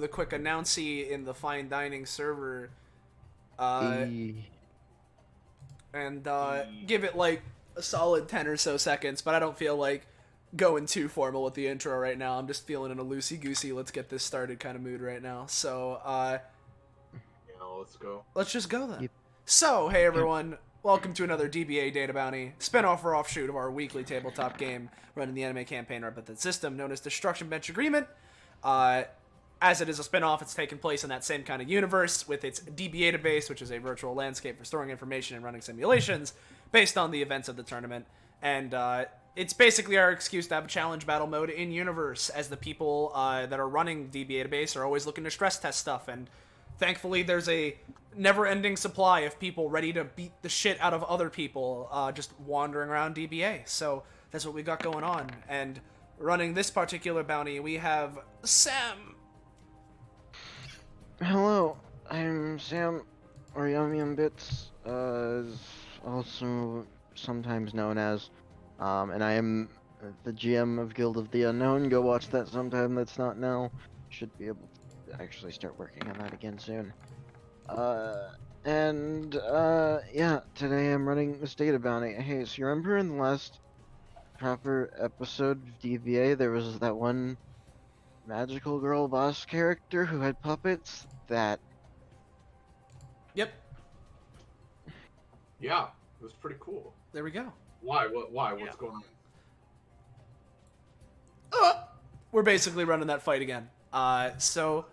the quick announcey in the fine dining server, uh, E and give it like a solid 10 or so seconds, but I don't feel like going too formal with the intro right now. I'm just feeling in a loosey-goosey, let's get this started kind of mood right now. So, let's go. let's just go then. Yep. So, hey everyone, welcome to another DBA Data Bounty, spin-off or offshoot of our weekly tabletop game running the anime campaign Epithet System known as Destruction Bench Agreement. As it is a spin-off, it's taking place in that same kind of universe with its DBA database, which is a virtual landscape for storing information and running simulations based on the events of the tournament. And it's basically our excuse to have a challenge battle mode in universe, as the people that are running DBA database are always looking to stress test stuff. And thankfully, there's a never-ending supply of people ready to beat the shit out of other people just wandering around DBA. So that's what we got going on. And running this particular bounty, we have Sam. Hello, I'm Sam, or Yum Yum Bits, also sometimes known as, and I am the GM of Guild of the Unknown. Go watch that sometime that's not now. Should be able to actually start working on that again soon. Yeah, today I'm running this data bounty. Hey, so you remember in the last proper episode of DBA, there was that one magical girl boss character who had puppets that... Yep, Yeah, it was pretty cool. there we go. Why? Why? What's going on? We're basically running that fight again. So,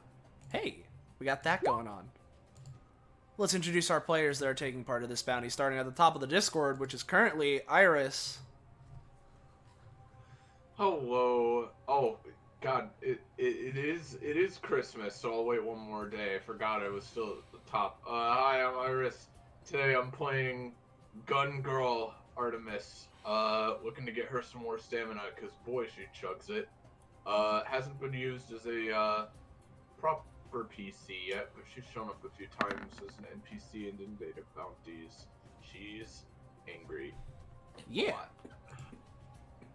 hey, we got that going on. Let's introduce our players that are taking part of this bounty, starting at the top of the Discord, which is currently Iris. Hello. Oh God, it is Christmas, so I'll wait one more day. I forgot it was still at the top. Hi, I'm Iris. Today I'm playing Gun Girl Artemis. Looking to get her some more stamina, cause boy she chugs it. Hasn't been used as a proper PC yet, but she's shown up a few times as an NPC and in data bounties. She's angry. Yeah.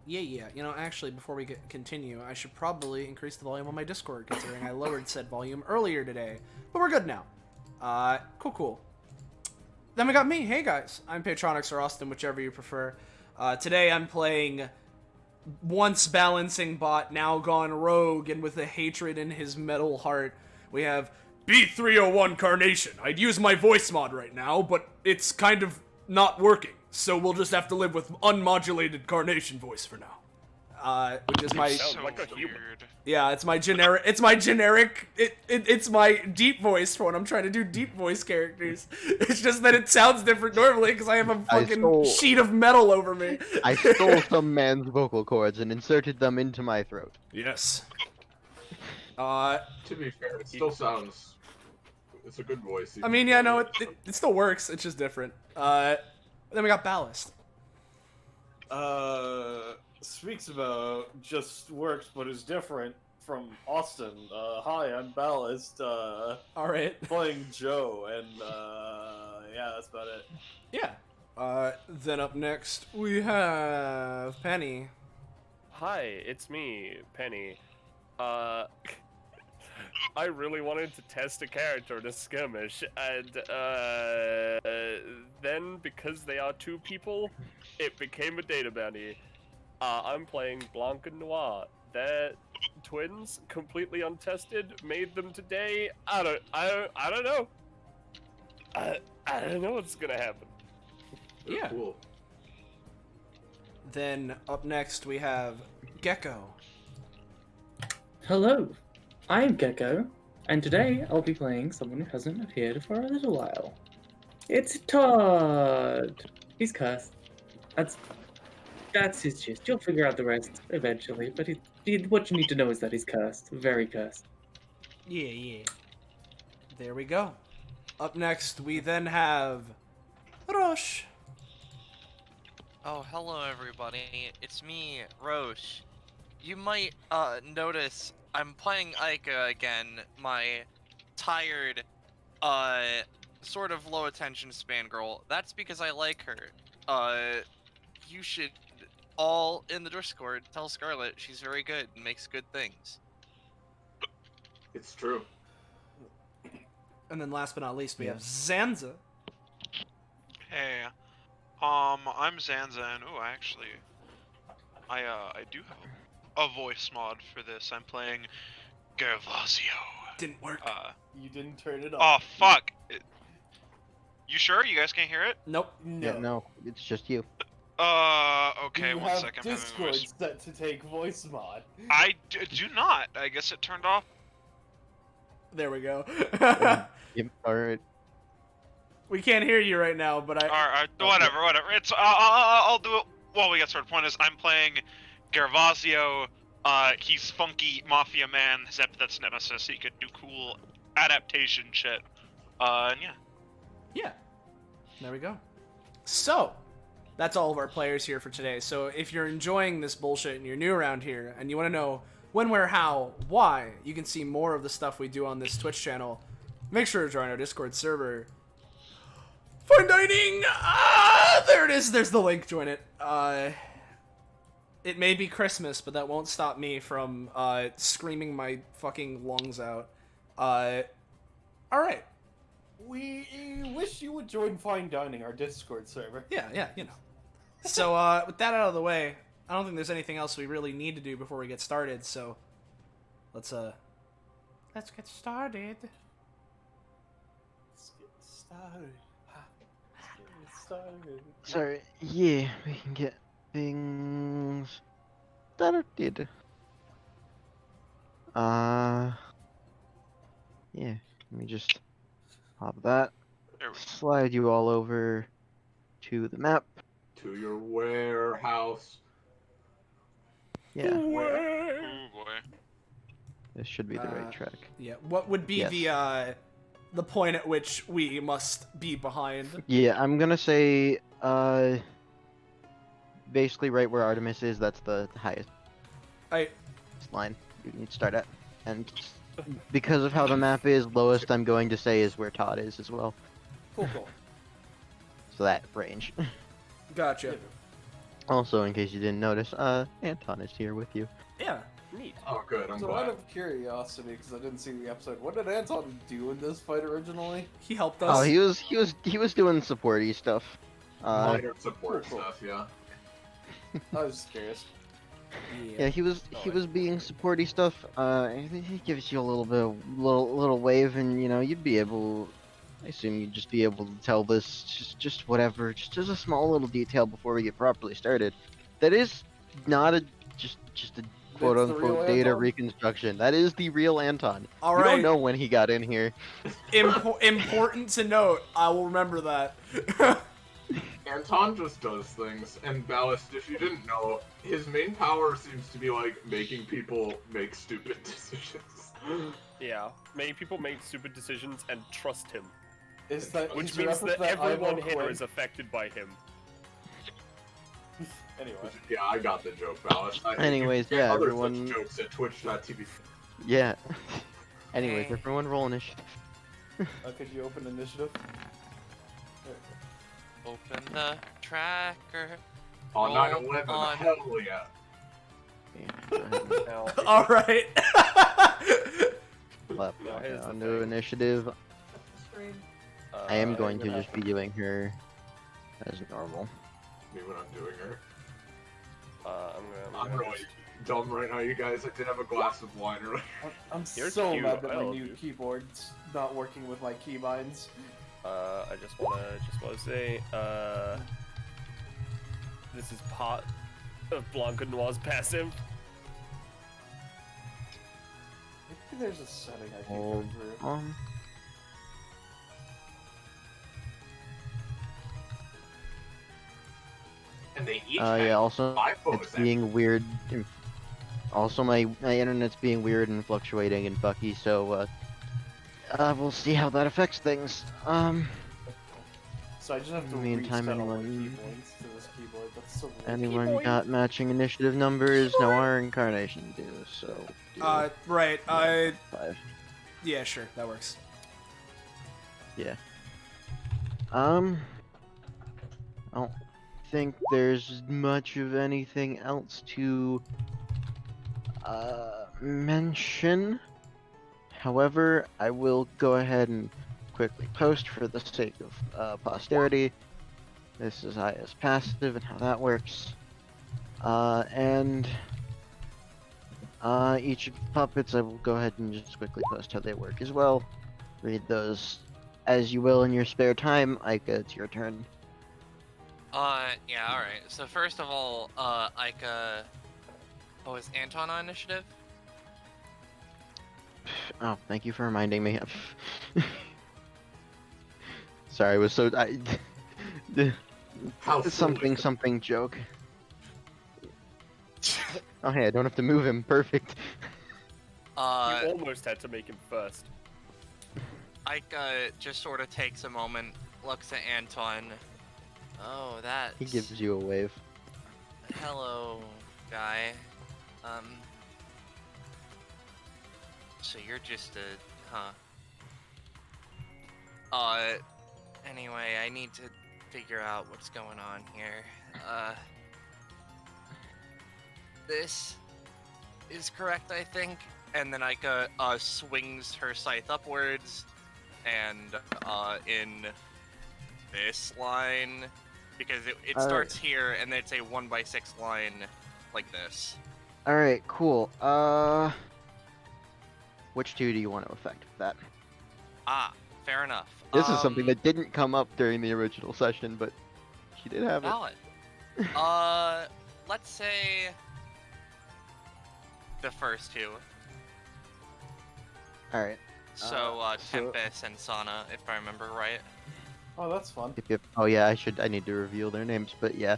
Yeah. You know, actually, before we continue, I should probably increase the volume on my Discord, considering I lowered said volume earlier today. But we're good now. Cool. Then we got me. Hey, guys. I'm Patronix or Austin, whichever you prefer. Today I'm playing once balancing bot, now gone rogue, and with a hatred in his metal heart. We have B301 Carnation. I'd use my voice mod right now, but it's kind of not working. So we'll just have to live with unmodulated Carnation voice for now. Which is my... Sounds like a human. Yeah, it's my generic... It's my deep voice for when I'm trying to do deep voice characters. It's just that it sounds different normally because I have a fucking sheet of metal over me. I stole some man's vocal cords and inserted them into my throat. Yes. To be fair, it still sounds... It's a good voice. I mean, yeah, no, it still works. It's just different. Then we got Ballast. Speaks about just works but is different from Austin. Hi, I'm Ballast, Alright. playing Joe, and yeah, that's about it. Yeah. Then up next, we have Penny. Hi, it's me, Penny. I really wanted to test a character in a skirmish, and then because they are two people, it became a data bounty. I'm playing Blanc and Noir. They're twins, completely untested. Made them today. I don't know. I don't know what's gonna happen. They're Yeah. Cool. Then up next, we have Gecko. Hello, I'm Gecko, and today I'll be playing someone who hasn't appeared for a little while. It's Todd! He's cursed. That's his gist. You'll figure out the rest eventually, but what you need to know is that he's cursed. Very cursed. Yeah. There we go. Up next, we then have Roche. Oh, hello everybody. It's me, Roche. You might notice I'm playing Aika again, my tired, sort of low attention span girl. That's because I like her. You should all in the Discord tell Scarlet she's very good and makes good things. It's true. And then last but not least, we Yeah. have Zanza. Hey, I'm Zanza, and I do have a voice mod for this. I'm playing Gervasio. Didn't work. You didn't turn it Oh off. fuck! You sure? You guys can't hear it? Nope. Yeah, no, it's just you. Okay, you one have second. I'm having a Discord voice. set to take voice mod. I do not. I guess it turned off. There we go. Yep. All right. We can't hear you right now, but I. Alright, whatever. It's I'll do it while we get started. Point is, I'm playing Gervasio. He's funky mafia man. His epithet's nemesis. He could do cool adaptation shit. And yeah. Yeah. There we go. So, that's all of our players here for today. So, if you're enjoying this bullshit and you're new around here and you want to know when, where, how, why, you can see more of the stuff we do on this Twitch channel, make sure to join our Discord server. Fine dining! There it is. There's the link. Join it. It may be Christmas, but that won't stop me from screaming my fucking lungs out. Alright. We wish you would join Fine Dining, our Discord server. Yeah, you know. So, with that out of the way, I don't think there's anything else we really need to do before we get started, so let's get started. Let's get started. Let's get started. Sorry. Yeah, we can get things started. Yeah. Let me just pop that. There we go. Slide you all over to the map. To your warehouse. Yeah, Ooh boy. this should be the right Uh, track. Yeah, what would be the point at which we must be behind? Yeah, I'm gonna say, basically right where Artemis is, that's the highest line you need to start at. And because of how the map is, lowest I'm going to say is where Todd is as well. Cool. So that range. Gotcha. Also, in case you didn't notice, Anton is here with you. Yeah. Neat. Oh, good. I'm So glad. out of curiosity, because I didn't see the episode, what did Anton do in this fight originally? He helped us. Oh, he was doing supporty stuff. Minor support cool. stuff, yeah. I was just curious. Yeah, he was being supporty stuff. I think he gives you a little bit of little wave, and you know you'd be able. I assume you'd just be able to tell this just whatever, just as a small little detail before we get properly started. That is not just a quote That's the real unquote data Anton? reconstruction. That is the real Anton. All We right. don't know when he got in here. Important to note. I will remember that. Anton just does things, and Ballast, if you didn't know, his main power seems to be like making people make stupid decisions. Yeah, make people make stupid decisions and trust him, Is that which is your means that epithet everyone Ivo here Quinn? is affected by him. Anyway. Yeah, I got the joke, Ballast. I think you Anyways, get yeah, other everyone- such jokes at twitch.tv. Yeah. Anyways, everyone roll initiative. Could you open initiative? Open the tracker. On Roll 9/11, on. hell yeah. Go ahead Now, All right. and flap Now, here's the onto thing. initiative. I am going to gonna just be doing her as normal. Me when I'm doing her. I'm I'm really dumb right now, you guys. I did have a glass of wine earlier. I'm You're so cute, mad that I my love new you. keyboard's not working with my keybinds. I just wanna say, this is part of Blanca Noir's passive. Maybe there's a setting I can go Hold through. on. And they each Yeah, had also, 5 it's photos. being weird. Also, my internet's being weird and fluctuating and fucky, so, we'll see how that affects things. So I just have to In the meantime, reset all my anyone- keyboards to this keyboard. That's so weird. Anyone Keyboard. got matching initiative numbers? No, our incarnation do, so. do Right. 5. Yeah, sure. That works. I don't think there's much of anything else to mention. However, I will go ahead and quickly post for the sake of posterity. This is IS passive and how that works. And each of the puppets, I will go ahead and just quickly post how they work as well. Read those as you will in your spare time. Ika, it's your turn. Yeah, alright. So first of all, Ika... Oh, is Anton on initiative? Oh, thank you for reminding me. Sorry, I was so... How something joke. Oh hey, I don't have to move him. Perfect. You almost had to make him first. Ika just sort of takes a moment, looks at Anton. Oh, that. He gives you a wave. Hello, guy. So you're just a, anyway, I need to figure out what's going on here. This is correct, I think. And then Ika, swings her scythe upwards, and, in this line, because it starts here, and then it's a 1x6 line like this. Alright, cool. Which two do you want to affect with that? Ah, fair enough. This is something that didn't come up during the original session, but she did have valid. Let's say the first two. Alright. So, Tempest and Sana, if I remember right. Oh, that's fun. Yep. Oh yeah, I need to reveal their names, but yeah.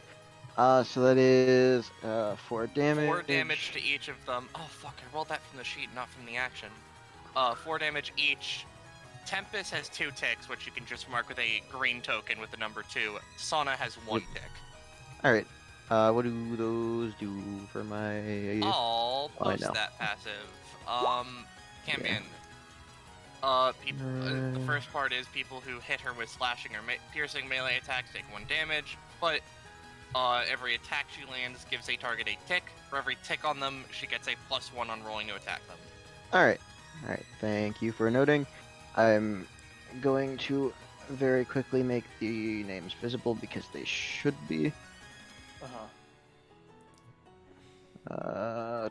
So that is 4 damage. 4 damage to each of them. Oh fuck, I rolled that from the sheet, not from the action. 4 damage each. Tempest has 2 ticks, which you can just mark with a green token with the number 2. Sana has 1 tick. Alright. What do those do for my... I'll I post know. that passive. Campion. The first part is people who hit her with slashing or piercing melee attacks take 1 damage, but every attack she lands gives a target a tick. For every tick on them, she gets a +1 on rolling to attack them. Alright. Alright, thank you for noting. I'm going to very quickly make the names visible because they should be. Don't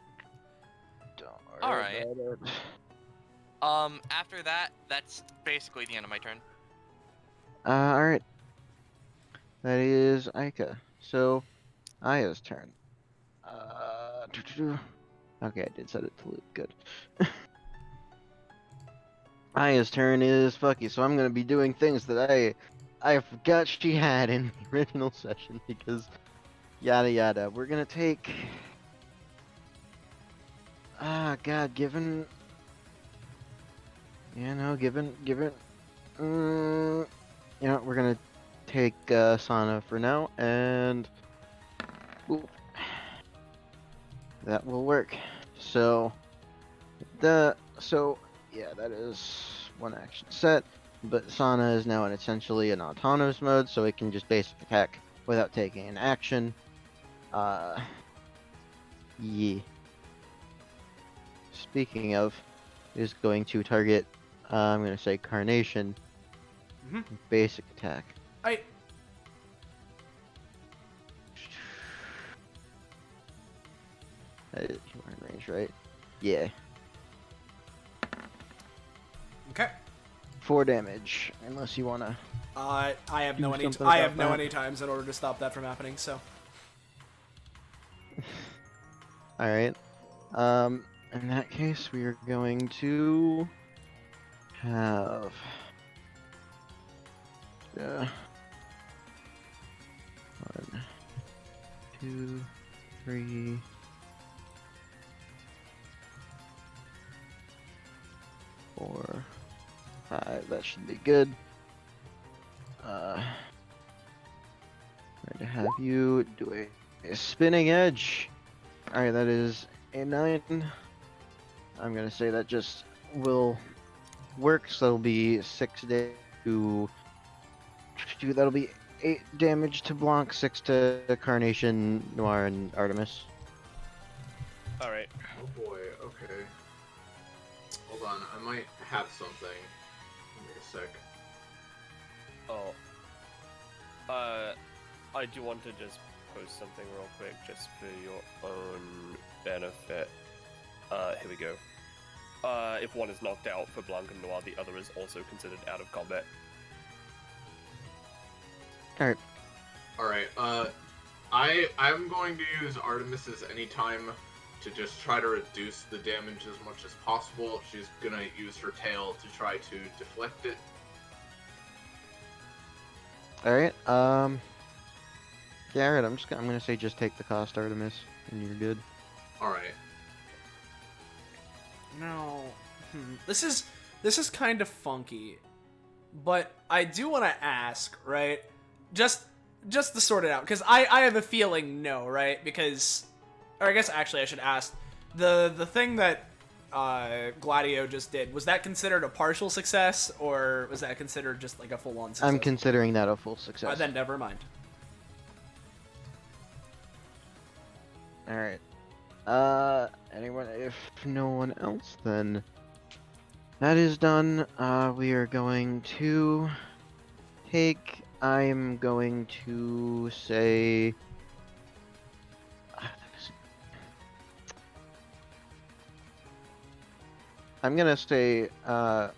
worry Alright. about it. After that, that's basically the end of my turn. Alright. That is Ika. So, Aya's turn. Okay, I did set it to loop. Good. Aya's turn is fucky, so I'm gonna be doing things that I forgot she had in the original session because yada yada. We're gonna take God, given we're gonna take Sana for now, and that will work. So yeah, that is 1 action set, but Sana is now in essentially an autonomous mode, so it can just basic attack without taking an action. Yeah. Speaking of, is going to target, I'm gonna say Carnation. Basic attack. You You are in range, right? Yeah. Okay. 4 damage, unless you wanna. I have no Do any. something I have about no that. any times in order to stop that from happening. So. All right. In that case, we are going to have 1, 2, 3, 4, 5. That should be good. Going to have you do a spinning edge. All right, that is a 9. I'm gonna say that just will work. So it'll be 6 to that'll be 8 damage to Blanc, 6 to Carnation, Noir, and Artemis. Alright. Oh boy, okay. Hold on. I might have something. Give me a sec. Oh. I do want to just post something real quick, just for your own benefit. Here we go. If one is knocked out for Blanc and Noir, the other is also considered out of combat. Alright. Alright, I'm going to use Artemis's anytime to just try to reduce the damage as much as possible. She's gonna use her tail to try to deflect it. Alright, yeah, alright, I'm gonna say just take the cost, Artemis, and you're good. Alright. No. This is kind of funky, but I do want to ask, right? Just to sort it out, because I have a feeling no, right? Because, or I guess actually I should ask, the thing that Gladio just did, was that considered a partial success, or was that considered just like a full-on success? I'm considering that a full success. Then never mind. Alright. Anyone? If no one else, then that is done. We are going to take. I'm going to say. I'm gonna say Gervasio.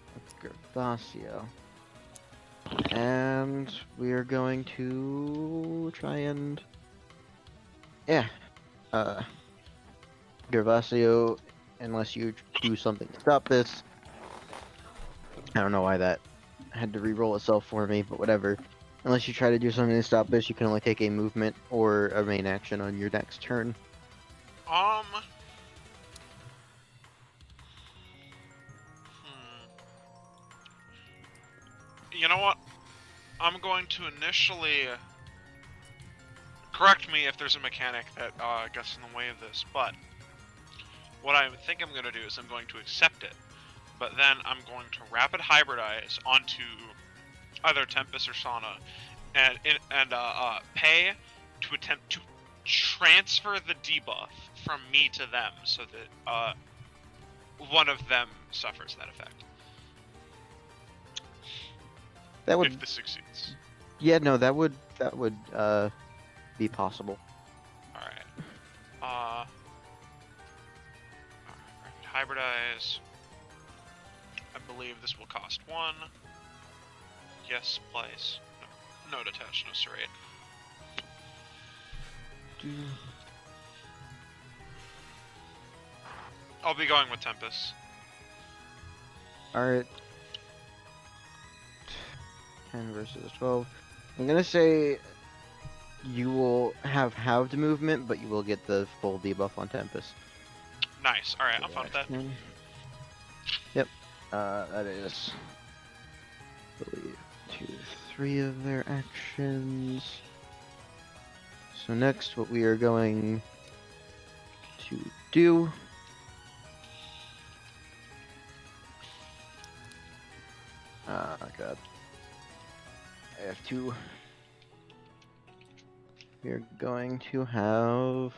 And we are going to try and. Yeah. Gervasio, unless you do something to stop this. I don't know why that had to re-roll itself for me, but whatever. Unless you try to do something to stop this, you can only take a movement or a main action on your next turn. You know what? I'm going to initially... Correct me if there's a mechanic that gets in the way of this, but what I think I'm going to do is I'm going to accept it, but then I'm going to rapid hybridize onto either Tempest or Sana, and pay to attempt to transfer the debuff from me to them, so that one of them suffers that effect. That would. If this succeeds. Yeah, no, that would be possible. Alright. Rapid hybridize. I believe this will cost 1. Yes, place. No, note attached, no serrate. I'll be going with Tempest. Alright. 10 versus 12. I'm gonna say you will have halved movement, but you will get the full debuff on Tempest. Nice. Alright, I'm fine with that. Yep. That is, I believe, 2, 3 of their actions. So next, what we are going to do. God. I have to. We're going to have.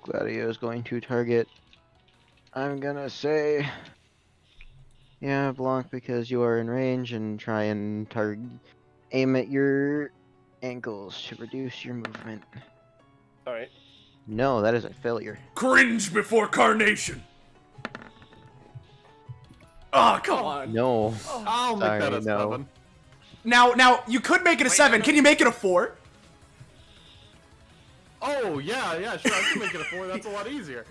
Gladio is going to target. I'm gonna say. Yeah, Blanc, because you are in range, and try and aim at your ankles to reduce your movement. Alright. No, that is a failure. Cringe before carnation! Oh, come on. No. I'll make that a Sorry, no. 7. Now, you could make it a 7. Can you make it a 4? Oh, yeah, sure, I can make it a 4, that's a lot easier.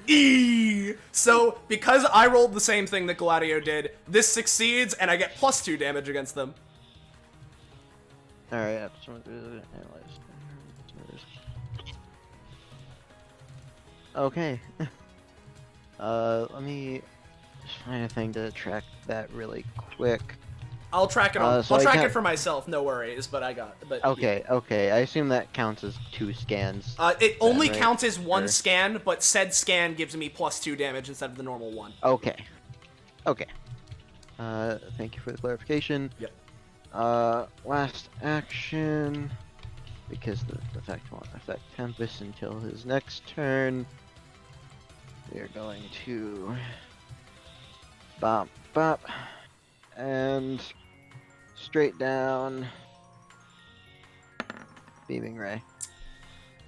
So, because I rolled the same thing that Gladio did, this succeeds, and I get +2 damage against them. Alright, okay. Let me just find a thing to track that really quick. I'll track it on. So I'll I track can't- it for myself, no worries, but I got. But Okay, okay. I assume that counts as 2 scans. It only right? counts as 1 Sure. scan, but said scan gives me +2 damage instead of the normal 1. Okay. Okay. Thank you for the clarification. Yep. Last action, because the effect won't affect Tempest until his next turn. We are going to bop, bop, and straight down beaming ray.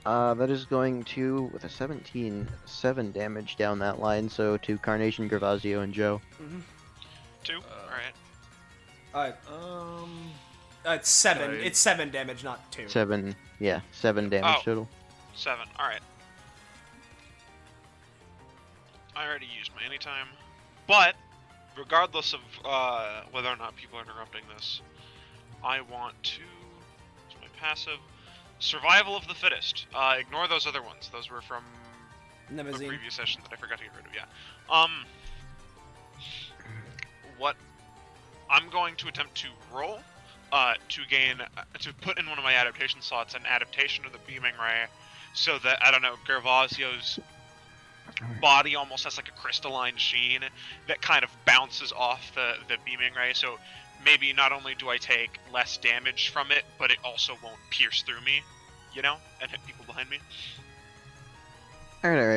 That is going to, with a 17, 7 damage down that line, so to Carnation, Gervasio, and Joe. Mm-hmm. 2. Alright. It's 7. Sorry. It's 7 damage, not 2. 7, yeah, 7 damage Oh. total. 7. Alright. I already used my anytime. But, regardless of whether or not people are interrupting this, I want to... What's my passive? Survival of the fittest. Ignore those other ones. Those were from the Nemazine. previous session that I forgot to get rid of, yeah. What I'm going to attempt to roll to put in one of my adaptation slots an adaptation of the beaming ray, so that, I don't know, Gervasio's body almost has like a crystalline sheen that kind of bounces off the beaming ray, so maybe not only do I take less damage from it, but it also won't pierce through me, you know, and hit people behind me. Alright,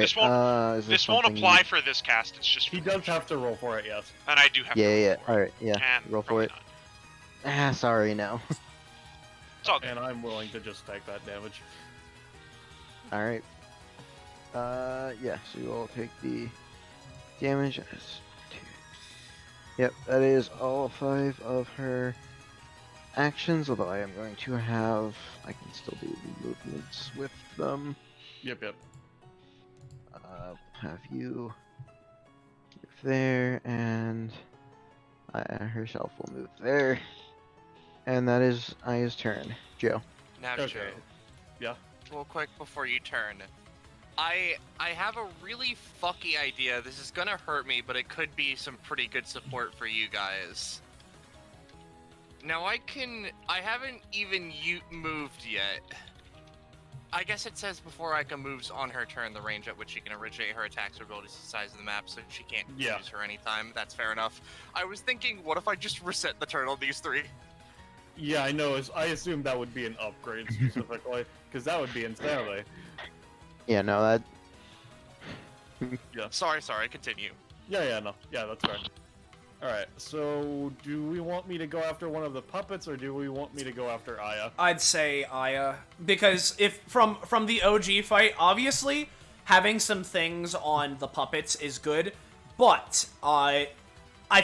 This won't apply for this cast, it's just for He does have to roll for it, yes. and I do have to Yeah, roll yeah, for it. alright, yeah, And roll for probably it. not. Ah, sorry, no. It's all good. And I'm willing to just take that damage. Alright. Yeah, so you all take the damage. That's 2. Yep, that is all 5 of her actions, although I am going to have... I can still do the movements with them. Yep. Have you move there, and herself will move there. And that is Aya's turn. Joe. Now, Okay. Joe. Yeah. Real quick before you turn. I have a really fucky idea. This is gonna hurt me, but it could be some pretty good support for you guys. Now I haven't even moved yet. I guess it says before Ika moves on her turn, the range at which she can originate her attacks or abilities is the size of the map, so she can't Yeah. use her anytime. That's fair enough. I was thinking, what if I just reset the turn on these 3? Yeah, I know. I assume that would be an upgrade specifically, because that would be insanity. Yeah, no, that... Sorry, continue. Yeah, no. Yeah, that's fair. Alright, so do we want me to go after one of the puppets, or do we want me to go after Aya? I'd say Aya, because if from the OG fight, obviously having some things on the puppets is good, but I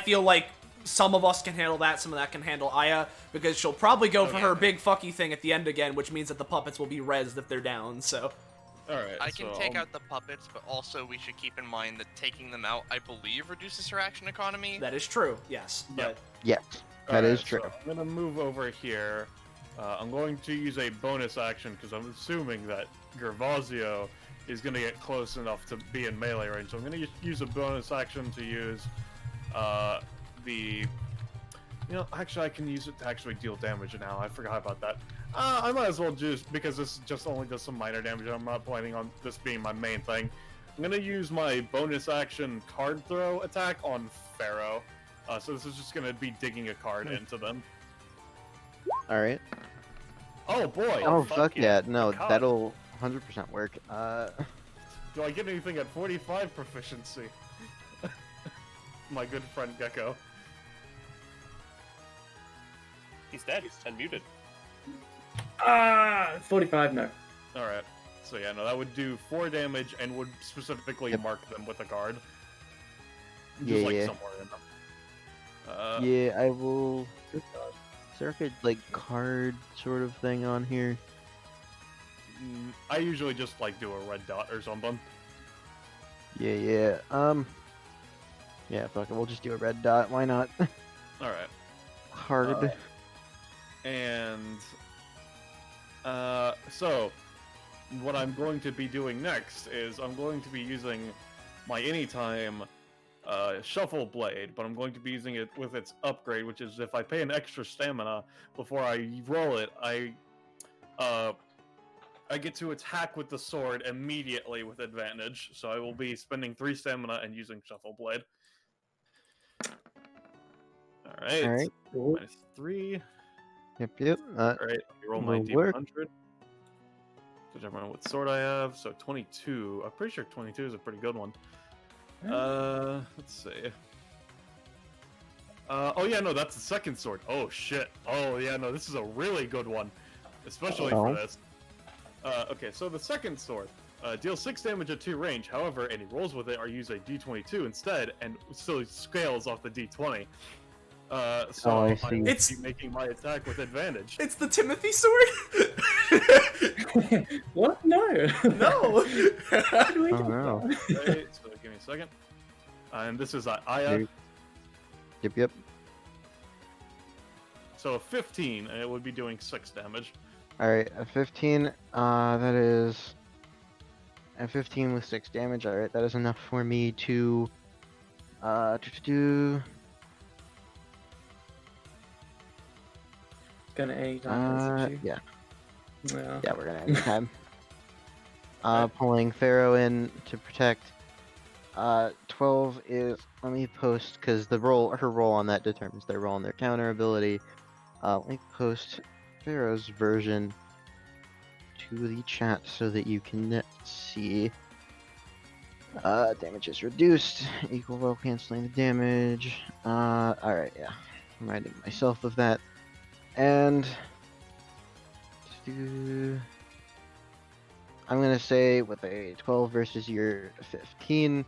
feel like some of us can handle that, some of that can handle Aya, because she'll probably go for her big fucky thing at the end again, which means that the puppets will be rezzed if they're down. So Alright, I can take I'll- out the puppets, but also we should keep in mind that taking them out, I believe, reduces her action economy. that is true, yes. But Yes, that is Alright, true. so I'm gonna move over here. I'm going to use a bonus action because I'm assuming that Gervasio is gonna get close enough to be in melee range. So I'm gonna use a bonus action to use actually I can use it to actually deal damage now. I forgot about that. I might as well just, because this just only does some minor damage, I'm not planning on this being my main thing. I'm gonna use my bonus action card throw attack on Pharaoh. So this is just gonna be digging a card into them. Alright. Oh boy! Oh, fuck yeah. No, God. that'll 100% work. Do I get anything at 45 proficiency? My good friend Gecko. He's dead. He's unmuted. 45, no. Alright. So yeah, no, that would do 4 damage and would specifically Yep. mark them with a card. Just Yeah, like yeah. somewhere in them. Yeah, I will... Is there like a, card sort of thing on here? I usually just like do a red dot or something. Yeah. Yeah, fuck it, we'll just do a red dot, why not? Alright. Card. So, what I'm going to be doing next is I'm going to be using my anytime Shuffle Blade, but I'm going to be using it with its upgrade, which is if I pay an extra stamina before I roll it, I get to attack with the sword immediately with advantage. So I will be spending 3 stamina and using Shuffle Blade. Alright. Alright. Minus 3. Yep. Alright, roll my Will work. D100. Determine what sword I have. So 22. I'm pretty sure 22 is a pretty good one. Let's see. Oh yeah, no, that's the second sword. Oh shit. Oh yeah, no, this is a really good one, especially for this. Okay, so the second sword deals 6 damage at 2 range. However, any rolls with it are use a D22 instead, and still scales off the D20. So I I see. will It's- be making my attack with advantage. It's the Timothy sword? What? No. No. How do we Oh, do no. that? Right, so give me a second. And this is Aya. Yep. So a 15, and it would be doing 6 damage. Alright, a 15, that is... A 15 with 6 damage, alright, that is enough for me to... Gonna anytime message you. yeah. Yeah. Yeah, we're gonna end the time. Pulling Pharaoh in to protect. 12 is, let me post, because her roll on that determines their roll on their counter ability. Let me post Pharaoh's version to the chat so that you can see. Damage is reduced, equal while canceling the damage. Alright, yeah. Reminding myself of that. And I'm gonna say with a 12 versus your 15,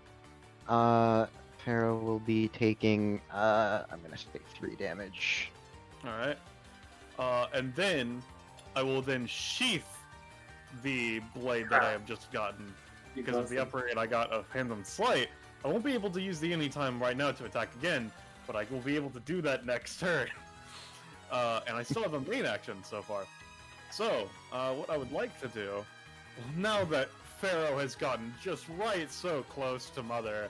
Pharaoh will be taking I'm gonna say 3 damage. Alright. And then I will then sheath the blade that I have just gotten. Because of the upgrade I got of Handled Slight, I won't be able to use the anytime right now to attack again, but I will be able to do that next turn. And I still have a main action so far. So, what I would like to do, now that Pharaoh has gotten just right so close to Mother,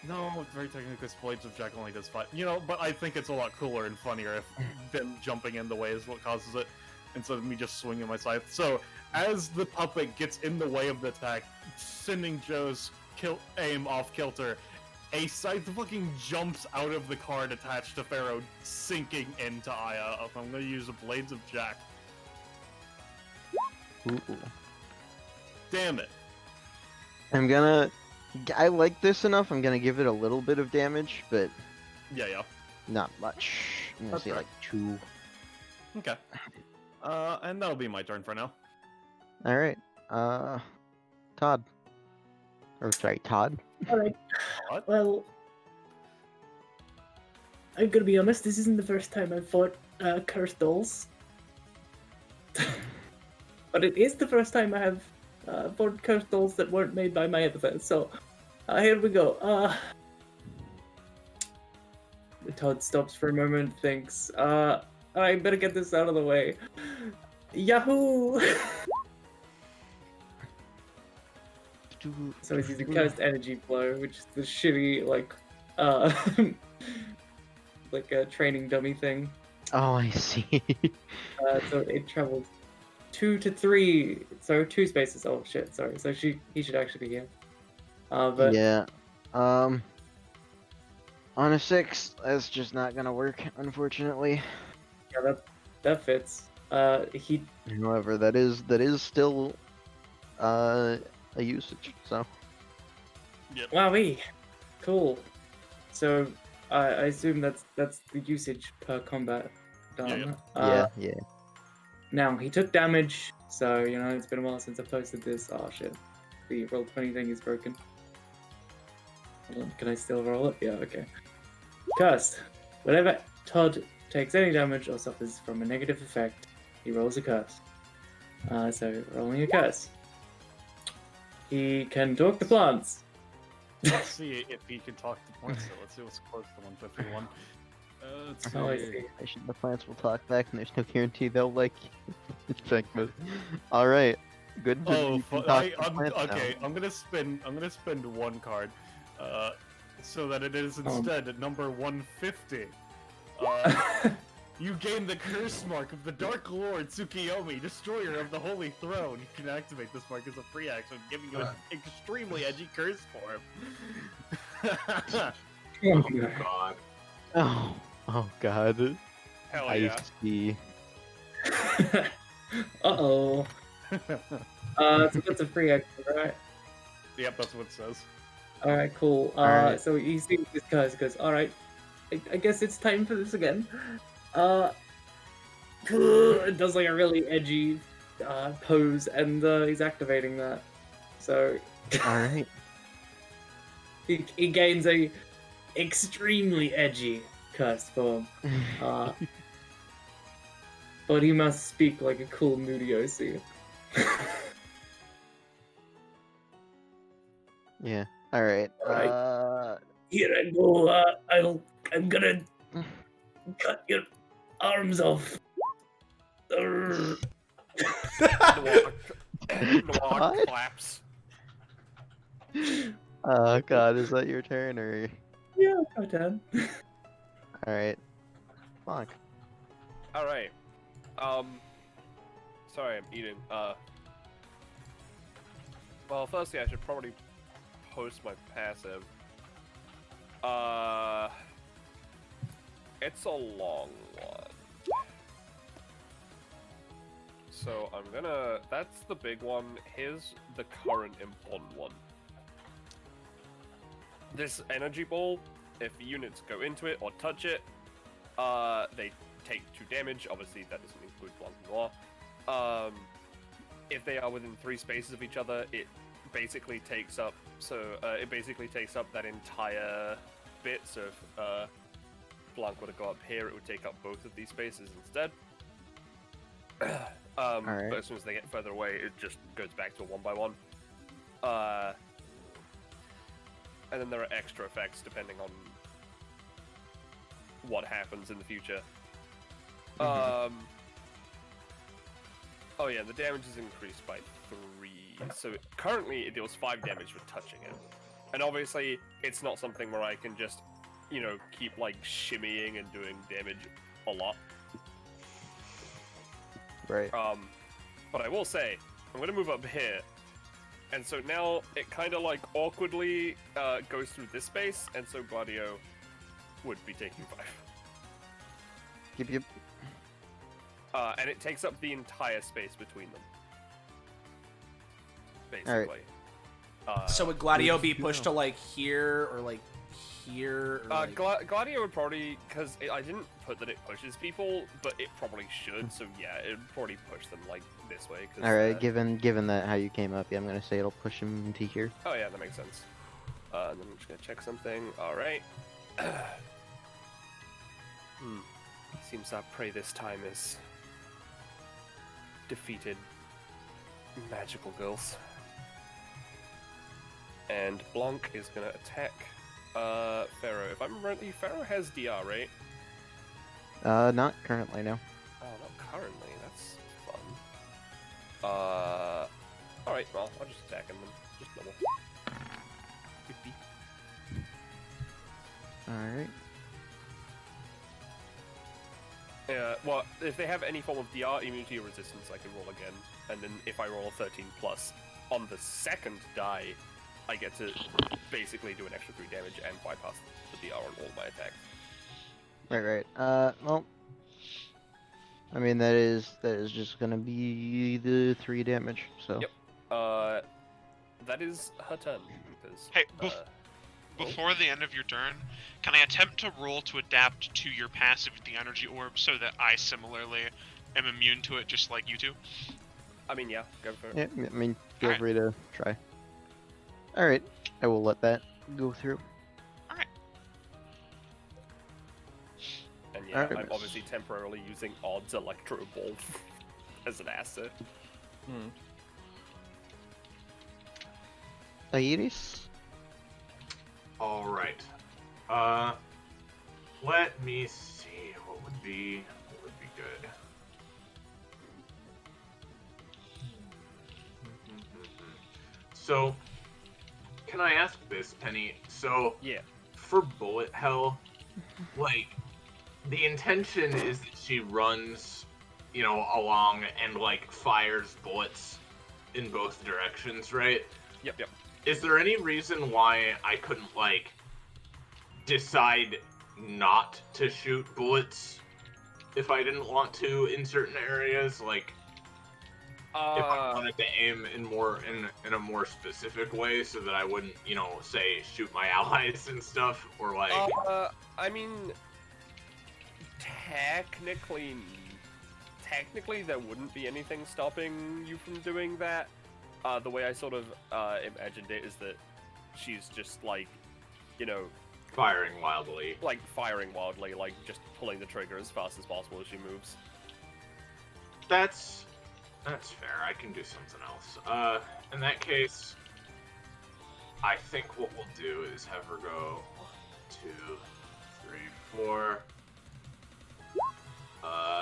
no, very technically, Blades of Jack only does 5. You know, but I think it's a lot cooler and funnier if them jumping in the way is what causes it, instead of me just swinging my scythe. So, as the puppet gets in the way of the attack, sending Joe's aim off kilter, a scythe fucking jumps out of the card attached to Pharaoh, sinking into Aya. I'm gonna use the Blades of Jack. Ooh. Damn it. I like this enough, I'm gonna give it a little bit of damage, but Yeah. not much. I'm gonna say Okay. like 2. Okay. And that'll be my turn for now. Alright, Todd. Or sorry, Todd. Alright. What? Well, I'm gonna be honest, this isn't the first time I've fought cursed dolls. But it is the first time I have fought cursed dolls that weren't made by my epithet, so here we go. Todd stops for a moment, thinks, I better get this out of the way. Yahoo! So he's using cursed energy flow, which is the shitty, like a training dummy thing. Oh, I see. So it travels 2 to 3, so 2 spaces. Oh shit, sorry. So he should actually be here. But Yeah. On a 6, that's just not gonna work, unfortunately. yeah, that fits. However, that is still a usage. So Wowee, cool. So I assume that's the usage per combat done. Yeah. yeah. Now he took damage, so you know it's been a while since I posted this. Oh shit, the roll 20 thing is broken. Hold on, can I still roll it? Yeah, okay. Cursed. Whenever Todd takes any damage or suffers from a negative effect, he rolls a curse. So rolling a curse. He can talk to plants. Let's see if he can talk to points. So let's see what's close to 151. Let's see. Oh, I see. The plants will talk back, and there's no guarantee they'll like you. All right, good. Oh, you can talk to I'm, plants now. okay. I'm gonna spend 1 card, so that it is Um. instead at number 150. You gain the curse mark of the Dark Lord Tsukiyomi, destroyer of the Holy Throne. You can activate this mark as a free action, giving you an extremely edgy curse form. Oh god. Oh God. Hell I yeah. see. Uh-oh. So that's a free action, right? Yep, that's what it says. Alright, cool. Alright. So he sees this curse, he goes, alright, I guess it's time for this again. It does like a really edgy pose, and he's activating that. So Alright. he gains a extremely edgy curse form. But he must speak like a cool, moody OC. Yeah. Alright. Alright. Here I go. I'm gonna cut your arms off. Noir God? claps. Oh god, is that your turn or? Yeah, go down. Alright. Bonk. All right. Sorry, I'm eating. Well, firstly, I should probably post my passive. It's a long one. So I'm gonna. That's the big one. Here's the current important one. This energy ball, if units go into it or touch it, they take 2 damage. Obviously, that doesn't include Blanc Noir. If they are within 3 spaces of each other, it basically takes up. It basically takes up that entire bit. So if Blanc were to go up here, it would take up both of these spaces instead. Alright. But as soon as they get further away, it just goes back to a 1x1. And then there are extra effects depending on what happens in the future. Oh yeah, the damage is increased by 3. So currently it deals 5 damage for touching it. And obviously, it's not something where I can just, keep like shimmying and doing damage a lot. Right. But I will say, I'm gonna move up here. And so now it kind of like awkwardly goes through this space, and so Gladio would be taking 5. Yep. And it takes up the entire space between them. Basically. So would Gladio be pushed to like here or like here? Or, like... Gladio would probably, because I didn't put that it pushes people, but it probably should. So yeah, it would probably push them like this way. Alright, given that how you came up, yeah, I'm gonna say it'll push him to here. Oh yeah, that makes sense. And then I'm just gonna check something. All right. Seems our prey this time is defeated magical girls. And Blanc is gonna attack Pharaoh. If I remember rightly, Pharaoh has DR, right? Not currently, no. Oh, not currently. That's fun. Alright, well, I'll just attack him then. Just normal. 50. Alright. Well, if they have any form of DR, immunity, or resistance, I can roll again. And then if I roll a 13+, on the second die, I get to basically do an extra 3 damage and bypass the DR on all my attacks. Right. Well, I mean that is just gonna be the 3 damage. So. Yep. That is her turn. Because, Hey, before the end of your turn, can I attempt to roll to adapt to your passive, the energy orb, so that I similarly am immune to it, just like you two? I mean, yeah, go for it. Yeah, I mean, feel Alright. free to try. Alright, I will let that go through. Alright. And yeah, Alright. I'm obviously temporarily using Odd's Electro Ball as an asset. Iris? Alright. Let me see what would be good. So, can I ask this, Penny? So, Yeah. for Bullet Hell, like, the intention is that she runs, along and, like, fires bullets in both directions, right? Yep. Is there any reason why I couldn't, like, decide not to shoot bullets if I didn't want to in certain areas? Like, if I wanted to aim in a more specific way, so that I wouldn't, say shoot my allies and stuff, or like. I mean, technically, there wouldn't be anything stopping you from doing that. The way I sort of imagined it is that she's just like, Firing wildly. like firing wildly, like just pulling the trigger as fast as possible as she moves. That's fair. I can do something else. In that case, I think what we'll do is have her go 1, 2, 3, 4,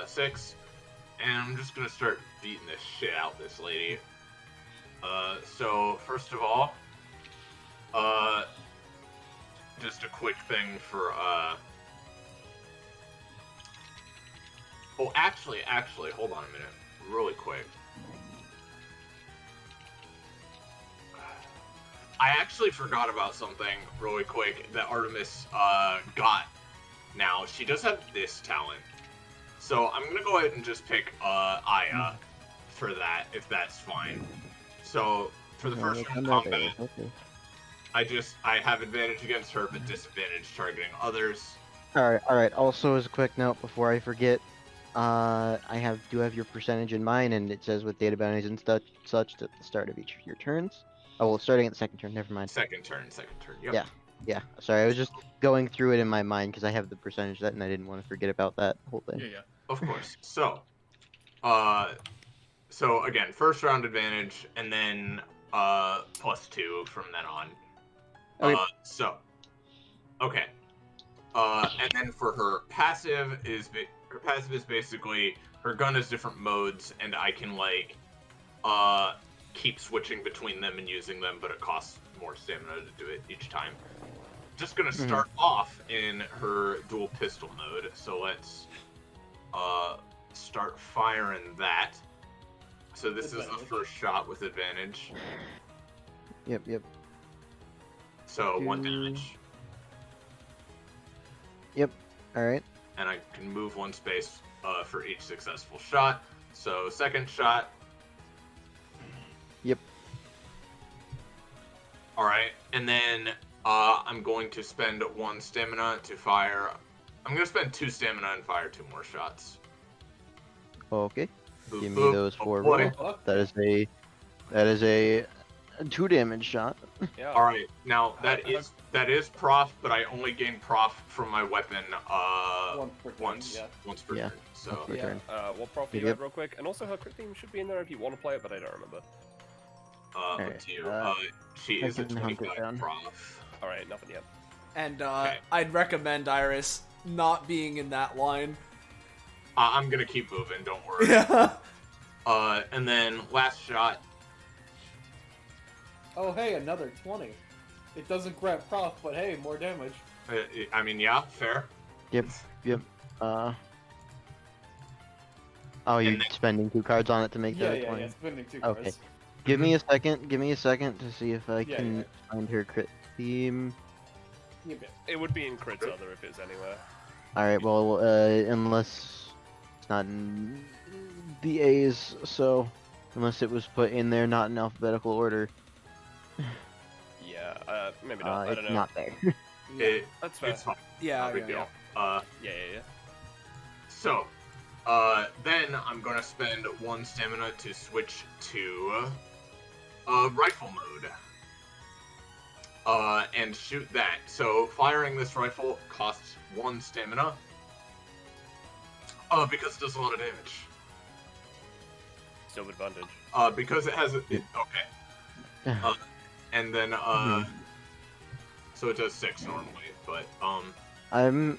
6, and I'm just gonna start beating this shit out this lady. So first of all, just a quick thing for Oh, actually, hold on a minute, really quick. I actually forgot about something really quick that Artemis got. Now she does have this talent, so I'm gonna go ahead and just pick Aya for that, if that's fine. So for the first round of combat, Okay. I have advantage against her, but disadvantage targeting others. Alright. Also, as a quick note before I forget, I do have your percentage in mind, and it says with data bounties and such at the start of each of your turns. Oh, well, starting at the second turn. Never mind. Second turn. Yep. Yeah. Sorry, I was just going through it in my mind because I have the percentage that, and I didn't want to forget about that whole thing. Yeah. Of course. So again, first round advantage, and then +2 from then on. Okay. Okay. And then for her passive is basically her gun has different modes, and I can keep switching between them and using them, but it costs more stamina to do it each time. Just gonna start off in her dual pistol mode, so let's start firing that. So this is the first shot with advantage. Yep. So 1 damage. Alright. And I can move 1 space for each successful shot. So second shot. Yep. Alright, and then I'm going to spend 1 stamina to fire. I'm going to spend 2 stamina and fire 2 more shots. Okay. Boop, Give me boop. those 4 Oh, boy. rolls. That is a 2 damage shot. Yeah. Alright, now that is prof, but I only gain prof from my weapon once per Yeah. turn. So Once per Yeah. turn. What profit you Yep. have real quick? And also her crit theme should be in there if you want to play it, but I don't remember. up to you. She I is a can hunt it 25 down. prof. Alright, nothing yet. And Okay. I'd recommend Iris not being in that line. I'm gonna keep moving, don't worry. Yeah. And then last shot. Oh, hey, another 20. It doesn't grant prof, but hey, more damage. I mean, yeah, fair. Yep. Oh, you're And then- spending 2 cards on it to make that a 20. Yeah, spending 2 Okay. cards. Give me a second to see if I Yeah, can yeah. find her crit theme. Yeah, but- It would be in crits other if it's anywhere. Alright, well, unless it's not in the A's, so unless it was put in there not in alphabetical order, Yeah, maybe not. I it's don't know. not there. That's fair. It's fine. Yeah. Not a big deal. Yeah. So, then I'm gonna spend 1 stamina to switch to rifle mode. And shoot that. So firing this rifle costs 1 stamina. Because it does a lot of damage. Still with advantage. Because it has okay. And then so it does 6 normally, but I'm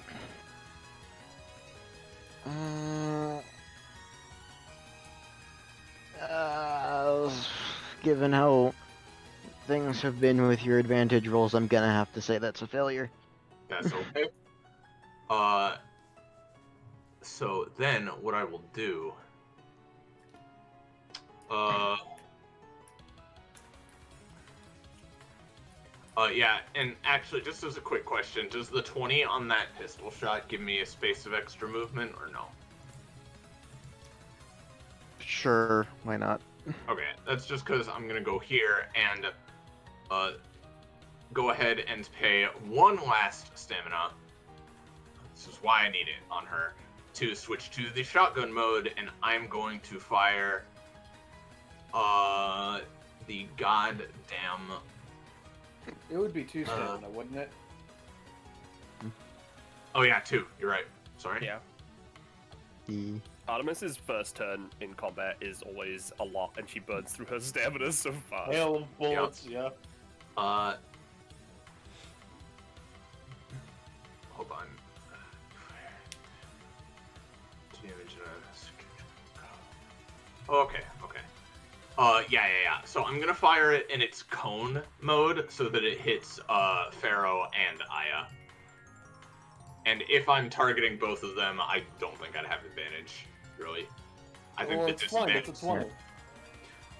given how things have been with your advantage rolls, I'm gonna have to say that's a failure. that's okay. So then what I will do yeah, and actually, just as a quick question, does the 20 on that pistol shot give me a space of extra movement, or no? Sure, why not? Okay, that's just because I'm gonna go here and go ahead and pay one last stamina. This is why I need it on her to switch to the shotgun mode, and I'm going to fire the goddamn. It would be 2 stamina, wouldn't it? Oh yeah, 2. You're right. Sorry. Yeah. The Artemis's first turn in combat is always a lot, and she burns through her stamina so fast. Hail of bullets, yeah. Hold on. Okay. Yeah. So I'm gonna fire it in its cone mode so that it hits Pharaoh and Aya. And if I'm targeting both of them, I don't think I'd have advantage, really. I think Well, the it's fine, disadvantage. it's a 20.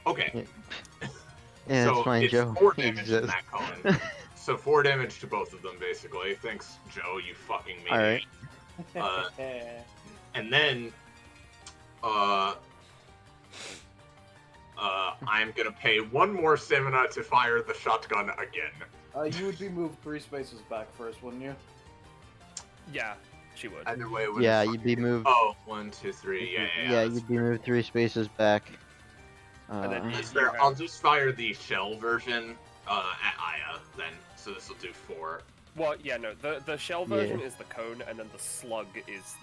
Okay. yeah, So it's fine, it's Joe. 4 He damage in exists. that cone. So 4 damage to both of them, basically. Thanks, Joe, you fucking maniac. Alright. And then, I'm gonna pay 1 more stamina to fire the shotgun again. You would be moved 3 spaces back first, wouldn't you? Yeah, she would. Either way, it would Yeah, fucking- you'd be moved. Oh, 1, 2, 3. Yeah. Yeah, that's you'd be moved 3 spaces back. And then That's you fair. have- I'll just fire the shell version at Aya then. So this will do 4. Well, yeah, no. The shell version is the cone, and then the slug is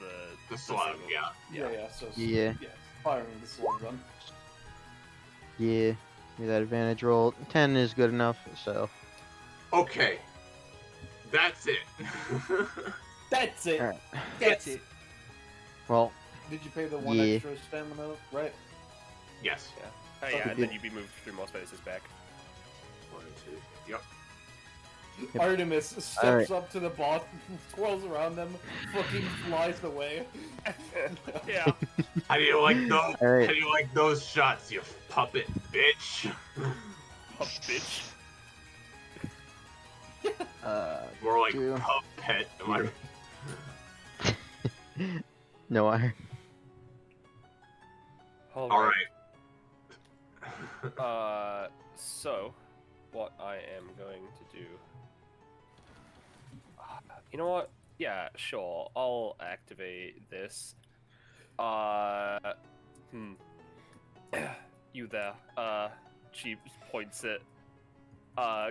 The slug, single. yeah. Yeah, so... Yeah. Firing the slug gun. Yeah, do that advantage roll. 10 is good enough, so. Okay. That's it. That's it! Alright. That's it! Well, Did you pay the 1 Yeah. extra stamina, right? Yes. Oh, yeah, and good. then you'd be moved 3 more spaces back. 1, 2. Yep. Yep. Artemis steps Alright. up to the boss, twirls around them, fucking flies away. Yeah. How do you like those? Alright. How do you like those shots, you puppet bitch? Oh, bitch. More like Two. puppet. Am I? no iron. All right. So, what I am going to do... You know what? Yeah, sure. I'll activate this. You there. She points at,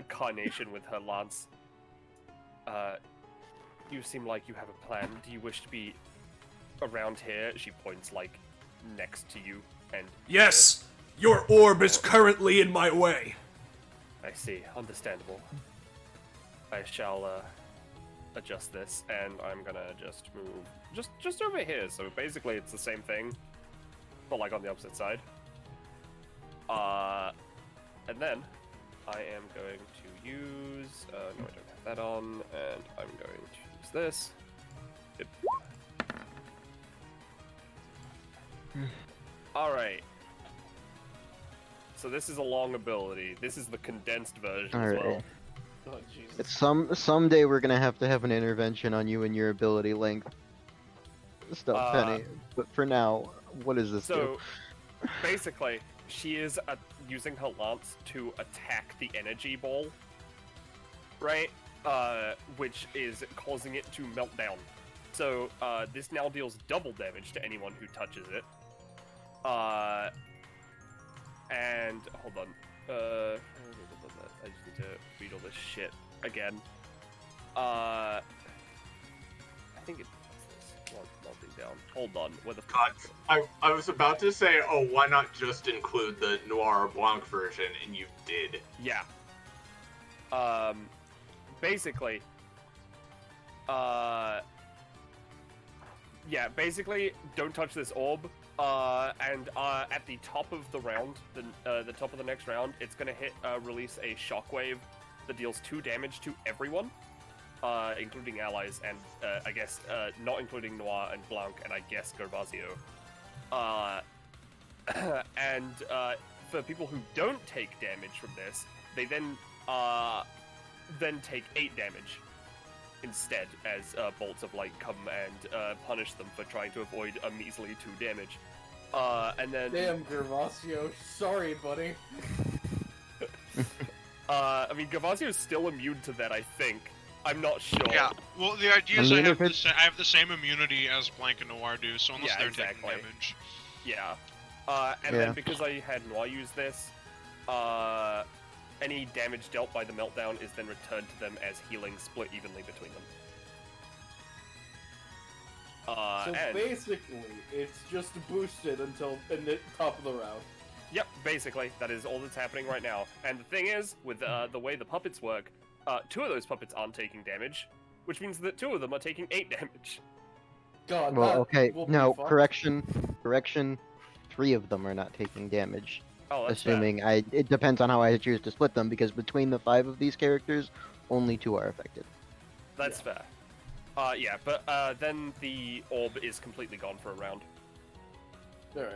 Carnation with her lance. You seem like you have a plan. Do you wish to be around here? She points, like, next to you, and... Yes! Your orb is currently in my way. I see. Understandable. I shall, adjust this, and I'm gonna just move just over here. So basically, it's the same thing, but like on the opposite side. And then I am going to use. No, I don't have that on, and I'm going to use this. Yep. All right. So this is a long ability. This is the condensed version as well. Alright. Oh, Jesus. It's someday we're gonna have to have an intervention on you and your ability length stuff, Penny. But for now, what does this do? So, basically, she is using her lance to attack the energy ball, right? Which is causing it to melt down. So, this now deals double damage to anyone who touches it. And, hold on. I just need to read all this shit again. I think it does this. Melting down. Hold on. Where the God, I was about to say, oh, why not just include the Noir Blanc version, and you did. Yeah. Basically, yeah, basically, don't touch this orb. And at the top of the round, the top of the next round, it's gonna release a shockwave that deals 2 damage to everyone, including allies, and I guess not including Noir and Blanc, and I guess Gervasio. And for people who don't take damage from this, they then take 8 damage instead, as bolts of light come and punish them for trying to avoid a measly 2 damage. And then Damn, Gervasio. Sorry, buddy. I mean, Gervasio's still immune to that, I think. I'm not sure. Yeah. Well, the idea is I mean, I if have the same immunity as Blank and Noir do, so unless Yeah, they're exactly. taking damage. Yeah. And Yeah. then because I had Noir use this, any damage dealt by the meltdown is then returned to them as healing split evenly between them. So And basically, it's just boosted until in the top of the round. yep, basically that is all that's happening right now. And the thing is, with the way the puppets work, 2 of those puppets aren't taking damage, which means that 2 of them are taking 8 damage. God, Well, that okay, will be no, fucked. correction. 3 of them are not taking damage. Oh, that's Assuming it depends on how I choose to split them, because between the 5 of these characters, only 2 are affected. fair. That's fair. Yeah, but then the orb is completely gone for a round. Alright.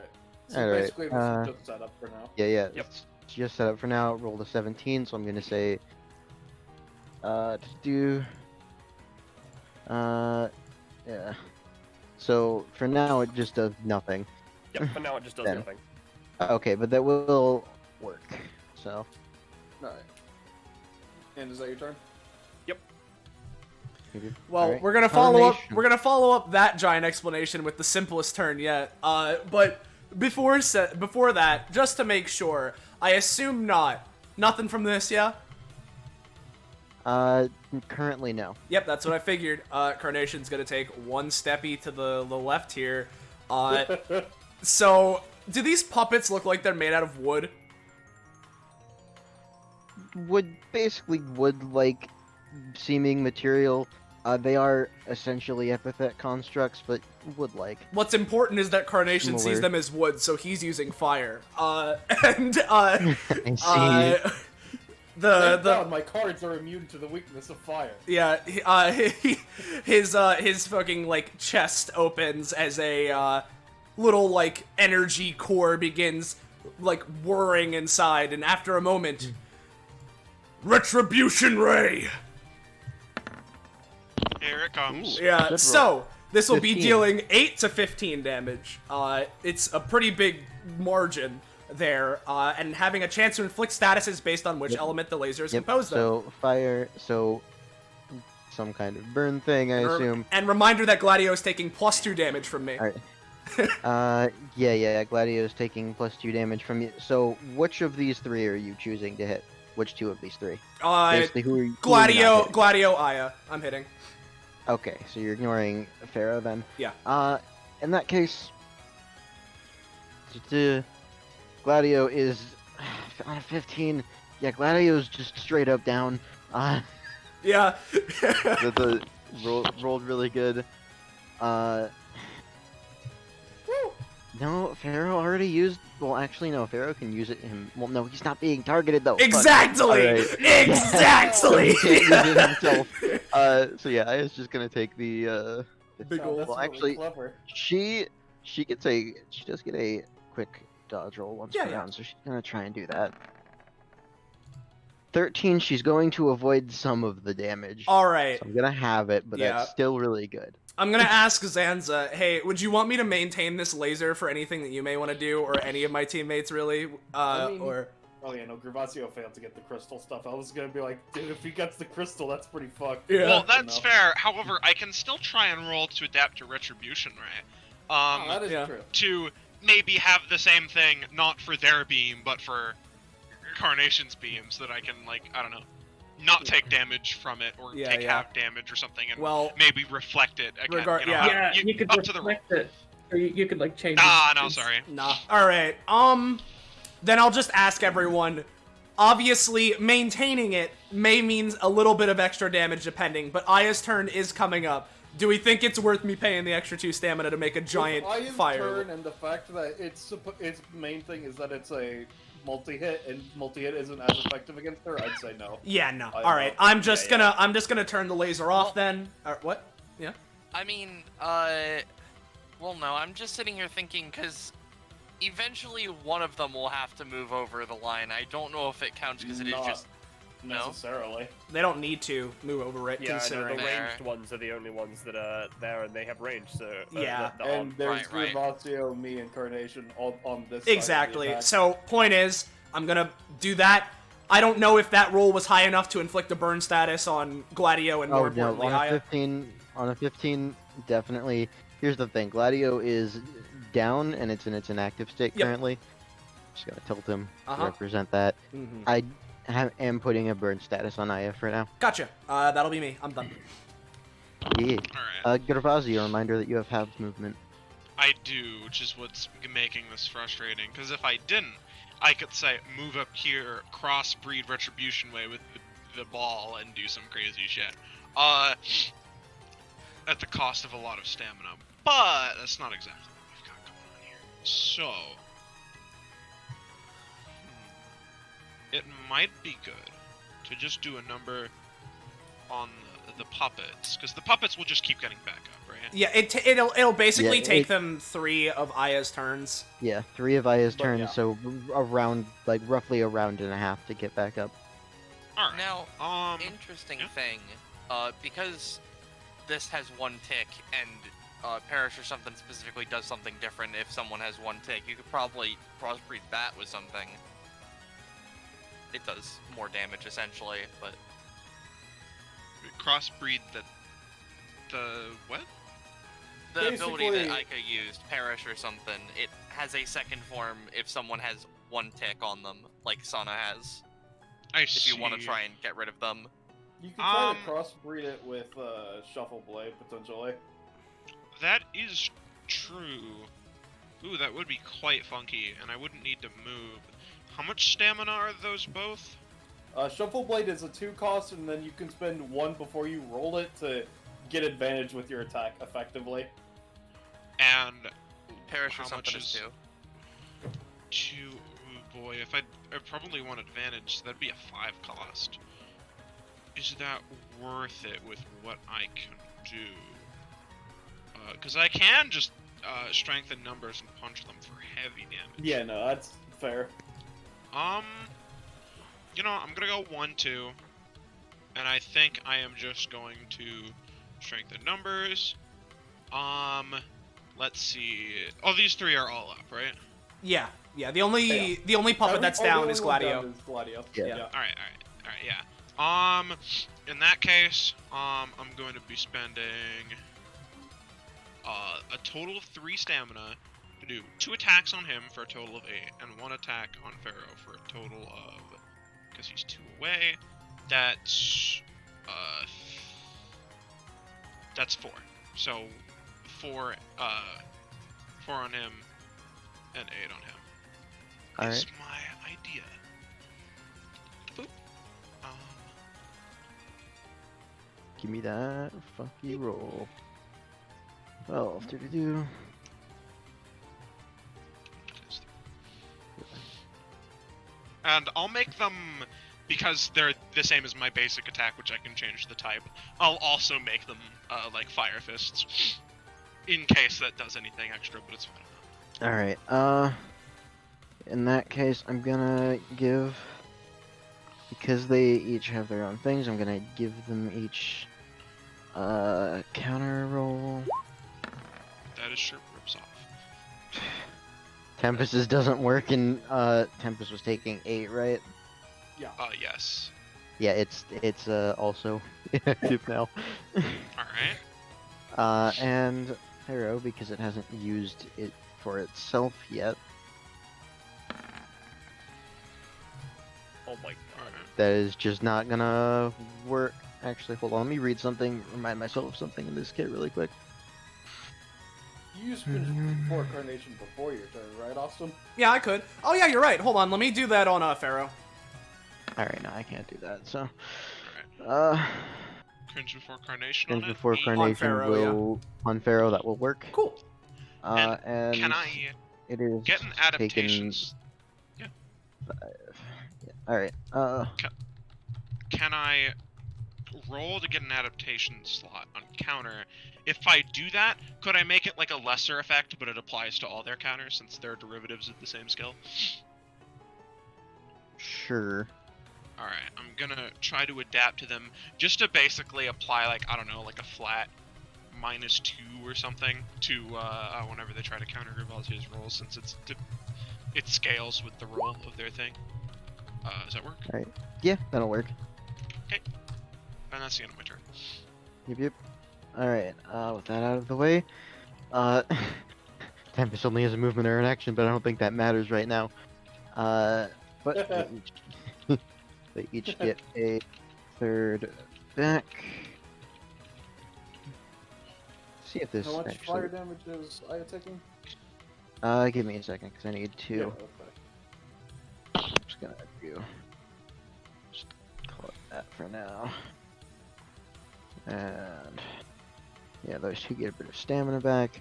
So Alright, basically, this is just set up for now. Yeah, Yep. it's just set up for now. Rolled a 17, so I'm gonna say, to do, yeah. So for now, it just does nothing. Yep, for now it just does Then. nothing. Okay, but that will work. So Alright. And is that your turn? Well, Alright. we're gonna follow up. Coronation. We're gonna follow up that giant explanation with the simplest turn yet. But before that, just to make sure, I assume not. Nothing from this, yeah. currently no. Yep, that's what I figured. Carnation's gonna take 1 steppy to the left here. So do these puppets look like they're made out of wood? Basically wood-like seeming material. They are essentially epithet constructs, but wood-like. What's important is that Carnation sees Similar. them as wood, so he's using fire. I see. The God, my cards are immune to the weakness of fire. yeah, his fucking like chest opens as a little like energy core begins like whirring inside, and after a moment, Retribution Ray. Here it comes. Yeah, Good so this will be 15. dealing 8 to 15 damage. It's a pretty big margin there, and having a chance to inflict statuses based on which Yep. element the laser is Yep. composed of. So fire. So some kind of burn thing, I assume. And reminder that Gladio is taking +2 damage from me. Alright. Yeah. Gladio's taking +2 damage from you. So which of these 3 are you choosing to hit? Which 2 of these 3? Basically, who are you? Gladio, Aya. I'm hitting. Okay, so you're ignoring Pharaoh then. Yeah. In that case, Gladio is on a 15. Yeah, Gladio's just straight up down. Yeah. Rolled really good. No, Pharaoh already used. Well, actually, no. Pharaoh can use it. Well, no, he's not being targeted though. Fuck. Exactly. Alright. Exactly. He can't use it himself. So yeah, Aya's just gonna take the. Big God, ol'. that's Well, really actually, clever. She does get a quick dodge roll once per Yeah. round, so she's gonna try and do that. 13. She's going to avoid some of the damage. All right. So I'm gonna have it, but Yeah. that's still really good. I'm gonna ask Zanza, hey, would you want me to maintain this laser for anything that you may want to do, or any of my teammates, really? I mean- Or Oh yeah, no, Gervasio failed to get the crystal stuff. I was gonna be like, dude, if he gets the crystal, that's pretty fucked. Yeah. Well, that's No. fair. However, I can still try and roll to adapt to Retribution Ray. Oh, that is yeah. true. To maybe have the same thing, not for their beam, but for Carnation's beam, so that I can, like, I don't know, not take damage from it, or Yeah, take yeah. half damage or something, and well, maybe reflect it again. Regard- you know, yeah. Yeah, you could up to the roll. reflect it. Or you could like change Ah, it. no, sorry. nah. All right. Then I'll just ask everyone. Obviously, maintaining it may mean a little bit of extra damage, depending. But Aya's turn is coming up. Do we think it's worth me paying the extra 2 stamina to make a giant With Aya's fire? turn and the fact that its main thing is that it's a multi-hit, and multi-hit isn't as effective against her, I'd say no. Yeah, no. I All right. know. I'm just Yeah, gonna I'm just gonna turn the laser off then. What? Yeah. I mean, well, no, I'm just sitting here thinking, because eventually one of them will have to move over the line. I don't know if it counts because it is Not- just No? necessarily. They don't need to move over it, Yeah, I know, considering. the Fair. ranged ones are the only ones that are there, and they have range, so... Yeah. And there's right. Gervasio, me, and Carnation all on this Exactly. side of the attack. So, point is, I'm gonna do that. I don't know if that roll was high enough to inflict a burn status on Gladio and more Oh no, importantly, on a Aya. 15, on a 15, definitely. Here's the thing, Gladio is down and it's in its inactive state Yep. currently. Just gotta tilt him Uh-huh. to represent that. Mm-hmm. I am putting a burn status on Aya for now. Gotcha. That'll be me. I'm done. Yeah. Alright. Gervasio, a reminder that you have halved movement. I do, which is what's making this frustrating. Because if I didn't, I could say move up here, crossbreed Retribution Way with the ball, and do some crazy shit. At the cost of a lot of stamina. But that's not exactly what we've got going on here. So, it might be good to just do a number on the puppets, because the puppets will just keep getting back up, right? Yeah, it'll basically Yeah, take it- them 3 of Aya's turns. Yeah, 3 of Aya's But turns, yeah. so around, like, roughly a round and a half to get back up. Alright. Now, interesting yeah. thing, because this has 1 tick, and Perish or something specifically does something different if someone has 1 tick, you could probably crossbreed that with something. It does more damage, essentially, but... Crossbreed the what? The ability that Basically- Ica used, Perish or something, it has a second form if someone has 1 tick on them, like Sana has, I see. if you want to try and get rid of them. You can try to crossbreed it with Shuffle Blade, potentially. That is true. Ooh, that would be quite funky, and I wouldn't need to move. How much stamina are those both? Shuffle Blade is a 2 cost, and then you can spend 1 before you roll it to get advantage with your attack, effectively. And Perish or how something much is is 2. 2? Oh boy, if I'd probably want advantage, so that'd be a 5 cost. Is that worth it with what I can do? Because I can just strengthen numbers and punch them for heavy damage. Yeah, no, that's fair. You know, I'm gonna go 1-2, and I think I am just going to strengthen numbers. Let's see. Oh, these 3 are all up, right? Yeah. The only puppet that's The down only is one Gladio. down is Gladio. Yeah. All right, yeah. In that case, I'm going to be spending a total of 3 stamina to do 2 attacks on him for a total of 8, and 1 attack on Pharaoh for a total of, because he's 2 away, that's 4. So 4 on him and 8 on him. Alright. Is my idea. Boop. Give me that funky roll. 12, do. And I'll make them, because they're the same as my basic attack, which I can change the type, I'll also make them like Fire Fists, in case that does anything extra, but it's fine. Alright, in that case, I'm gonna give, because they each have their own things, I'm gonna give them each, counter roll. That is sure rips off. Tempest's doesn't work, and, Tempest was taking 8, right? Yes. Yeah, it's also inactive now. Alright. And Hero, because it hasn't used it for itself yet. Oh my god. That is just not gonna work. Actually, hold on, let me read something, remind myself of something in this kit really quick. You used before Carnation before your turn, right, Austin? Yeah, I could. Oh yeah, you're right. Hold on, let me do that on Pharaoh. Alright, no, I can't do that, so... Alright. Cringe before Carnation Cringe on it? before 8. Carnation Pharaoh, will... On Pharaoh, that will work. Cool. And Can I it is get an adaptations? taken... Alright, Can I roll to get an adaptation slot on counter? If I do that, could I make it like a lesser effect, but it applies to all their counters since they're derivatives of the same skill? sure. Alright, I'm gonna try to adapt to them just to basically apply, like, I don't know, like a flat -2 or something to whenever they try to counter Grivaldi's rolls, since it scales with the roll of their thing. Does that work? Alright. Yeah, that'll work. And that's the end of my turn. Yep. Alright, with that out of the way, Tempest only has a movement or an action, but I don't think that matters right now. But they each get a third back. See if this How much actually... fire damage is Aya taking? Give me a second, because I need Yeah, to. okay. I'm just gonna do... Just call it that for now. And... Yeah, those two get a bit of stamina back.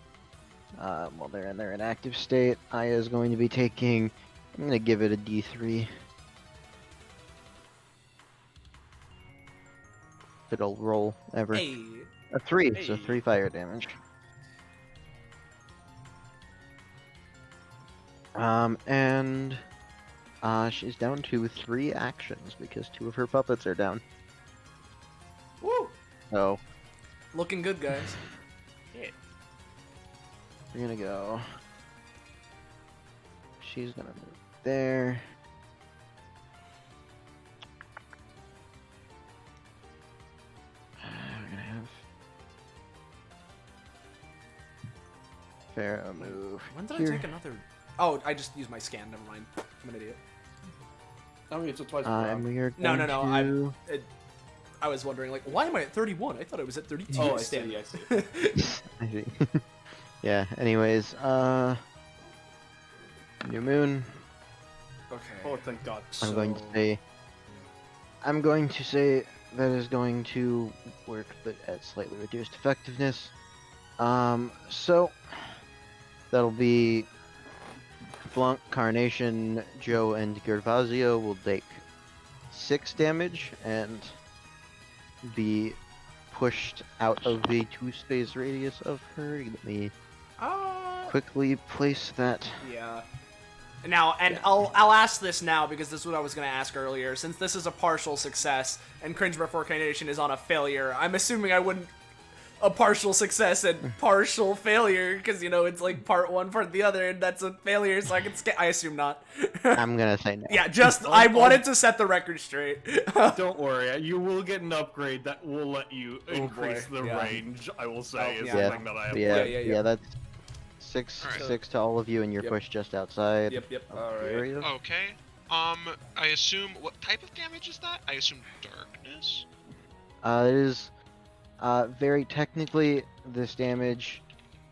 While they're in their inactive state, Aya is going to be taking... I'm gonna give it a D3. If it'll roll ever. Hey. A 3, so Hey. 3 fire damage. And she's down to 3 actions because 2 of her puppets are down. Woo! So Looking good, guys. we're gonna go. She's gonna move there. We're gonna have Pharaoh move. When did here. I take another? Oh, I just used my scan. Never mind. I'm an idiot. I mean, it's a twice per And round. we are No, going no, no, to... I was wondering, like, why am I at 31? I thought I was at 32. Oh, I stamina. see, I see. I see. Yeah, anyways, New Moon. Oh, Okay. thank God. I'm going to say that is going to work, but at slightly reduced effectiveness. So that'll be Blanc, Carnation, Joe, and Gervasio will take 6 damage and be pushed out of the 2-space radius of her. Let me quickly place that. Yeah. Now, and I'll ask this now because this is what I was going to ask earlier. Since this is a partial success and Cringe Before Carnation is on a failure, I'm assuming I wouldn't a partial success and partial failure because, you know, it's like part one, part the other, and that's a failure, so I can I assume not. I'm gonna say no. Yeah, just, I wanted to set the record straight. Don't worry, you will get an upgrade that will let you increase boy, the yeah. range, I will say, is yeah. something that I have Yeah, Yeah. yeah, that's 6 Alright. 6 to all of you, and you're Yep. pushed just outside Yep. of Alright. the area. Okay. I assume, what type of damage is that? I assume darkness? It is very technically this damage.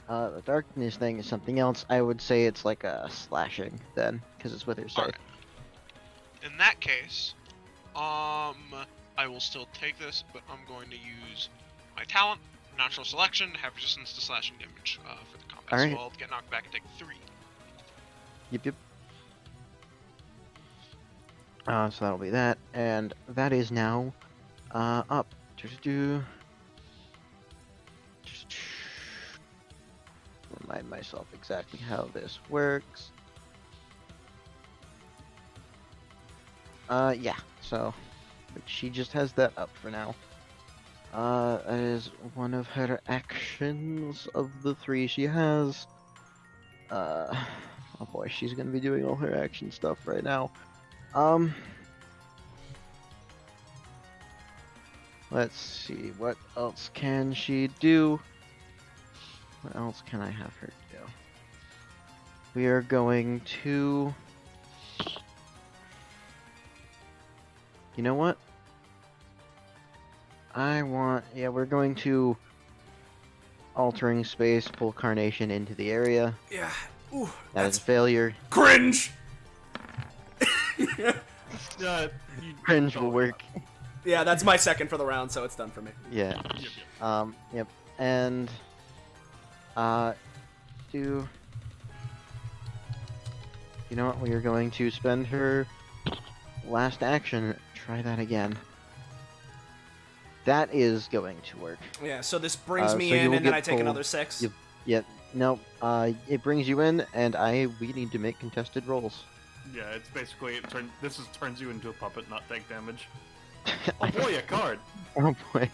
The darkness thing is something else. I would say it's like a slashing then, because it's with her sight. Alright. In that case, I will still take this, but I'm going to use my talent, natural selection, have resistance to slashing damage for the combat. Alright. So I'll get knocked back and take 3. Yep. So that'll be that, and that is now up. Remind myself exactly how this works. Yeah, so but she just has that up for now. That is one of her actions of the 3 she has. Oh boy, she's gonna be doing all her action stuff right now. Let's see, what else can she do? What else can I have her do? We are going to... You know what? Yeah, we're going to... Altering space, pull Carnation into the area. Yeah. Ooh, That that's is a failure. cringe! Cringe will work. Yeah, that's my second for the round, so it's done for me. Yeah. Yep. And... You know what? We are going to spend her last action. Try that again. That is going to work. Yeah, so this brings me so you in, will and then get I take pulled. another 6. Yep. No. It brings you in, and we need to make contested rolls. Yeah, it's basically turns you into a puppet, not take damage. Oh boy, a card. Oh boy.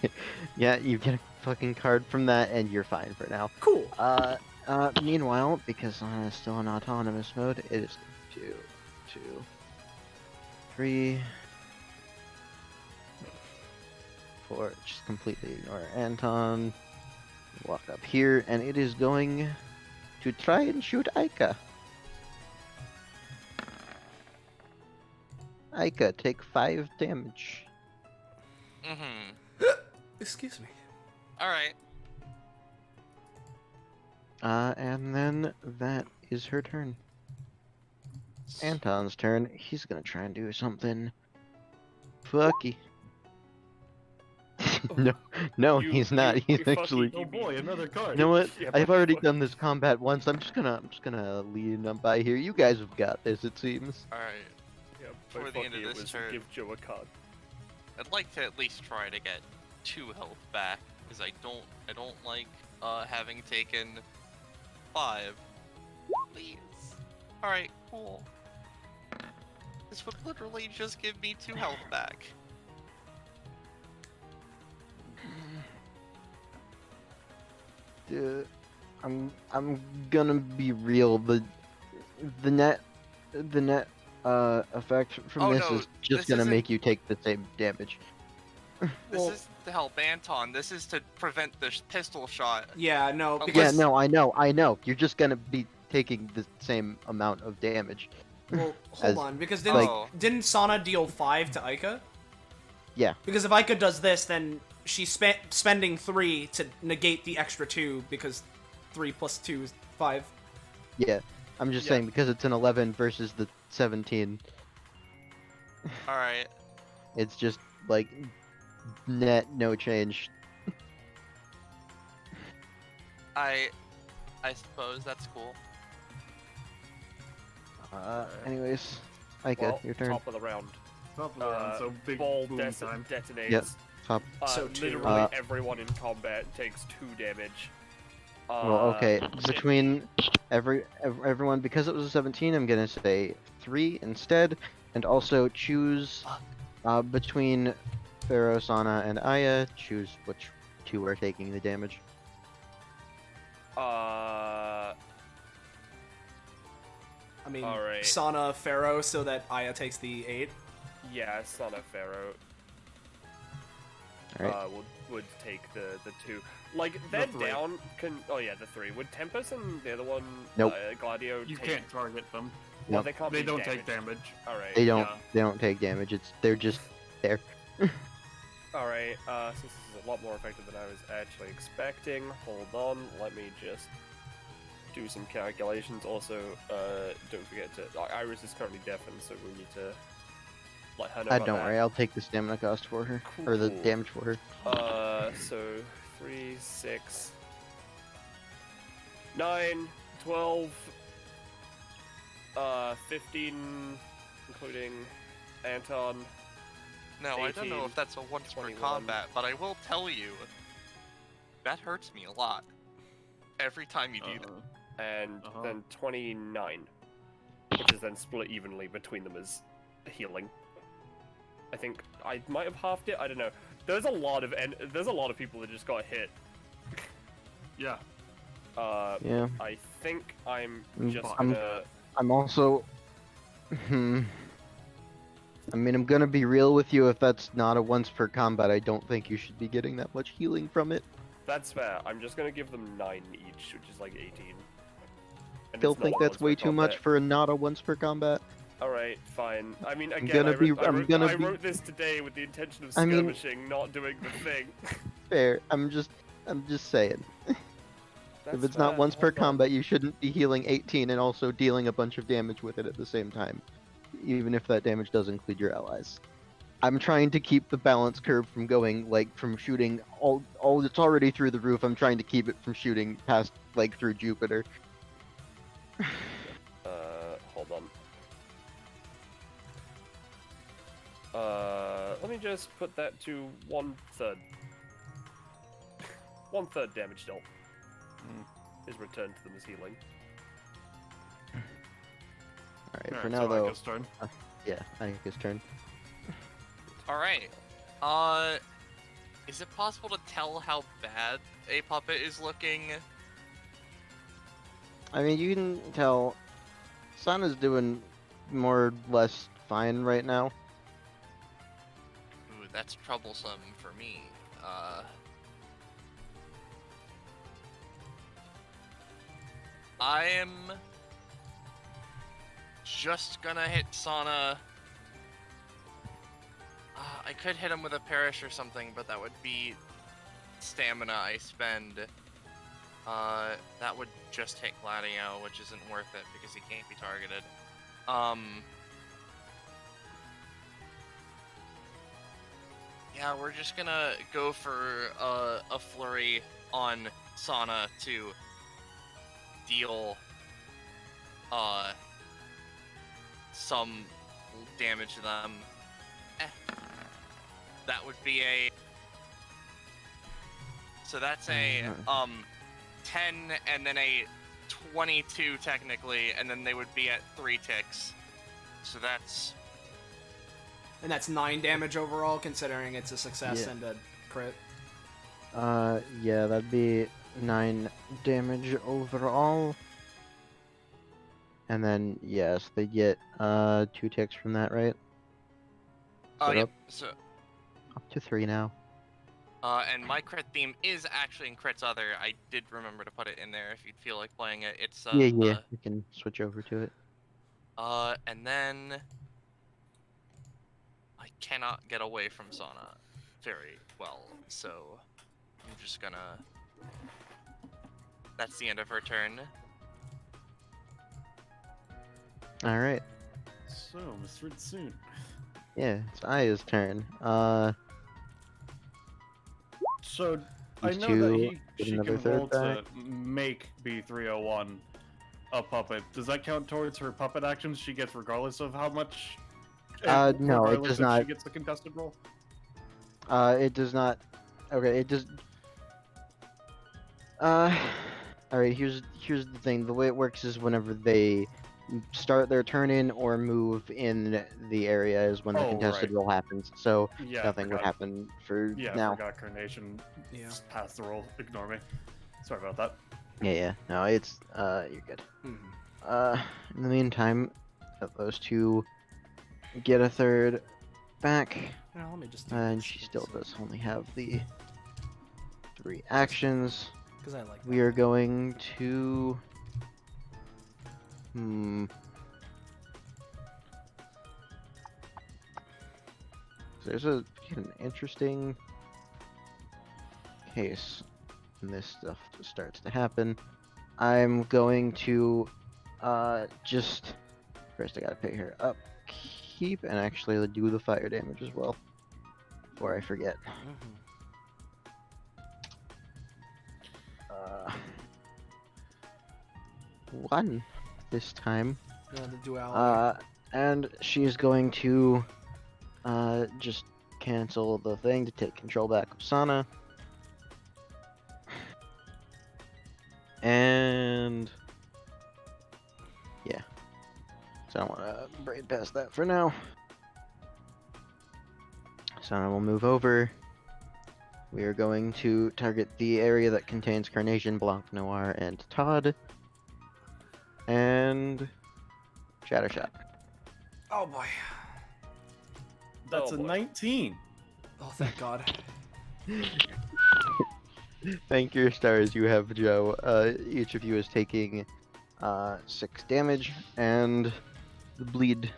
Yeah, you get a fucking card from that, and you're fine for now. Cool. Meanwhile, because I'm still in autonomous mode, it is 2, 2, 3, 4. Just completely ignore Anton. Walk up here, and it is going to try and shoot Aika. Aika, take 5 damage. Mm-hmm. Excuse me. Alright. And then that is her turn. Anton's turn. He's gonna try and do something fucky. no, You- he's not. you- He's you actually. fucking- Oh boy, another card. You know what? Yeah, I've but already fuck. done this combat once. I'm just gonna lead him by here. You guys have got this, it seems. Alright. Yeah, Before by the end fucky, of it this was turn. give Joe a card. I'd like to at least try to get 2 health back, because I don't like having taken 5. Please. Alright, cool. This would literally just give me 2 health back. I'm gonna be real. The net effect from Oh, this no, is just this gonna isn't- make you take the same damage. This Well- is to help Anton. This is to prevent the pistol shot. Yeah, no, Yeah, because Yeah, no, I know. You're just gonna be taking the same amount of damage. well, as- hold on, because like- didn't Sana deal 5 to Aika? Yeah. Because if Aika does this, then she's spending 3 to negate the extra 2, because 3 plus 2 is 5. Yeah, I'm just Yeah. saying because it's an 11 versus the 17. Alright. It's just like net no change. I suppose that's cool. Anyways, Aika, Well, your turn. top of the round. Top of the round, so big Ball boom time. detonates. Yep. Top. So two. Literally everyone in combat takes 2 damage. Well, okay. Between everyone, because it was a 17, I'm gonna say 3 instead, and also choose between Pharaoh, Sana, and Aya. Choose which 2 are taking the damage. I mean, Alright. Sana, Pharaoh, so that Aya takes the 8. Yeah, Son of Pharaoh Alright. would take the 2. Like, they're 3. down. Oh yeah, the 3. Would Tempest and the other one, Nope. Gladio, You take... can't target them. Well, Nope. they can't They be don't damaged. take damage. Alright. They don't. yeah. They don't take damage. They're just there. Alright, since this is a lot more effective than I was actually expecting, hold on, let me just do some calculations. Also, don't forget to... Iris is currently deafened, so we need to let her know about Don't that. worry. I'll take the stamina cost for her, or the Cool. damage for her. So 3, 6, 9, 12, 15, including Anton. No, I don't know 18, if that's a once for 21. combat, but I will tell you, that hurts me a lot. Every time you do that. And then 29, which is then split evenly between them as healing. I think I might have halved it. I don't know. There's a lot of people that just got hit. Yeah. Yeah. I think I'm just I'm- gonna. I'm also. I mean, I'm gonna be real with you. If that's not a once per combat, I don't think you should be getting that much healing from it. That's fair. I'm just gonna give them 9 each, which is like 18. And Still it's not think once that's per way too much combat. for a not a once per combat. All right, fine. I mean, again, gonna I wrote, be- I I'm wrote, gonna I be- wrote this today with the intention of I mean- skirmishing, not doing the thing. Fair. I'm just saying. If That's it's not fair. once per Hold on. combat, you shouldn't be healing 18 and also dealing a bunch of damage with it at the same time, even if that damage does include your allies. I'm trying to keep the balance curve from going, like, from shooting all it's already through the roof. I'm trying to keep it from shooting past, like, through Jupiter. Hold on. Let me just put that to 1/3. 1/3 damage dealt is returned to them as healing. Alright, for Alright, now so though, Aika's turn. yeah, Aika's turn. All right. Is it possible to tell how bad a puppet is looking? I mean, you can tell Sana's doing more or less fine right now. Ooh, that's troublesome for me. I am just gonna hit Sana. I could hit him with a perish or something, but that would be stamina I spend. That would just hit Gladio, which isn't worth it because he can't be targeted. Yeah, we're just gonna go for a flurry on Sana to deal some damage to them. That would be a... So that's a 10 and then a 22 technically, and then they would be at 3 ticks. So that's... And that's 9 damage overall, considering it's a success Yeah. and a crit. Yeah, that'd be 9 damage overall. And then, yes, they get 2 ticks from that, right? Oh, So yep. up, So, up to 3 now. and my crit theme is actually in Crit's Other. I did remember to put it in there if you'd feel like playing it. It's, Yeah, we can switch over to it. and then... I cannot get away from Sana very well, so I'm just gonna... That's the end of her turn. Alright, So, Mr. Soon. yeah, it's Aya's turn. So, I These know two that get she another can roll third to make B301 a puppet. Does that count towards her puppet actions she gets regardless of how much? No, it regardless does if not. She gets the contested roll. It does not. Okay, it does. Alright. Here's the thing. The way it works is whenever they start their turn in or move in the area is when the Oh, contested right. roll happens. So Yeah, I nothing would forgot. happen for Yeah, I now. forgot Carnation. Yeah. Just passed the roll. Ignore me. Sorry about that. Yeah. No, it's you're good. Mhm. In the meantime, those two get a third back, Now, let me just do and this she for still the does only have the 3 actions. because I like We are going to. There's an interesting case when this stuff just starts to happen. I'm going to just first I gotta pay her upkeep and actually do the fire damage as well before I forget. Mhm. 1 this time. Yeah, the duality. And she's going to just cancel the thing to take control back of Sana. And yeah. So I don't want to braid past that for now. Sana will move over. We are going to target the area that contains Carnation, Blanc Noir, and Todd. And Shatter Shot. Oh boy. That's Oh, a boy. 19. Oh, thank God. Thank your stars you have, Joe. Each of you is taking 6 damage, and the bleed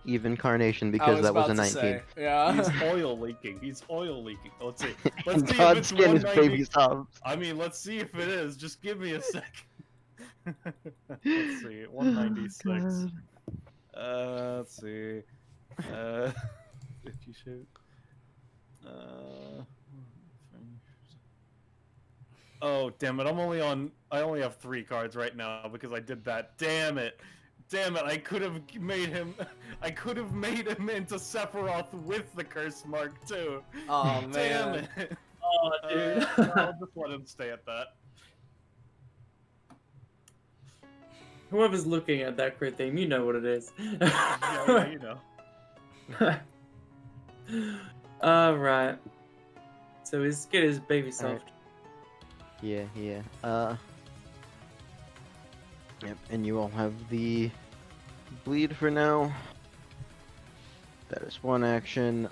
even Carnation I because was that was about a to 19. say, yeah. He's oil leaking. He's oil leaking. Let's see. Let's And see if Todd's it's skin is 190. baby soft. I mean, let's see if it is. Just give me a sec. Let's see. 196. God. Let's see. 50 shoot. Oh, damn it. I only have 3 cards right now because I did that. Damn it. Damn it. I could have made him into Sephiroth with the curse mark too. Oh Damn man. it. Oh, dude. I'll just let him stay at that. Whoever's looking at that crit theme, you know what it is. Yeah, you know. Alright. So his skin is baby Alright. soft. Yeah. Yep, and you all have the bleed for now. That is one action.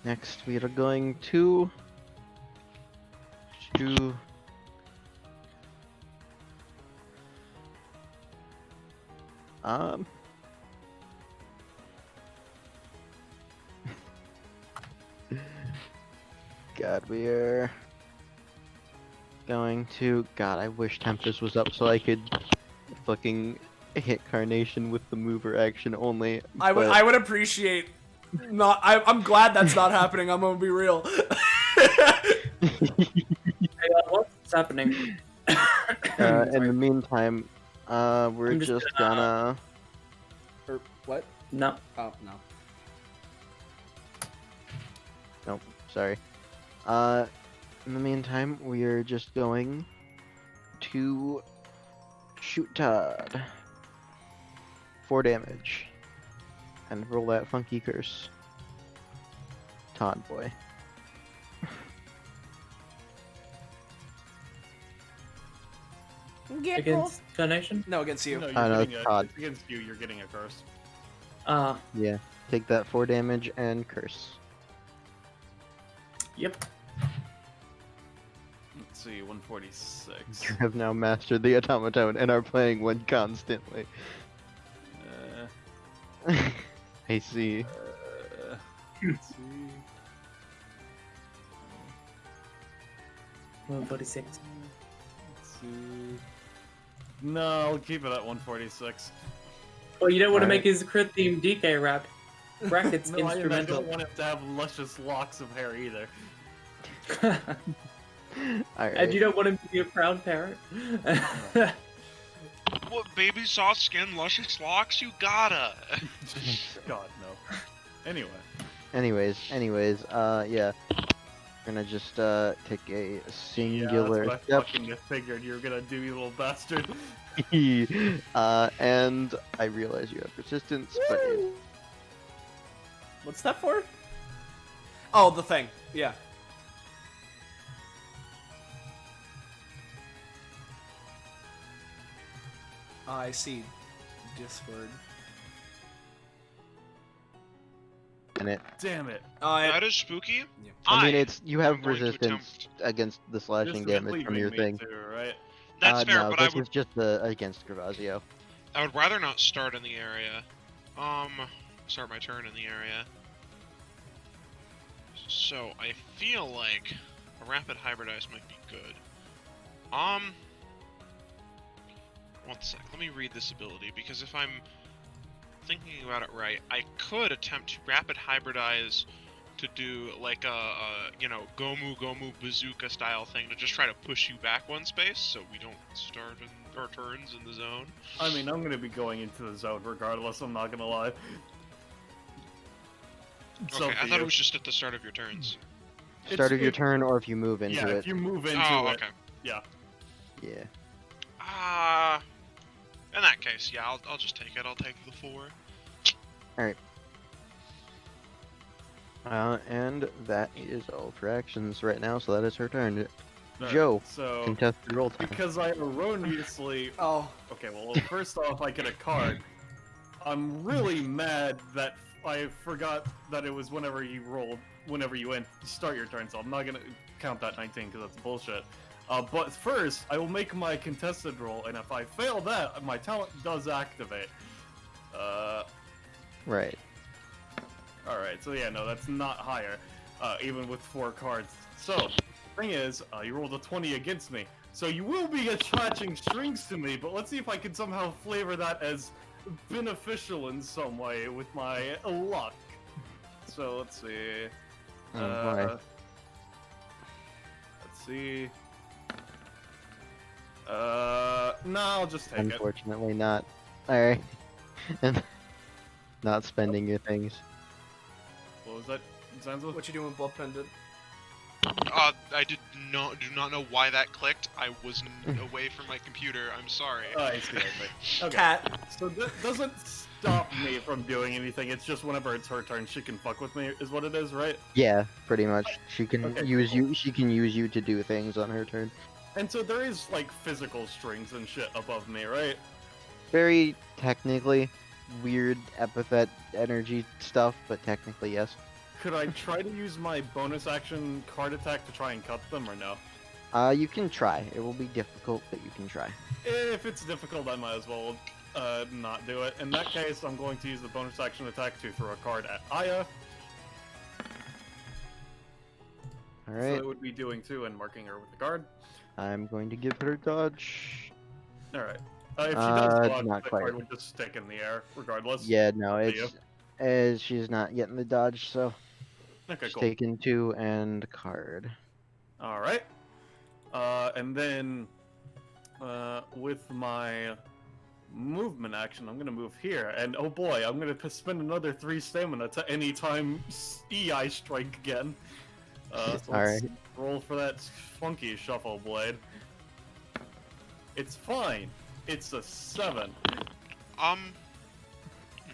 Next we are going to God, we are going to. God, I wish Tempest was up so I could fucking hit Carnation with the mover action only. I would appreciate not. I'm glad that's not happening. I'm gonna be real. Hey, what's happening? In the meantime, we're I'm just just gonna. Or what? No. Oh no. Nope, sorry. In the meantime, we are just going to shoot Todd. 4 damage. And roll that funky curse. Todd boy. Against Carnation? No, against you. No, you're No, getting Todd. it's against you. You're getting a curse. Yeah, take that 4 damage and curse. Yep. Let's see, 146. You have now mastered the automaton and are playing one constantly. I see. Let's see. 146. Let's see. No, I'll keep it at 146. Well, you don't want to Alright. make his crit theme DK rap. Brackets No, I instrumental. don't want him to have luscious locks of hair either. And you don't want him to be a proud parent. What, baby soft skin, luscious locks? You gotta. God, no. Anyway. Anyways, yeah. We're gonna just take a singular yeah, that's step. what I fucking figured you were gonna do, you little bastard. And I realize you have resistance, but it, What's that for? Oh, the thing. Yeah. I see. Discord. and it. Damn it. That is spooky. I mean, it's you have am going to resistance against the slashing This is damage from your leaving me thing. too, right? That's fair, no, but this is just against Gravazio. I would rather not start in the area. Start my turn in the area. So I feel like a rapid hybridize might be good. One sec. Let me read this ability because if I'm thinking about it right, I could attempt to rapid hybridize to do like a Gomu bazooka style thing to just try to push you back one space so we don't start in our turns in the zone. I mean, I'm gonna be going into the zone regardless, I'm not gonna lie. Okay, I thought it was just at the start of your turns. Start of your turn, or if you move into yeah, it. if you move into Oh, it. okay. Yeah. Yeah. In that case, yeah, I'll just take it. I'll take the 4. Alright. And that is all for actions right now, so that is her turn. Alright, Joe, so contested roll time. because I erroneously Oh. okay, well first off I get a card. I'm really mad that I forgot that it was whenever you start your turn, so I'm not gonna count that 19 because that's bullshit. But first, I will make my contested roll, and if I fail that, my talent does activate. Right. Alright, so yeah, no, that's not higher, even with 4 cards. So, the thing is, you rolled a 20 against me, so you will be attaching strings to me, but let's see if I can somehow flavor that as beneficial in some way with my luck. So, let's see. Oh, boy. Let's see. No, I'll just take it. Unfortunately not. Alright. And not spending your things. What was that, Zanzo? What you doing with Blood Pendant? do not know why that clicked. I was away from my computer. I'm sorry. Oh, I see. I see. Okay. Cat. So this doesn't stop me from doing anything. It's just whenever it's her turn, she can fuck with me. Is what it is, right? Yeah, pretty much. She can Okay, use cool. you. She can use you to do things on her turn. And so there is like physical strings and shit above me, right? Very technically weird epithet energy stuff, but technically yes. Could I try to use my bonus action card attack to try and cut them, or no? You can try. It will be difficult, but you can try. If it's difficult, I might as well not do it. In that case, I'm going to use the bonus action attack to throw a card at Aya. All So right. it would be doing 2 and marking her with the card. I'm going to give her dodge. All right. If she does dodge, not the quite. card would just stick in the air, regardless. Yeah, no, Up to you. it's she's not getting the dodge, so Okay, she's cool. taking 2 and card. All right. And then with my movement action, I'm gonna move here, and oh boy, I'm gonna spend another 3 stamina to anytime EI strike again. So let's Alright. roll for that funky shuffle blade. It's fine. It's a 7.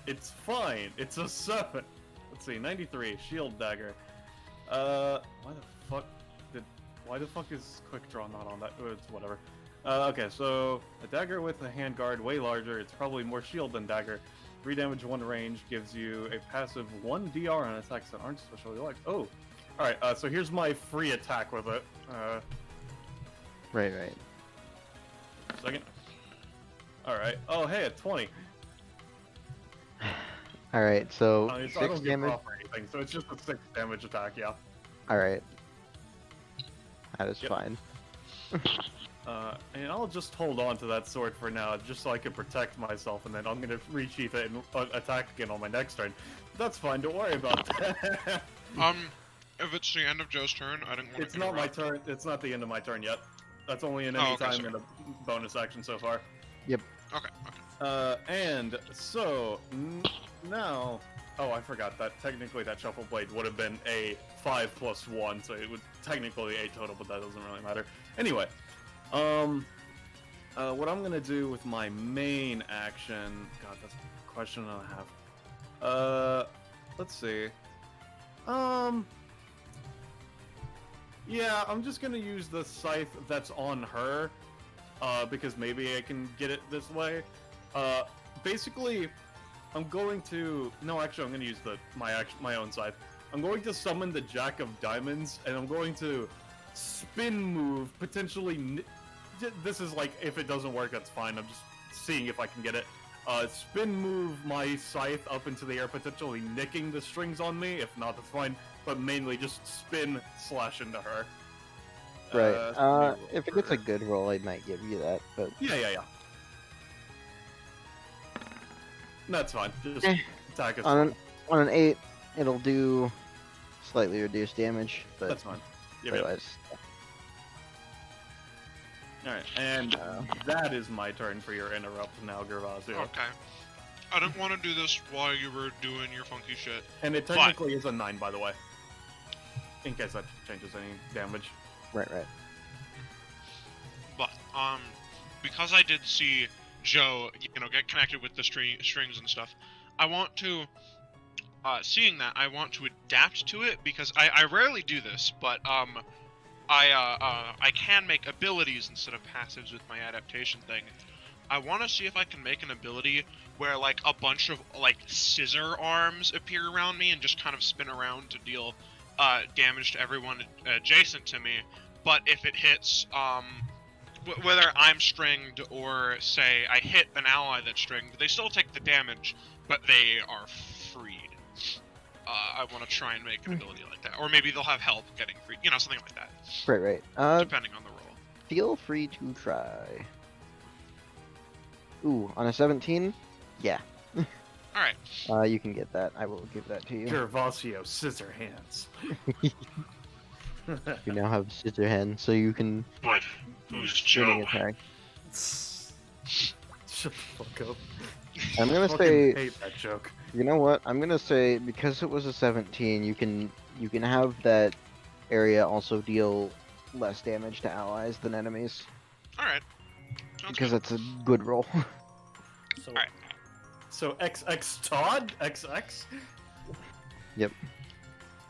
It's fine. It's a 7. Let's see, 93 shield dagger. Why the fuck is quick draw not on that? It's whatever. Okay, so a dagger with a handguard, way larger. It's probably more shield than dagger. 3 damage, 1 range, gives you a passive 1 DR on attacks that aren't specially liked. Oh, alright, so here's my free attack with it. Right. Second. Alright, oh hey, a 20. All right, so I 6 don't get damage. proc or anything, so it's just a 6 damage attack, yeah. All right, that is Yep. fine. And I'll just hold on to that sword for now, just so I can protect myself, and then I'm gonna resheath it and attack again on my next turn. That's fine, don't worry about that. If it's the end of Joe's turn, I didn't want to. It's not my turn. It's not the end of my turn yet. That's only an Oh, any okay, time sorry. and a bonus action so far. Okay. And so now, oh, I forgot that technically that shuffle blade would have been a 5 + 1, so it would technically 8 total, but that doesn't really matter. Anyway, what I'm gonna do with my main action? God, that's a question and a half. Let's see. Yeah, I'm just gonna use the scythe that's on her, because maybe I can get it this way. Basically, I'm going to... No, actually, I'm gonna use my own scythe. I'm going to summon the Jack of Diamonds, and I'm going to spin move, potentially... This is like, if it doesn't work, that's fine. I'm just seeing if I can get it. Spin move my scythe up into the air, potentially nicking the strings on me. If not, that's fine. But mainly just spin slash into her. Right. If it gets a good roll, I might give you that, but Yeah. That's fine. Just Eh. attack us. on an 8, it'll do slightly reduced damage, but That's fine. Yep. otherwise, Alright, and that is my turn for your interrupt now, Gervasio. Okay. I didn't want to do this while you were doing your funky shit. And it technically is a 9, by the way. In case that changes any damage. right. But because I did see Joe, get connected with the strings and stuff, I want to, seeing that, I want to adapt to it because I rarely do this, but I can make abilities instead of passives with my adaptation thing. I want to see if I can make an ability where like a bunch of like scissor arms appear around me and just kind of spin around to deal damage to everyone adjacent to me. But if it hits, whether I'm stringed or say I hit an ally that's stringed, they still take the damage, but they are freed. I want to try and make an ability like that, or maybe they'll have help getting free, something like that. Right. Depending on the roll. Feel free to try. Ooh, on a 17? Yeah. Alright. You can get that. I will give that to you. Gervasio, scissor hands. You now have scissor hand, so you can But who's spinning Joe? attack. Shut the fuck up. I'm gonna Fucking say, hate that joke. you know what? I'm gonna say because it was a 17, you can have that area also deal less damage to allies than enemies. All right. Sounds Because good. that's a good roll. So, Alright. so XX Todd? XX?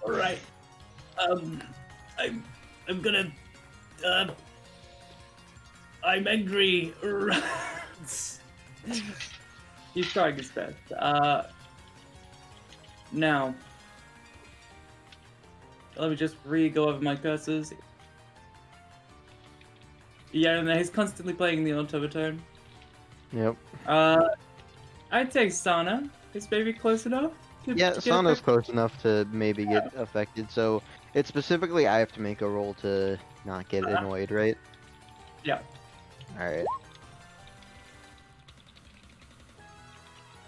Alright. I'm gonna, I'm angry. He's trying his best. Now, let me just go over my curses. Yeah, and he's constantly playing the automaton. Yep. I'd say Sana is maybe close enough. Yeah, to get Sana's affected. close enough to maybe get affected, so it's specifically I have to make a roll to not get annoyed, right? Yeah. Alright.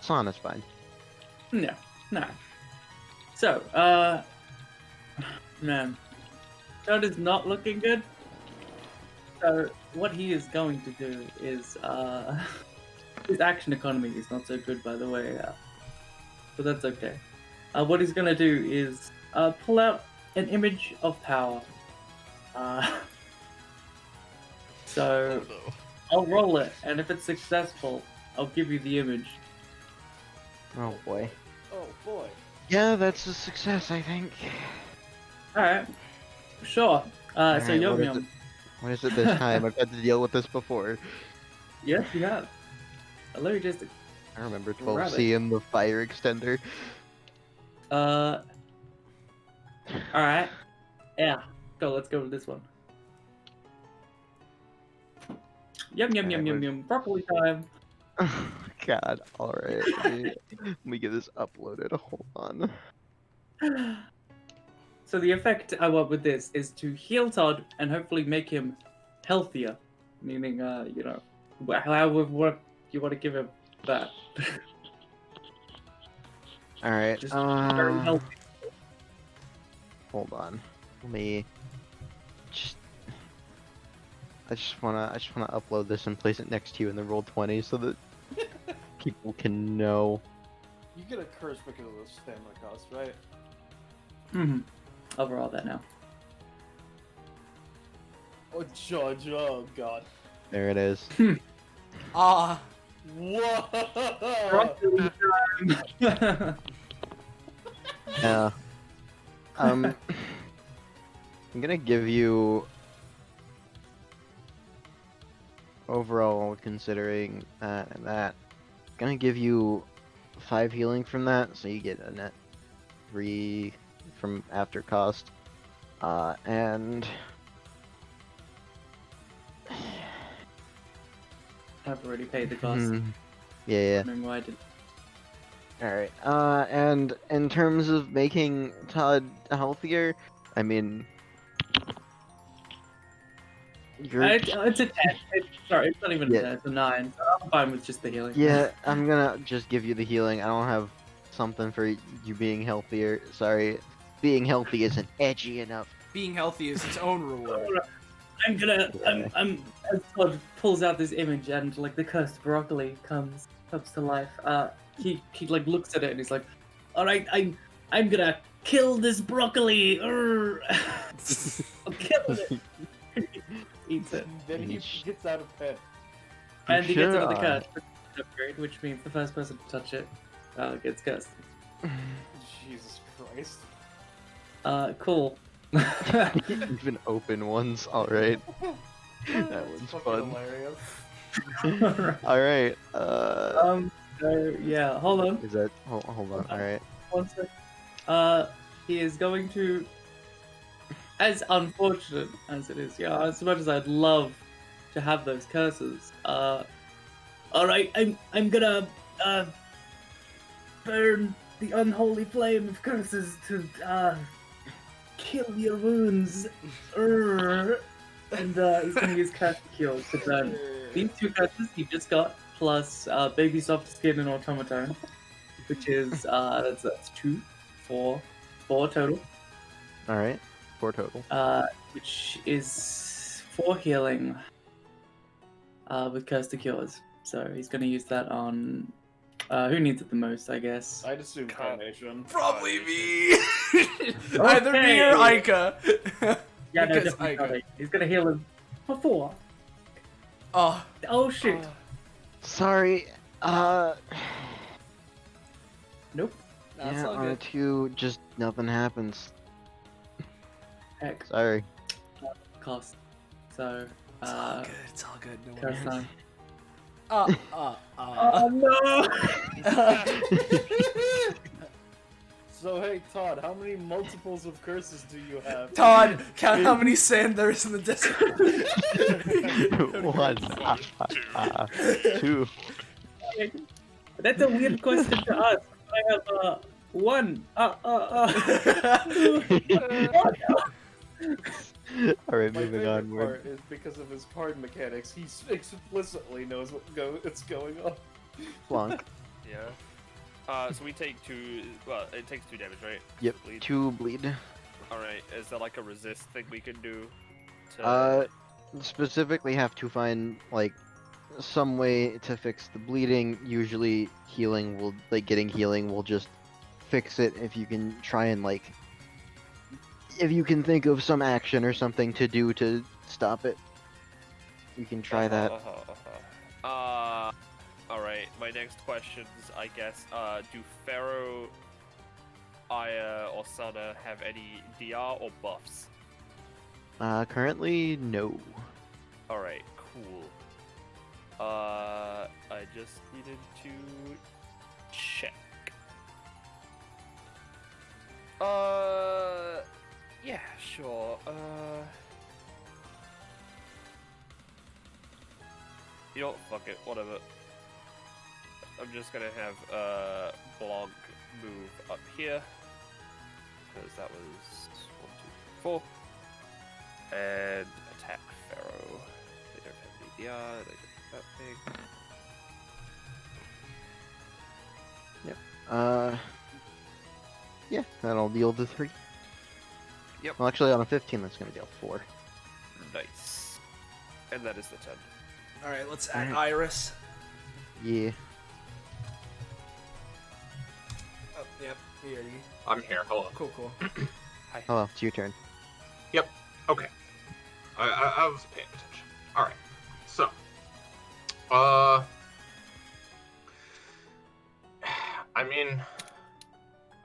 Sana's fine. No, no. So, man, that is not looking good. So, what he is going to do is, his action economy is not so good, by the way, but that's okay. What he's gonna do is, pull out an image of power. So, I'll roll it, and if it's successful, I'll give you the image. Oh boy. Oh boy. Yeah, that's a success, I think. Alright, sure. So Alright, Yum what is Yum. it? What is it this time? I've had to deal with this before. Yes, you have. Let me just, I remember Grab 12C and the fire extender. alright. Yeah, let's go with this one. Yum yum yum yum yum. Broccoli time. God, alright. Let me get this uploaded. Hold on. So the effect I want with this is to heal Todd and hopefully make him healthier. Meaning, you know, however what you want to give him that. Alright, Just very healthy. hold on. Let me I just wanna upload this and place it next to you in the roll 20 so that people can know. You get a curse because of the stamina cost, right? Mm-hmm. I'll roll that now. Oh, Judge, oh god. There it is. Ah, Whoa! Broccoli time. Yeah. I'm gonna give you overall, considering that and that, gonna give you 5 healing from that, so you get a net 3 from after cost. And I've already paid the cost. yeah. Wondering why I didn't. Alright, and in terms of making Todd healthier, I mean, you're... It's a 10. Sorry, it's not even Yeah. a 10, it's a 9. So I'm fine with just the healing. Yeah, I'm gonna just give you the healing. I don't have something for you being healthier. Sorry, being healthy isn't edgy enough. being healthy is its own reward. I'm gonna, Yeah. I'm, as Todd pulls out this image and like the cursed broccoli comes to life. He like looks at it and he's like, all right, I'm gonna kill this broccoli. I'll kill it. Eats it, Then he gets out of bed. and he gets another Sure. curse upgrade, which means the first person to touch it gets cursed. Jesus Christ. Cool. Even open ones, alright. That That's one's fucking fun. hilarious. Alright, So yeah, hold on. is that... Hold on, alright. One sec. He is going to, as unfortunate as it is, yeah, as much as I'd love to have those curses, alright, I'm gonna, burn the unholy flame of curses to, kill your wounds. And, he's gonna use Cast Cure to burn these 2 curses he just got, plus, Baby Soft Skin and Automaton, which is, that's 2, 4 total. Alright, 4 total. Which is 4 healing with Curse to Cures. So he's going to use that on who needs it the most, I guess. I'd assume Carnation. Probably me. Either me or Okay. Aika. Yeah, no, Because definitely I- not. He's gonna heal him. For 4. Oh, Oh shoot. Sorry. Nope. that's Yeah, all on a good. 2, just nothing happens. Heck. Sorry. Cost. So, It's all good. It's all good. No curse worries. time. Oh no! So hey, Todd, how many multiples of curses do you have? Todd, count how many sand there is in the Discord. 1. 2. That's a weird question to ask. I have 1. Alright, My moving favorite onward. part is because of his card mechanics. He explicitly knows what's going on. Flonk. Yeah. So we take 2. Well, it takes 2 damage, right? Yep, Bleed. 2 bleed. All right. Is there like a resist thing we can do? To... Specifically have to find, like, some way to fix the bleeding. Usually healing will, getting healing will just fix it if you can try and, if you can think of some action or something to do to stop it. You can try that. All right. My next questions, I guess. Do Pharaoh, Aya, or Sana have any DR or buffs? Currently, no. All right. Cool. I just needed to check. Yeah, sure. You know, fuck it, whatever. I'm just gonna have Blanc move up here because that was 1, 2, 3, 4, and attack Pharaoh. They don't have any DR. They don't have that thing. Yeah, that'll deal the 3. Yep. Well, actually, on a 15, that's gonna deal 4. Nice. And that is the 10. All right, let's add Alright. Iris. Yeah. Oh, yep. Here you. I'm here. Hello. Cool, cool. Hello, it's your turn. Okay. I was paying attention. All right. So, I mean,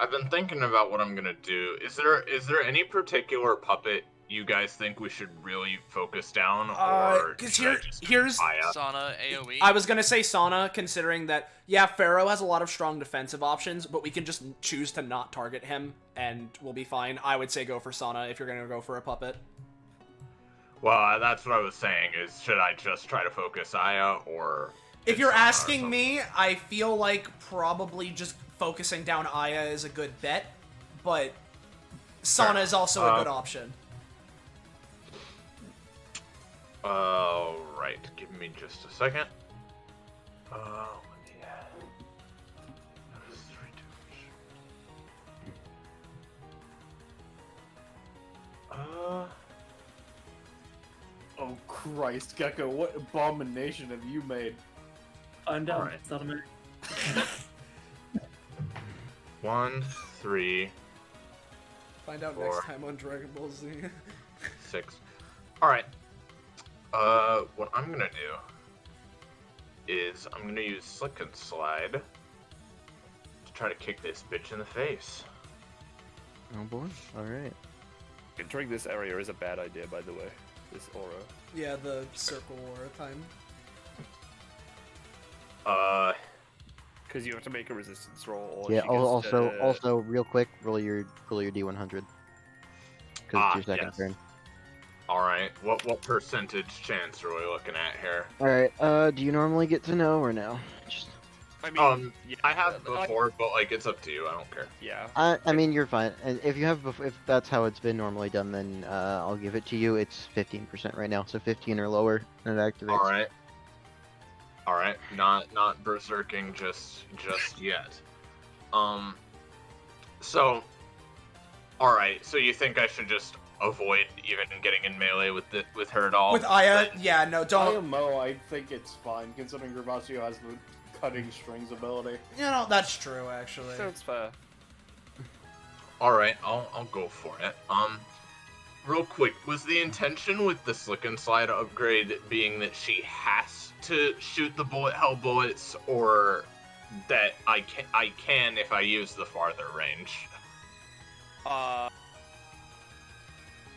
I've been thinking about what I'm gonna do. Is there any particular puppet you guys think we should really focus down, or Because should I just here's Aya? Sana AoE. I was gonna say Sana, considering that yeah, Pharaoh has a lot of strong defensive options, but we can just choose to not target him and we'll be fine. I would say go for Sana if you're gonna go for a puppet. Well, that's what I was saying. Is should I just try to focus Aya, or If is you're Sana or asking something? me, I feel like probably just focusing down Aya is a good bet, but Sana is also a good option. Right. Give me just a second. Yeah. That is 3 damage. Oh Christ, Gecko, what abomination have you made? I'm down. Alright. It's not a minute. 1, 3, Find out 4. next time on Dragon Ball Z. 6. Alright. What I'm gonna do is I'm gonna use Slick and Slide to try to kick this bitch in the face. Oh boy. Alright. Entering this area is a bad idea, by the way. This aura. Yeah, the circle aura time. Because you have to make a resistance roll. Or Yeah. she gets, Also, real quick, roll your D100. Because it's your second yes. turn. Alright, what percentage chance are we looking at here? Alright. Do you normally get to know or no? Just. I mean, yeah, I have before, but like it's up to you. I don't care. yeah. I mean, you're fine. And if you have, if that's how it's been normally done, then I'll give it to you. It's 15% right now, so 15 or lower, and it activates. All right, not berserking just yet. So, all right. So you think I should just avoid even getting in melee with her at all? With Aya, yeah, no, don't. IMO, I think it's fine, considering Gervasio has the cutting strings ability. You know, that's true, actually. Sounds fair. All right, I'll go for it. real quick, was the intention with the Slick and Slide upgrade being that she has to shoot the bullet hell bullets, or that I can if I use the farther range?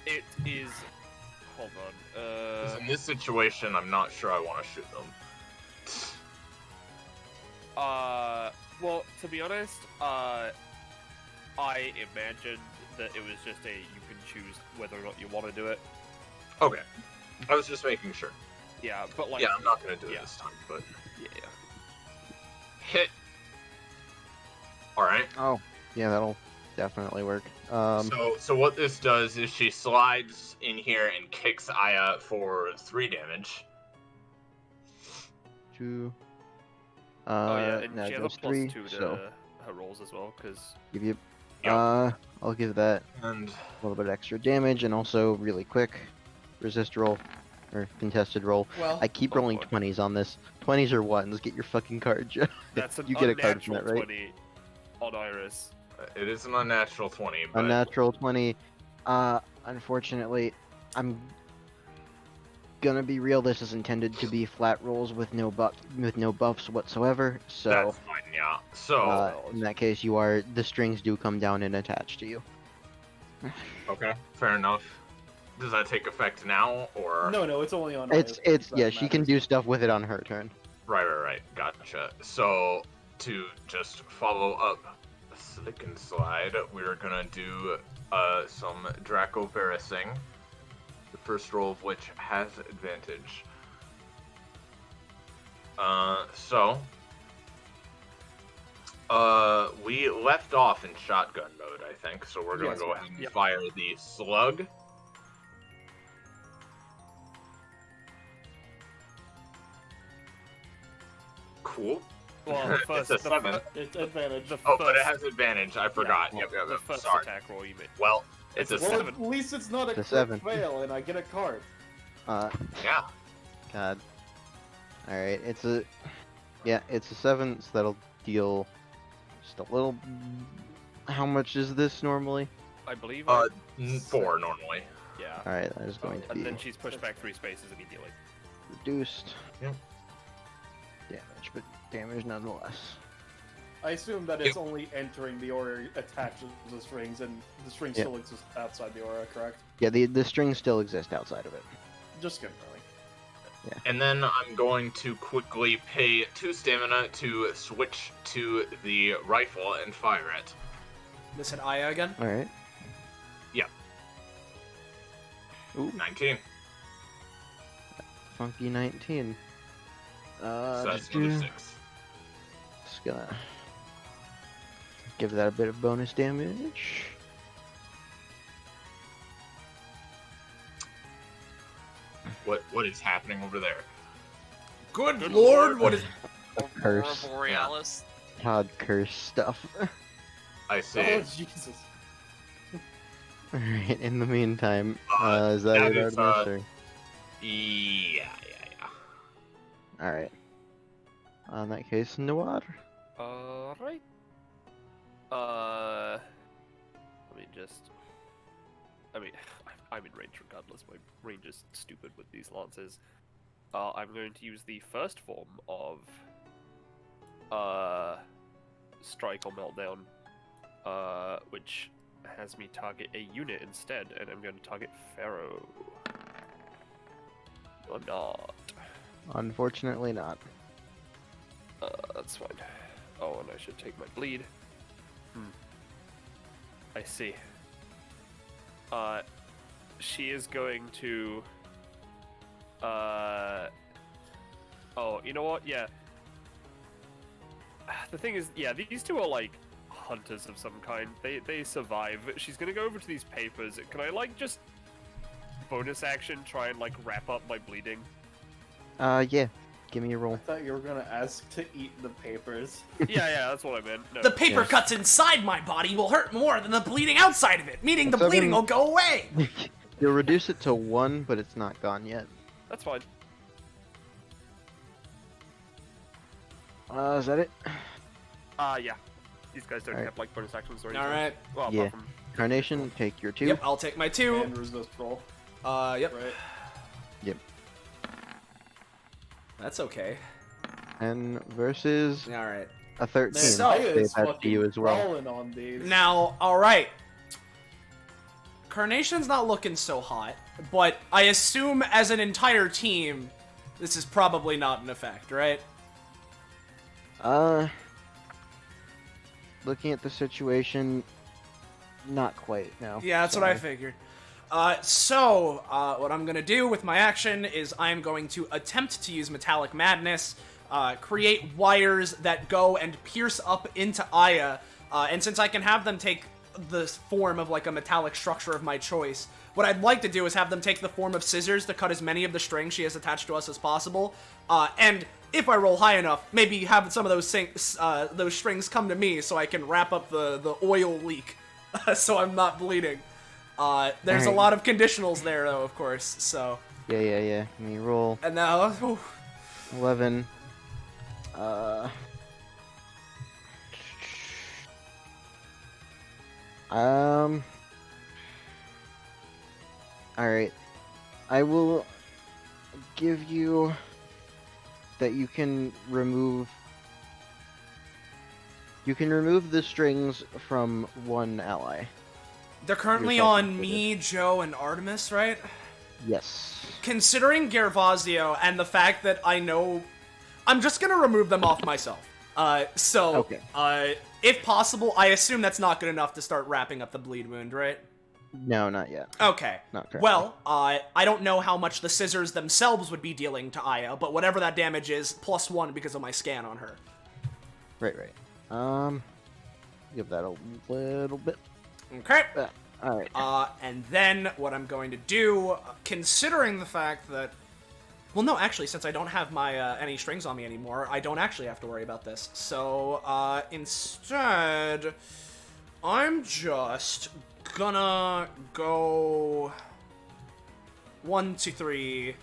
It is. Hold on. 'Cause in this situation, I'm not sure I want to shoot them. Well, to be honest, I imagined that it was just you can choose whether or not you want to do it. Okay. I was just making sure. Yeah, but like. Yeah, I'm not gonna do it yeah. this time, but Yeah. hit. All right. Oh, yeah, that'll definitely work. So what this does is she slides in here and kicks Aya for 3 damage. 2. Oh yeah, and no, she has a those plus 3, 2 to so her rolls as well, because. give you. Yep. I'll give that And a little bit extra damage, and also really quick resist roll or contested roll. Well, I keep Oh, rolling boy. 20s on this. 20s or 1s. Get your fucking card, Joe. That's an You get a card from unnatural that, right? 20 on Iris. it is an unnatural 20, but Unnatural 20. Unfortunately, I'm gonna be real. This is intended to be flat rolls with no buffs whatsoever. So that's fine. Yeah. So in that case, the strings do come down and attach to you. okay, fair enough. Does that take effect now, or No, it's only on. It's Iris that yeah. She can matters. do stuff with it on her turn. Right. Gotcha. So to just follow up Slick and Slide, we're gonna do some Draco Varusing. The first roll of which has advantage. We left off in shotgun mode, I think, so we're gonna Yes, go we ahead and Yep. fire the slug. Cool. Well, the first. It's a 7. It's advantage. The Oh, but it first, has advantage. I forgot. yeah, Yep. the first Sorry. attack roll you made. Well, it's a It's a Well, 7. at least it's not a It's a crit 7. fail, and I get a card. Yeah. God. All right. It's a 7. So that'll deal just a little. How much is this normally? I believe. 4 normally. Yeah. All right, that is going to And be then she's pushed back 3 spaces immediately. reduced. Yep. Damage, but damage nonetheless. I assume that it's only entering the aura attaches the strings, and the strings Yep. still exist outside the aura, correct? Yeah, the strings still exist outside of it. Just confirming. And then I'm going to quickly pay 2 stamina to switch to the rifle and fire it. This hit Aya again. All right. Yeah. Ooh, 19. funky 19. So that's another 6. Just gonna give that a bit of bonus damage. What is happening over there? Good, Good lord, lord. what is? Curse. Aurora Borealis. Todd curse stuff. I see. Oh, Jesus. Alright, in the meantime, is that that it, is, Artemis? Or... Yeah. Alright. In that case, Noir. Alright. Let me just. I mean, I'm in range regardless. My range is stupid with these lances. I'm going to use the first form of Strike or Meltdown, which has me target a unit instead, and I'm going to target Pharaoh. Or not. Unfortunately not. That's fine. Oh, and I should take my bleed. I see. She is going to... Oh, you know what? Yeah. The thing is, yeah, these two are like hunters of some kind. They survive. She's gonna go over to these papers. Can I like just bonus action try and like wrap up my bleeding? Yeah. Give me a I roll. thought you were gonna ask to eat the papers. Yeah, that's what I meant. No. The paper Yes. cuts inside my body will hurt more than the bleeding outside of it, meaning the Seven- bleeding will go away. You'll reduce it to 1, but it's not gone yet. That's fine. Is that it? Yeah. These guys don't Alright. have like bonus actions or anything. All right. Well, Yeah. apart from Carnation, take your 2. Yep, I'll take my 2. And resist roll. Yep. Right. Yep. That's okay. And versus All right. a 13. Man, So- Aya Save is that to fucking you as well. crawling on these. Now, all right. Carnation's not looking so hot, but I assume as an entire team, this is probably not an effect, right? Looking at the situation, not quite, no. Yeah, that's what I figured. So, what I'm gonna do with my action is I'm going to attempt to use Metallic Madness, create wires that go and pierce up into Aya, and since I can have them take the form of like a metallic structure of my choice, what I'd like to do is have them take the form of scissors to cut as many of the strings she has attached to us as possible, and if I roll high enough, maybe have some of those strings come to me so I can wrap up the oil leak, so I'm not bleeding. There's a Alright. lot of conditionals there, though, of course, so... Yeah. Let me roll. And now... ooh. 11. Alright. I will give you that you can remove the strings from one ally. They're currently Yourself on included. me, Joe, and Artemis, right? Yes. Considering Gervasio and the fact that I know... I'm just gonna remove them off myself. Okay. If possible, I assume that's not good enough to start wrapping up the bleed wound, right? No, not yet. Okay. Not currently. Well, I don't know how much the scissors themselves would be dealing to Aya, but whatever that damage is, +1 because of my scan on her. Right. Give that a little bit. Okay. Alright. And then what I'm going to do, considering the fact that... Well, no, actually, since I don't have my any strings on me anymore, I don't actually have to worry about this. So, instead, I'm just gonna go 1, 2, 3,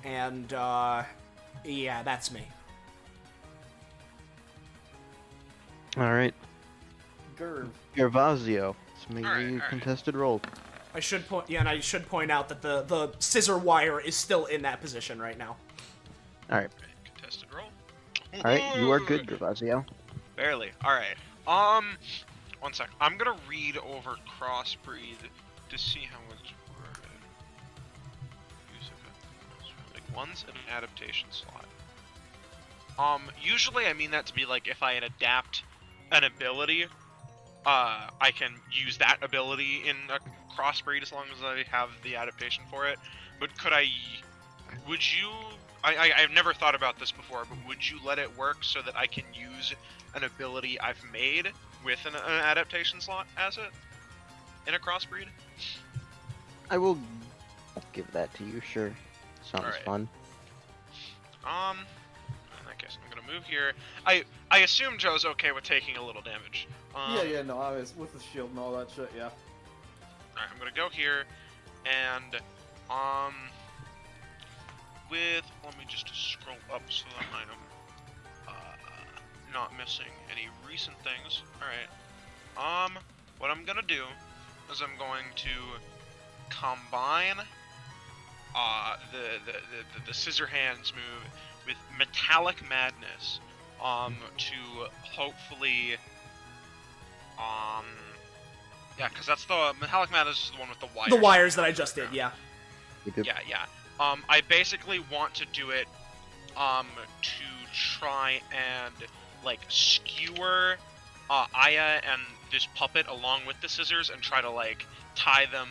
and, yeah, that's me. Alright. Gerv. Gervasio. Let's make Alright, you alright. contested roll. I should point out that the scissor wire is still in that position right now. Alright. Contested roll. Alright, you are good, Gervasio. Barely. Alright. 1 sec. I'm gonna read over crossbreed to see how it's worded. Use of like one's an adaptation slot. Usually I mean that to be like if I adapt an ability, I can use that ability in a crossbreed as long as I have the adaptation for it. But would you, I've never thought about this before, but would you let it work so that I can use an ability I've made with an adaptation slot as it in a crossbreed? I will give that to you, sure. Sounds Alright. fun. In that case, I'm gonna move here. I assume Joe's okay with taking a little damage. Yeah, no, I was with the shield and all that shit, yeah. Alright, I'm gonna go here, and, let me just scroll up so that I am, not missing any recent things. Alright, what I'm gonna do is I'm going to combine, the Scissor Hands move with Metallic Madness, to hopefully, yeah, because that's the Metallic Madness is the one with the wires. The wires that I just did, yeah. Yeah. I basically want to do it, to try and like skewer, Aya and this puppet along with the scissors and try to like tie them,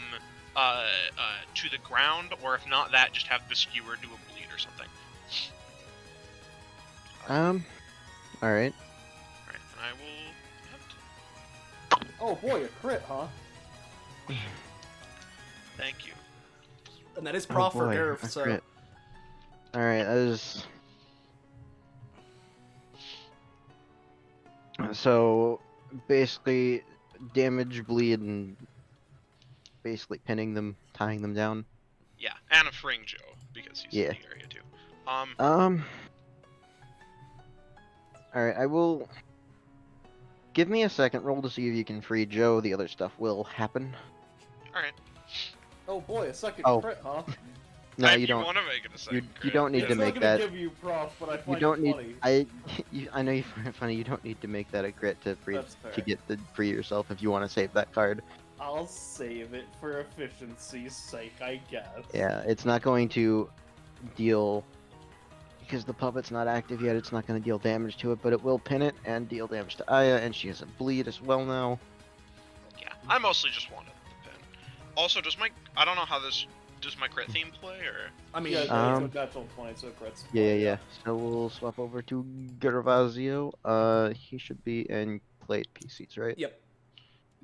to the ground, or if not that, just have the skewer do a bleed or something. Alright. Alright, and I will attempt. Oh boy, a crit, huh? Thank you. And that is prof for boy, Nerf, a so... crit. Alright, that is... So, basically, damage, bleed, and basically pinning them, tying them down. Yeah, and a Fring Joe, because he's Yeah. in the area too. Alright, I will give me a second. Roll to see if you can free Joe. The other stuff will happen. Alright. Oh boy, a second Oh. crit, huh? No, If you don't. want to make it a second You don't need It's to not make gonna that. give you prof, but I You find don't it need. funny. I know you find it funny. You don't need to make that a grit to free That's to fair. get the free yourself if you want to save that card. I'll save it for efficiency's sake, I guess. Yeah, it's not going to deal because the puppet's not active yet. It's not going to deal damage to it, but it will pin it and deal damage to Aya, and she has a bleed as well now. Yeah, I mostly just wanted the pin. Also, I don't know how this does my crit theme play or. I mean, Yeah, no, Um, it's a natural 20, so crits. Yeah. So we'll swap over to Gervasio. He should be in played PCs, right? yep.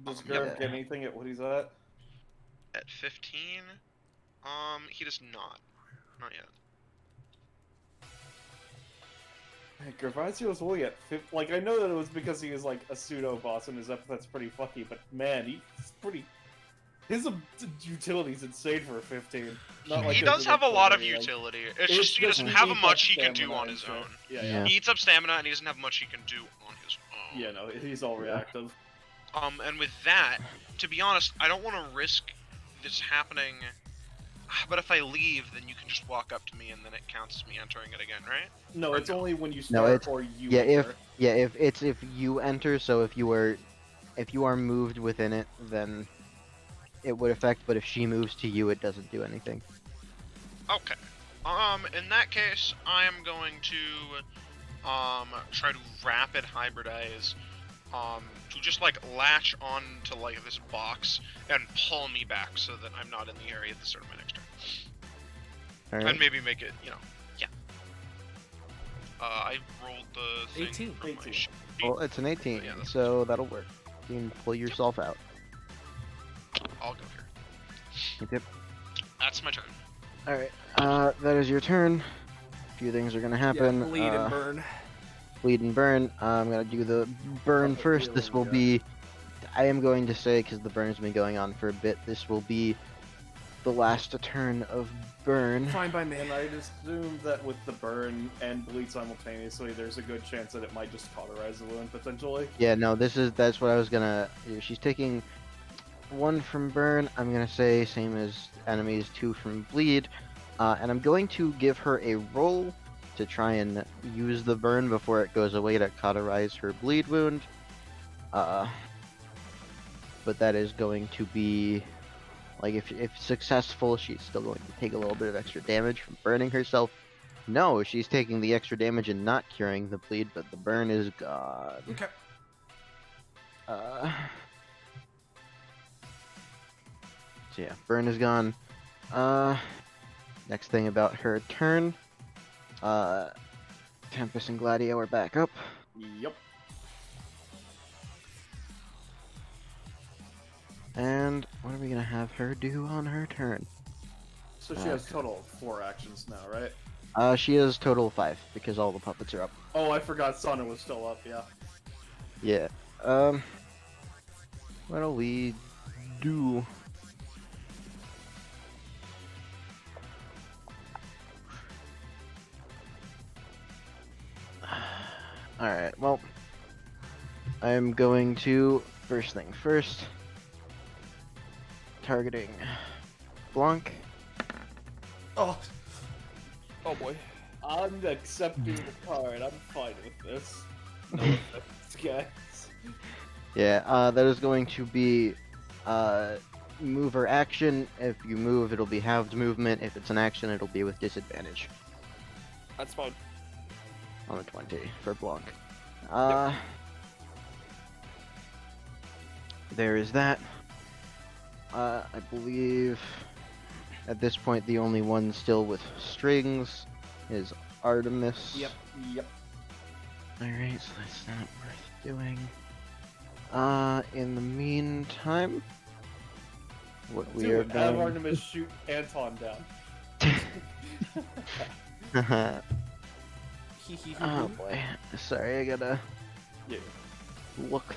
Does Yep. Gerv get anything at what he's at? At 15, he does not. Not yet. Hey, Gervasio's only at 50. Like, I know that it was because he is like a pseudo boss and his epithet's pretty fucky, but man, he's pretty. His utility's insane for a 15. Not like He his does have a lot of like- utility. It's It's just he just doesn't have eats much up he can do stamina on and his shit. own. Yeah. He eats up stamina and he doesn't have much he can do on his own. Yeah, no, he's all reactive. And with that, to be honest, I don't want to risk this happening. But if I leave, then you can just walk up to me and then it counts as me entering it again, right? No, Or it's no? only when you No, start it's- or you Yeah, enter. if you enter, so if you are moved within it, then it would affect. But if she moves to you, it doesn't do anything. Okay. In that case, I am going to, try to rapid hybridize, to just, like, latch on to, like, this box and pull me back so that I'm not in the area at the start of my next turn. All right. And maybe make it, yeah. I rolled the thing 18. from my 18. sheet. Well, it's an 18, Yeah, that's- so that'll work. You can pull yourself out. I'll go here. Yep. That's my turn. All right. That is your turn. A few things are gonna happen. Yeah, bleed and burn. Bleed and burn. I'm gonna do the burn Oh, first. This will healing, be. I am going to say because the burn's been going on for a bit. This will be the last turn of burn. Fine by me. And I'd assume that with the burn and bleed simultaneously, there's a good chance that it might just cauterize the wound potentially. Yeah, no, that's what I was gonna do. She's taking 1 from burn. I'm gonna say same as enemies, 2 from bleed, and I'm going to give her a roll to try and use the burn before it goes away to cauterize her bleed wound. But that is going to be like if successful, she's still going to take a little bit of extra damage from burning herself. No, she's taking the extra damage and not curing the bleed, but the burn is gone. Okay. So yeah, burn is gone. Next thing about her turn. Tempest and Gladio are back up. Yep. And what are we gonna have her do on her turn? So she has total of 4 actions now, right? She has total 5 because all the puppets are up. Oh, I forgot Sana was still up, yeah. Yeah. What'll we do? Alright, well, I'm going to, first thing first, targeting Blanc. Oh. Oh boy. I'm accepting the card. I'm fine with this. No offense, guys. Yeah, that is going to be move or action. If you move, it'll be halved movement. If it's an action, it'll be with disadvantage That's fine. on the 20 for Blanc. There is that. I believe at this point the only one still with strings is Artemis. Yep. Yep. Alright, so that's not worth doing. In the meantime, what we Do are it. Have going... Artemis shoot Anton down. Oh boy. Sorry, I gotta Yeah. look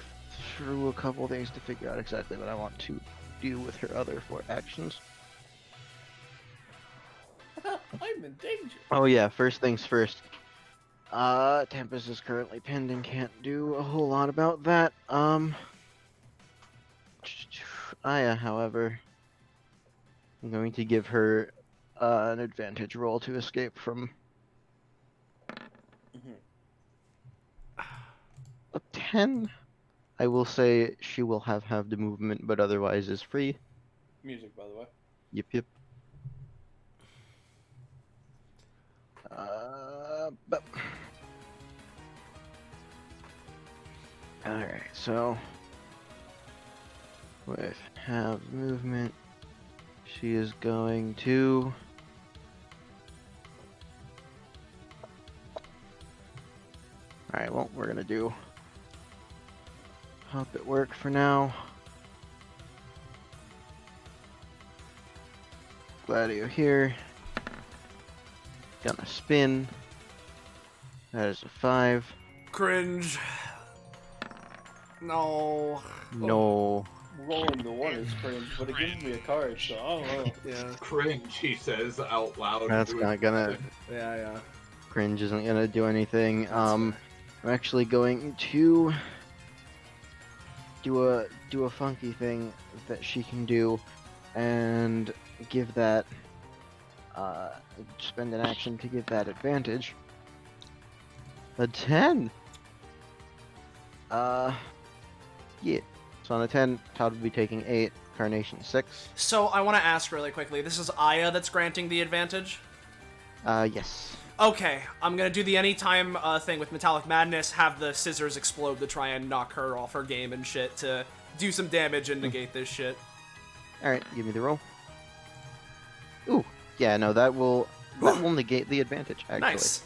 through a couple things to figure out exactly what I want to do with her other 4 actions. I'm in danger. Oh yeah, first things first. Tempest is currently pinned and can't do a whole lot about that. Aya, however, I'm going to give her an advantage roll to escape from a 10. I will say she will have the movement, but otherwise is free. Music, by the way. Yep. But... Alright, so with have movement, she is going to Alright, well, we're gonna do Hop at work for now. Gladio here. Gonna spin. That is a 5. Cringe. No. No. Rolling the 1 is cringe, but it gives me a card, so I don't know. Yeah. Cringe, he says out loud. That's not gonna. Yeah. Cringe isn't gonna do anything. I'm actually going to do a funky thing that she can do, and give that. Spend an action to give that advantage. A 10. Yeah. So on a 10, Todd would be taking 8. Carnation 6. So I want to ask really quickly. This is Aya that's granting the advantage. Yes. Okay, I'm gonna do the anytime thing with Metallic Madness, have the scissors explode to try and knock her off her game and shit, to do some damage and negate this shit. Alright, give me the roll. Ooh, yeah, no, that will negate the advantage, actually. Nice.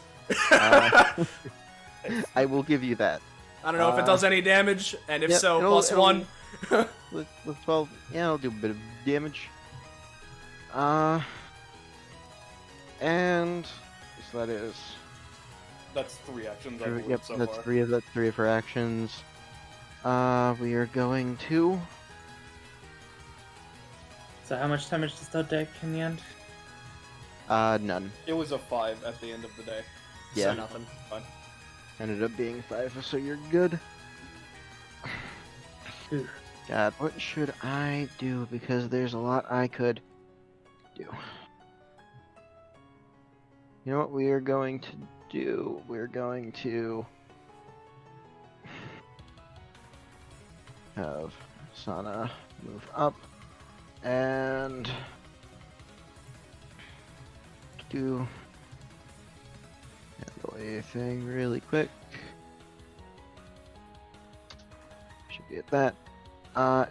I will give you that. I don't know if it does any damage, and if yep, so, it'll- plus it'll- 1. With 12, yeah, I'll do a bit of damage. And so that is... That's 3 actions, I believe, Yep, so that's far. 3 of her actions. We are going to... So how much damage does that deck in the end? None. It was a 5 at the end of the day. Yeah. So nothing. Fine. Ended up being 5, so you're good. Ooh. God, what should I do? Because there's a lot I could do. You know what we are going to do? We're going to have Sana move up and do handle a thing really quick. Should be at that.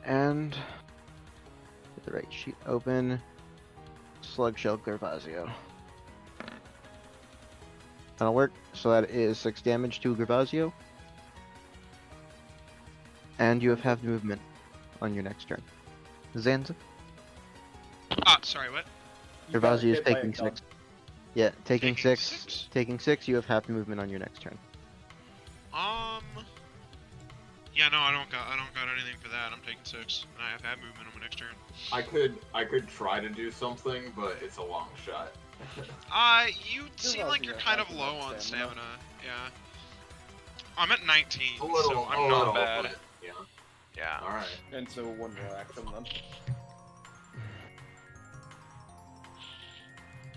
And get the right sheet open. Slugshell Gervasio. That'll work. So that is 6 damage to Gervasio. And you have half movement on your next turn. Zanza? Sorry, what? You got Gervasio is hit by a taking gun. 6. Yeah, taking Taking 6. six? Taking 6, you have half movement on your next turn. Yeah, no, I don't got anything for that. I'm taking 6, and I have had movement on my next turn. I could try to do something, but it's a long shot. You seem like you're yeah, kind of that's low enough on stamina. stamina. Yeah. I'm at 19, A little, so a I'm little, not bad. but, yeah. Yeah. All right. And so 1 more action then.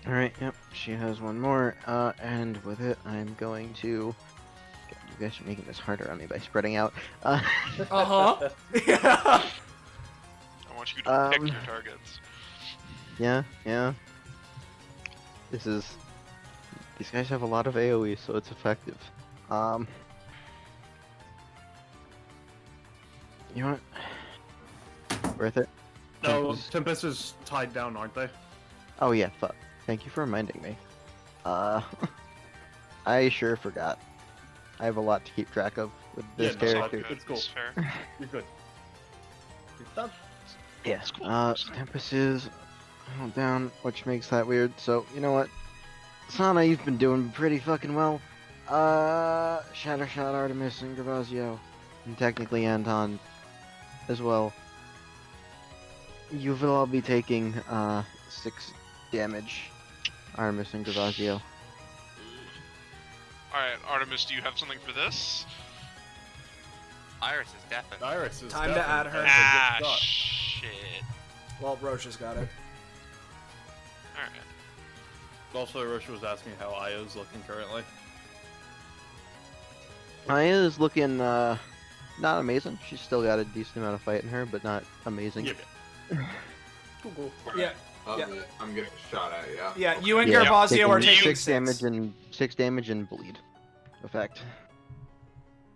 Alright, yep, she has 1 more. And with it, I'm going to... God, you guys are making this harder on me by spreading out. Uh-huh. Yeah. I want you to pick Um, your targets. Yeah. These guys have a lot of AoE, so it's effective. You know what? Worth it? No, Tempest- Tempest is tied down, aren't they? Oh yeah, fuck. Thank you for reminding me. I sure forgot. I have a lot to keep track of with this Yeah, no, It's all character. good. It's cool. It's fair. You're good. You're done. Yeah. It's cool. Tempest is down, which makes that weird. So you know what, Sana, you've been doing pretty fucking well. Shattershot, Artemis, and Gervasio, and technically Anton as well. You will all be taking 6 damage, Artemis and Gervasio. Alright, Artemis, do you have something for this? Iris is deafened. Iris is Time to definitely add her. a Ah, good shot. shit. Well, Roche has got it. Alright. Also, Roche was asking how Io's looking currently. Aya is looking not amazing. She's still got a decent amount of fight in her, but not amazing. Yeah. Cool. Yeah. Yeah. I'm getting shot at, yeah. Yeah, you and Yeah, Gervasio are taking taking 6 damage and 6 damage and bleed effect.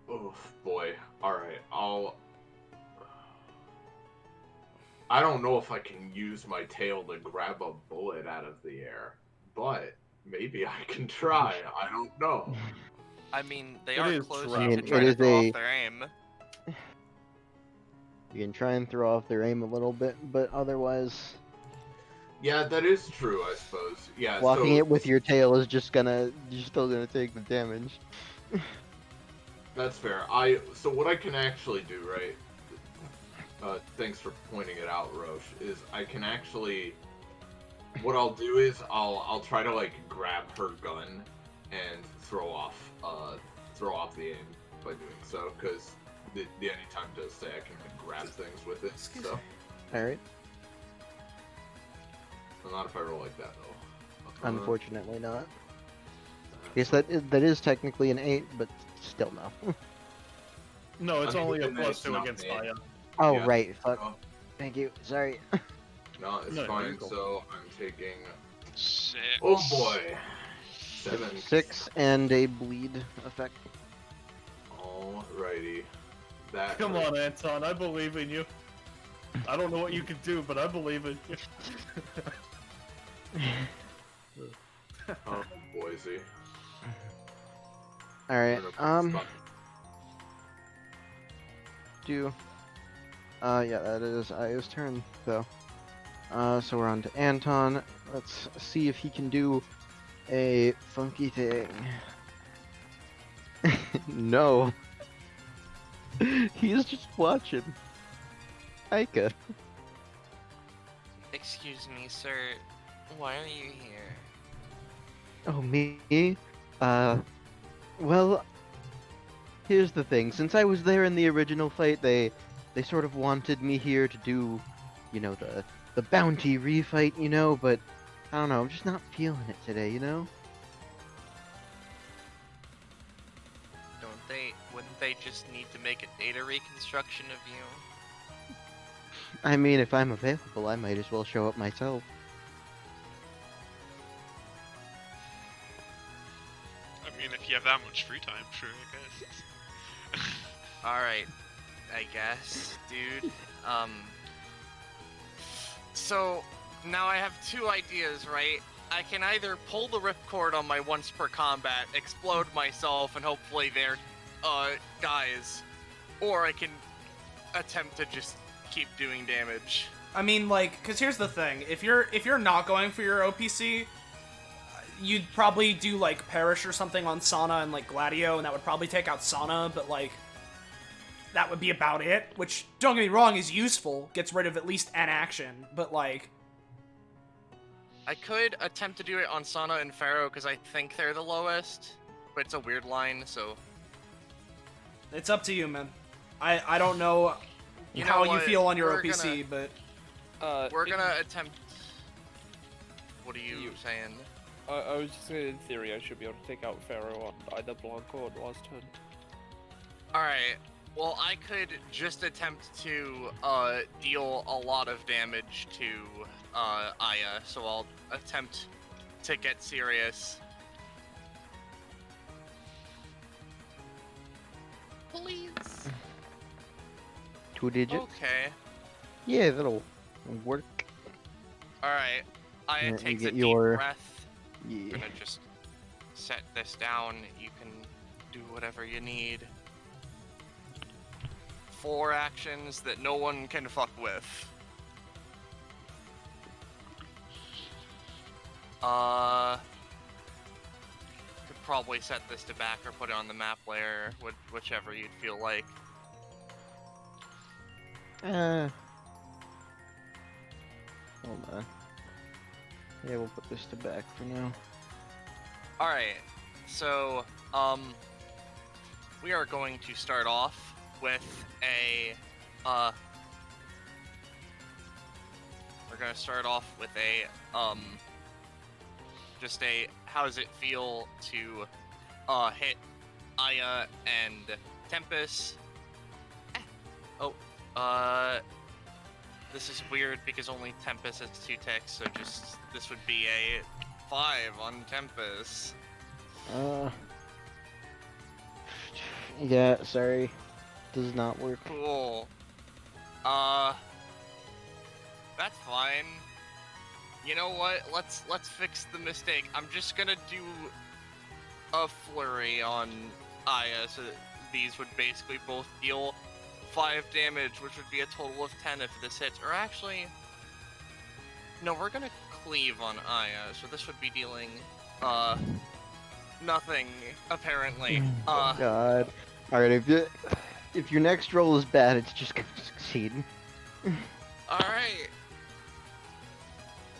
Oh boy. Alright, I don't know if I can use my tail to grab a bullet out of the air, but maybe I can try. I don't know. I mean, they It are is close trap. to I mean, try it to is throw a- off their aim. You can try and throw off their aim a little bit, but otherwise, Yeah, that is true, I suppose. Yeah, blocking so it with your tail is just gonna, you're still gonna take the damage. that's fair. So what I can actually do, right? Thanks for pointing it out, Roche. Is I can actually, what I'll do is I'll try to like grab her gun and throw off the aim by doing so, because the anytime does say I can like, grab things with it. So Alright, well, not if I roll like that though. unfortunately not. Yes, that is technically an 8, but still no. No, it's I mean, only a even plus it's 2 not against me. Aya. Oh, Yeah. right, fuck. No, Thank you, sorry. no, it's No, you're fine. cool. So I'm taking. 6. Oh boy. 7. 6 and a bleed effect. Alrighty. That. Come on, Anton, I believe in you. I don't know what you can do, but I believe in you. Oh, Boise. Alright, Fuck. yeah, that is Aya's turn, though. So we're on to Anton. Let's see if he can do a funky thing. No. He's just watching. Aika. Excuse me, sir. Why are you here? Oh, me? Well, here's the thing. Since I was there in the original fight, they sort of wanted me here to do, you know, the bounty refight, you know, but I don't know, I'm just not feeling it today, you know? Wouldn't they just need to make a data reconstruction of you? I mean, if I'm available, I might as well show up myself. I mean, if you have that much free time, sure, I guess. Alright, I guess, dude. So, now I have 2 ideas, right? I can either pull the ripcord on my once per combat, explode myself, and hopefully they're, dies. Or I can attempt to just keep doing damage. I mean, like, because here's the thing: if you're not going for your OPC, you'd probably do like Perish or something on Sana and like Gladio, and that would probably take out Sana. But like, that would be about it. Which, don't get me wrong, is useful. Gets rid of at least an action. But like, I could attempt to do it on Sana and Pharaoh because I think they're the lowest, but it's a weird line, so... it's up to you, man. I don't know You how know you what? feel on your We're OPC, but We're gonna attempt... What are you saying? I was just saying, in theory, I should be able to take out Pharaoh on either Blanco or last turn. Alright, well, I could just attempt to deal a lot of damage to Aya, so I'll attempt to get serious. Please. 2 digits? Okay. Yeah, that'll work. Alright, Aya You takes get a deep your- breath. I'm Yeah. gonna just set this down. You can do whatever you need. 4 actions that no one can fuck with. Could probably set this to back or put it on the map layer, whichever you'd feel like. Hold on. Yeah, we'll put this to back for now. Alright, So, we are going to start off with a, we're gonna start off with a, just a, how does it feel to, hit Aya and Tempest? Oh, this is weird because only Tempest has 2 ticks, so just, this would be a 5 on Tempest. Yeah, sorry. Does not work. Cool. That's fine. You know what? Let's fix the mistake. I'm just gonna do a flurry on Aya, so that these would basically both deal 5 damage, which would be a total of 10 if this hits. Or actually, no, we're gonna cleave on Aya, so this would be dealing nothing apparently. God. All right, if your next roll is bad, it's just gonna succeed. Alright.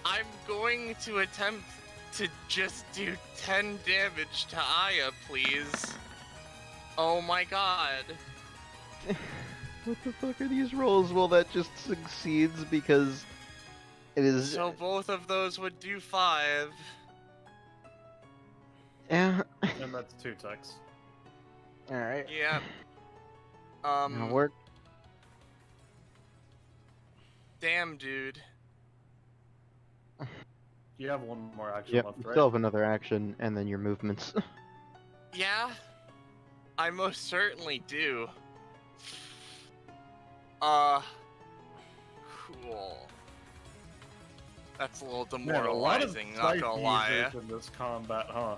I'm going to attempt to just do 10 damage to Aya, please. Oh my god. What the fuck are these rolls? Well, that just succeeds because it is. So both of those would do 5. Yeah. And that's 2 ticks. All right. Yeah. That'll work. Damn, dude. You have 1 more action Yep. left, You right? still have another action, and then your movements. Yeah. I most certainly do. Cool. That's a little Man, a lot of demoralizing, not gonna lie. users in this combat, huh?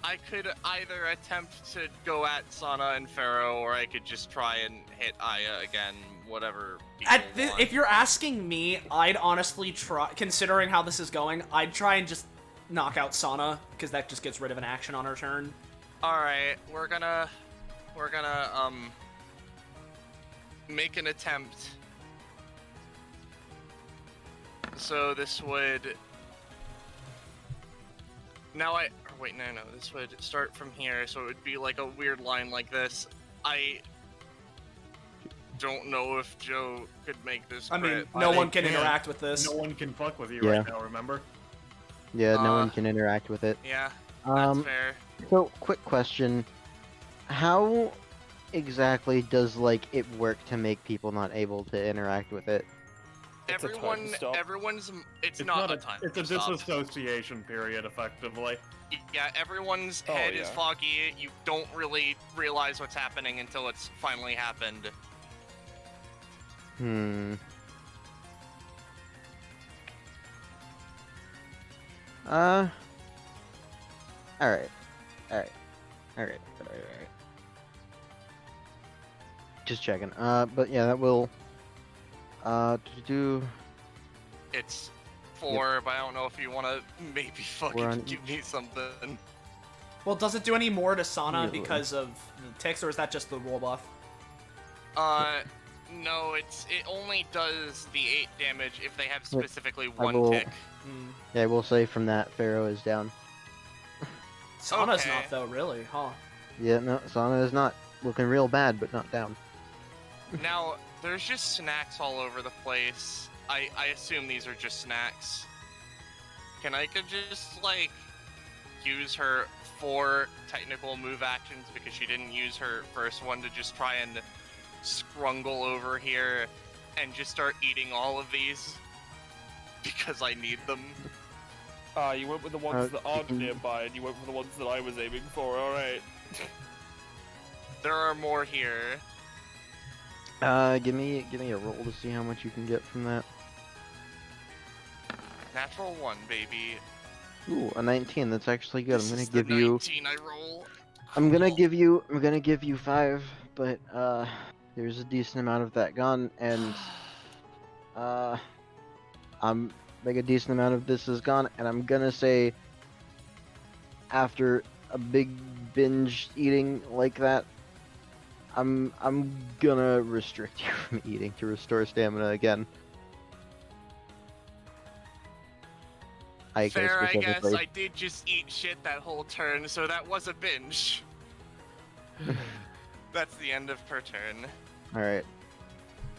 I could either attempt to go at Sana and Pharaoh, or I could just try and hit Aya again, whatever people want. If you're asking me, I'd honestly try, considering how this is going, I'd try and just knock out Sana, because that just gets rid of an action on her turn. Alright, we're gonna, make an attempt. So this would... Wait, no, this would start from here, so it would be like a weird line like this. I don't know if Joe could make this I mean, crit. no They one can can't. interact with this. No one can fuck with you Yeah. right now, remember? Yeah, no one can interact with it. Yeah, that's fair. So, quick question: how exactly does it work to make people not able to interact with it? It's a time stop. It's not a time It's a stop. disassociation period, effectively. Yeah, everyone's Oh, head is yeah. foggy. You don't really realize what's happening until it's finally happened. Alright. Just checking. But yeah, that will. Do. It's 4, but I don't know if you want to maybe We're fucking on give me something. Well, does it do any more to Sana Yeah. because of the ticks, or is that just the roll buff? No, it only does the 8 damage if they have specifically I 1 will- tick. Yeah, I will say from that, Pharaoh is down. Sana's Okay. not, though, really, huh? Yeah, no, Sana is not looking real bad, but not down. Now, there's just snacks all over the place. I assume these are just snacks. Can I just, use her 4 technical move actions because she didn't use her first one to just try and scrungle over here and just start eating all of these? Because I need them. You went with the ones that aren't you can- nearby, and you went for the ones that I was aiming for, alright. There are more here. Give me a roll to see how much you can get from that. Natural 1, baby. Ooh, a 19. That's actually good. This I'm gonna is the give you. 19 I roll. I'm gonna Cool. give you 5, but there's a decent amount of that gone, and I'm like a decent amount of this is gone, and I'm gonna say after a big binge eating like that, I'm gonna restrict you from eating to restore stamina again. Aiko Fair, I guess. specifically. I did just eat shit that whole turn, so that was a binge. That's the end of per turn. All right.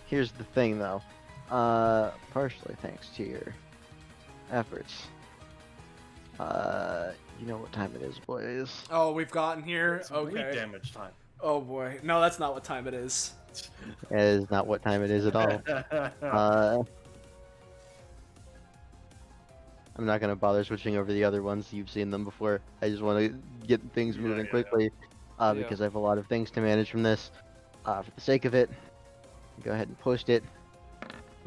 Here's the thing, though. Partially thanks to your efforts. You know what time it is, boys. Oh, we've gotten here. It's bleed Okay. damage time. Oh boy. No, that's not what time it is. It is not what time it is at all. I'm not gonna bother switching over the other ones. You've seen them before. I just want to get things moving quickly, because I have a lot of things to manage from this. For the sake of it, go ahead and post it.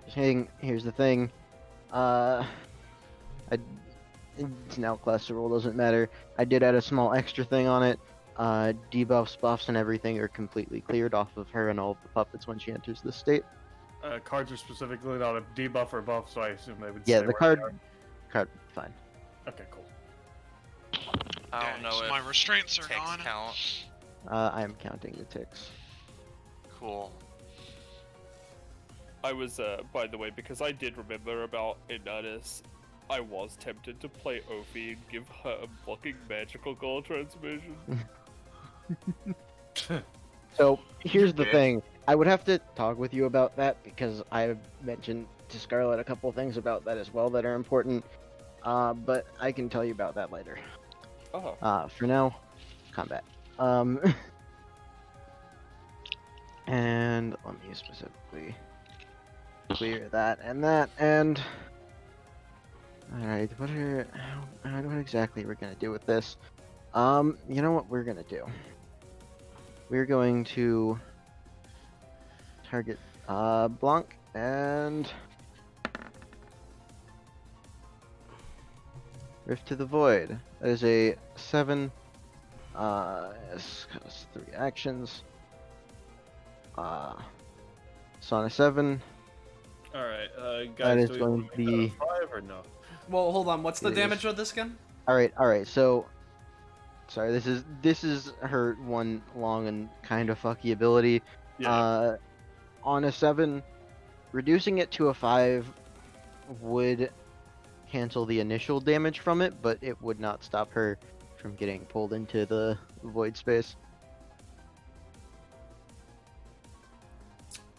Here's the thing. It's now class rule, doesn't matter. I did add a small extra thing on it. Debuffs, buffs, and everything are completely cleared off of her and all of the puppets when she enters this state. Cards are specifically not a debuff or buff, so I assume they would. Yeah, stay the where they card, fine. are. Okay, cool. I don't know so if my restraints are ticks gone. count. I am counting the ticks. Cool. I was, by the way, because I did remember about Inanis, I was tempted to play Ophi and give her a fucking magical goal transmission. So here's the Okay. thing. I would have to talk with you about that because I mentioned to Scarlet a couple things about that as well that are important. But I can tell you about that later. Oh. For now, combat. And let me specifically clear that and that and. All right, what exactly we're gonna do with this? You know what we're gonna do? We're going to target Blanc and Rift to the Void. That is a 7. It's 3 actions. So on a 7. All right, guys. That is do we going wanna to make that a be- 5 or no? Well, hold on. What's the It damage is. of this again? All right. So, sorry. This is her one long and kind of fucky ability. Yeah. On a 7, reducing it to a 5 would cancel the initial damage from it, but it would not stop her from getting pulled into the void space.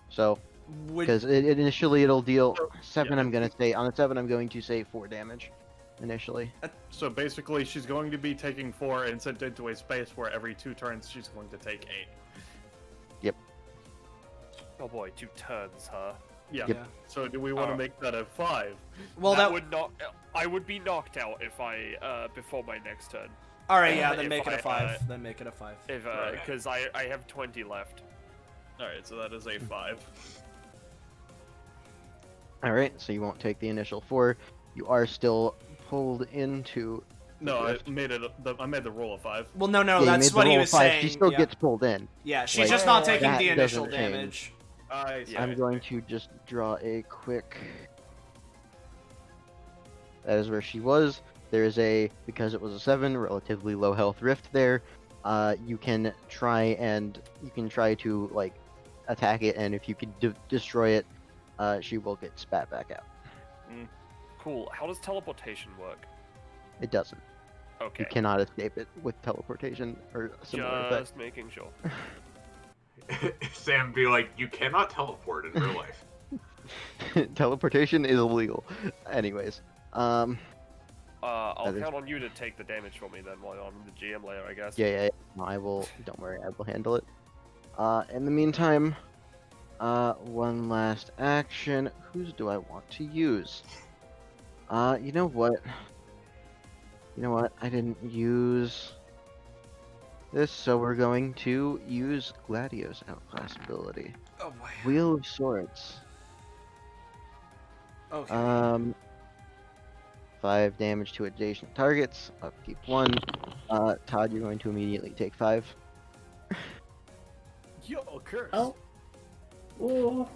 So, because initially it'll deal 7, yeah. I'm gonna say on a 7 I'm going to say 4 damage initially. So basically, she's going to be taking 4 and sent into a space where every 2 turns she's going to take 8. Yep. Oh boy, 2 turns, huh? Yeah. Yep. Yeah. So do we want to Oh. make that a 5? Well, that would not. I would be knocked out if I before my next turn. All right. Yeah. Then if make it I, a 5. Then make it a 5. If Right. because I have 20 left. All right, so that is a 5. All right. So you won't take the initial 4. You are still pulled into. No, I made it. I made the roll a 5. Well, no, Yeah, you that's made the what he roll was 5. saying. She still yeah. gets pulled in. Yeah, she's like, just not taking that the initial doesn't change. damage. Yeah. I'm going to just draw a quick. That is where she was. There is because it was a 7, relatively low health rift there. You can try to like attack it, and if you can destroy it, she will get spat back out. Cool. How does teleportation work? It doesn't. Okay. You cannot escape it with teleportation or a similar effect. Just making sure. Sam be like, you cannot teleport in real life. Teleportation is illegal. Anyways, I'll That is- count on you to take the damage for me then while I'm in the GM layer, I guess. yeah. No, I will. Don't worry, I will handle it. In the meantime, one last action. Whose do I want to use? You know what? I didn't use this, so we're going to use Gladio's outclass ability. Oh boy. Wheel of Swords. Okay. 5 damage to adjacent targets. Upkeep 1. Todd, you're going to immediately take 5. Yo, curse. Oh. Whoa.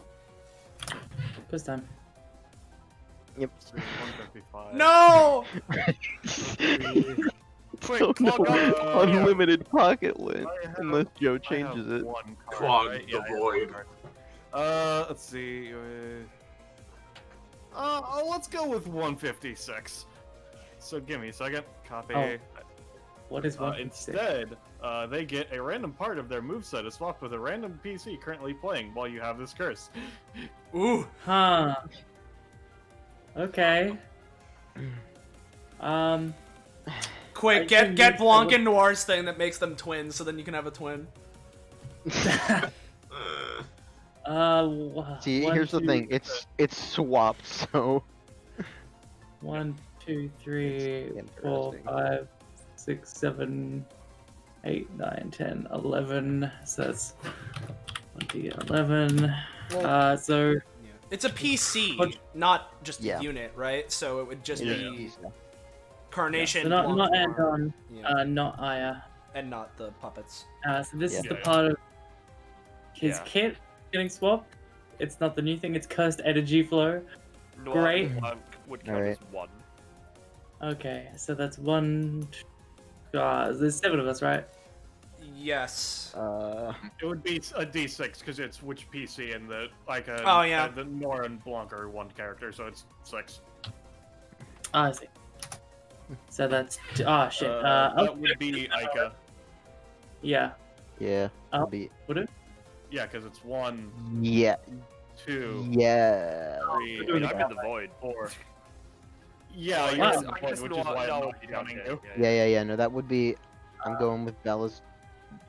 First time. Yep. 155. No! Quick, So no clog up. unlimited pocket win I have- unless Joe I have changes it. 1 card, Clog right? the Yeah, I have void. 1 card. Let's see. Let's go with 156. So give me a second. Copy. Oh. What is one? Instead, they get a random part of their moveset to swap with a random PC currently playing while you have this curse. Ooh. Huh. Okay. Quick, I get can get use Blanc the- and Noir's thing that makes them twins, so then you can have a twin. See, one, here's the two- thing. It's swapped, so 1, 2, 3, 4, Interesting. 5, 6, 7, 8, 9, 10, 11. So that's 20, 11. So It's a PC, What- not just a Yeah. unit, right? So it would just Yeah. be Carnation, so not Blanc, Noir, Anton, yeah, not Aya. and not the puppets. So this is Yeah. the part of his Yeah. kit getting swapped. It's not the new thing. It's cursed energy flow. Noir Great. and Blanc would count Alright. as one. Okay, so that's one. There's 7 of us, right? Yes. It would be a D6 because it's which PC and the Oh, yeah. the Nora and Blanc are one character, so it's 6. I see. So that's shit. That would be Ica. Yeah. yeah. Oh. It'll be Yeah, because it's 1, yeah, 2, yeah. 3, We're doing I'm in the void. 4. Yeah, Oh, you're I in the I point, guess which Noir- is why no, I'm not okay, counting you. Yeah. No, that would be. I'm going with Bella's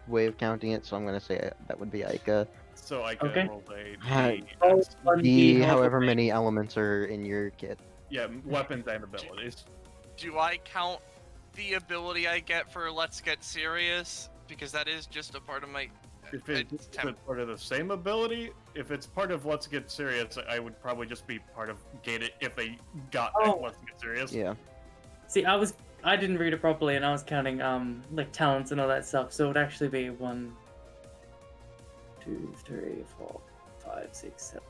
way of counting it, so I'm gonna say that would be Ica. So Ica Okay. rolled a Hi. D. Oh, 1D, D, however many elements are in your kit. Yeah, weapons and abilities. Do I count the ability I get for Let's Get Serious? Because that is just a part of my. If it's It's temp- part of the same ability, if it's part of Let's Get Serious, I would probably just be part of Gate It if they got Oh. Let's Get Serious. Yeah. See, I didn't read it properly, and I was counting like talents and all that stuff. So it would actually be 1, 2, 3, 4, 5, 6, 7.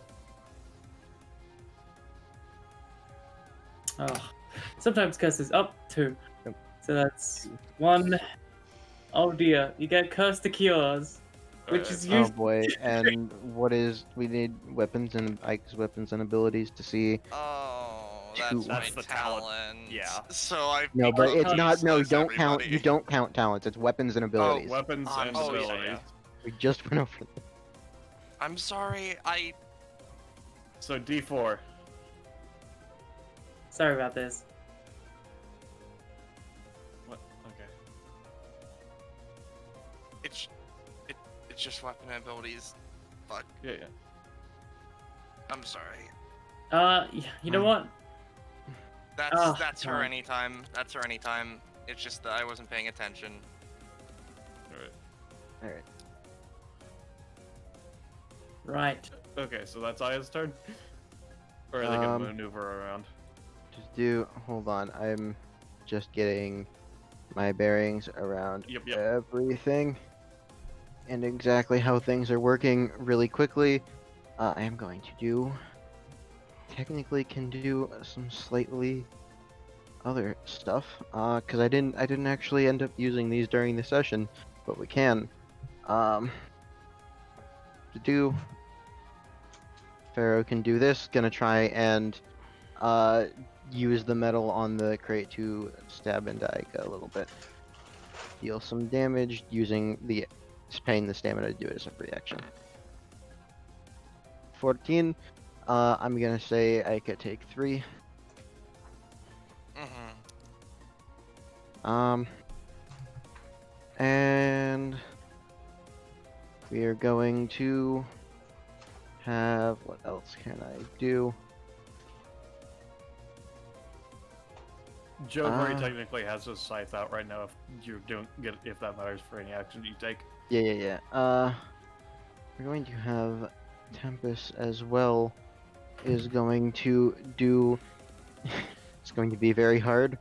Oh, sometimes curses up 2. Yep. So that's 1. Oh dear, you get cursed to cures, which is Oh used. boy, and what is we need weapons and Ike's weapons and abilities to see. Oh, Two. that's my That's the talent. talent. Yeah. So I. No, but it's not. No, you useless, don't count. everybody. You don't count talents. It's weapons and abilities. Weapons I'm and so abilities. sorry. We just went over. This. I'm sorry. So D4. Sorry about this. What? Okay. It's just weapon abilities. Fuck. Yeah. I'm sorry. You know what? That's her God. anytime. That's her anytime. It's just that I wasn't paying attention. Alright. All right. Right. Okay, so that's Aya's turn? Or are they gonna maneuver around? Just do. Hold on. I'm just getting my bearings around Yep, yep. everything and exactly how things are working really quickly. I am going to do. Technically, can do some slightly other stuff. Because I didn't actually end up using these during the session, but we can. To do. Pharaoh can do this. Gonna try and use the metal on the crate to stab into Ica a little bit. Deal some damage using paying the stamina to do it as a free action. 14. I'm gonna say Ica take 3. Mm-hmm. And we are going to have, what else can I do? Joe very technically has his scythe out right now if you don't get if that matters for any action you take. Yeah. We're going to have Tempest as well. Is going to do. It's going to be very hard.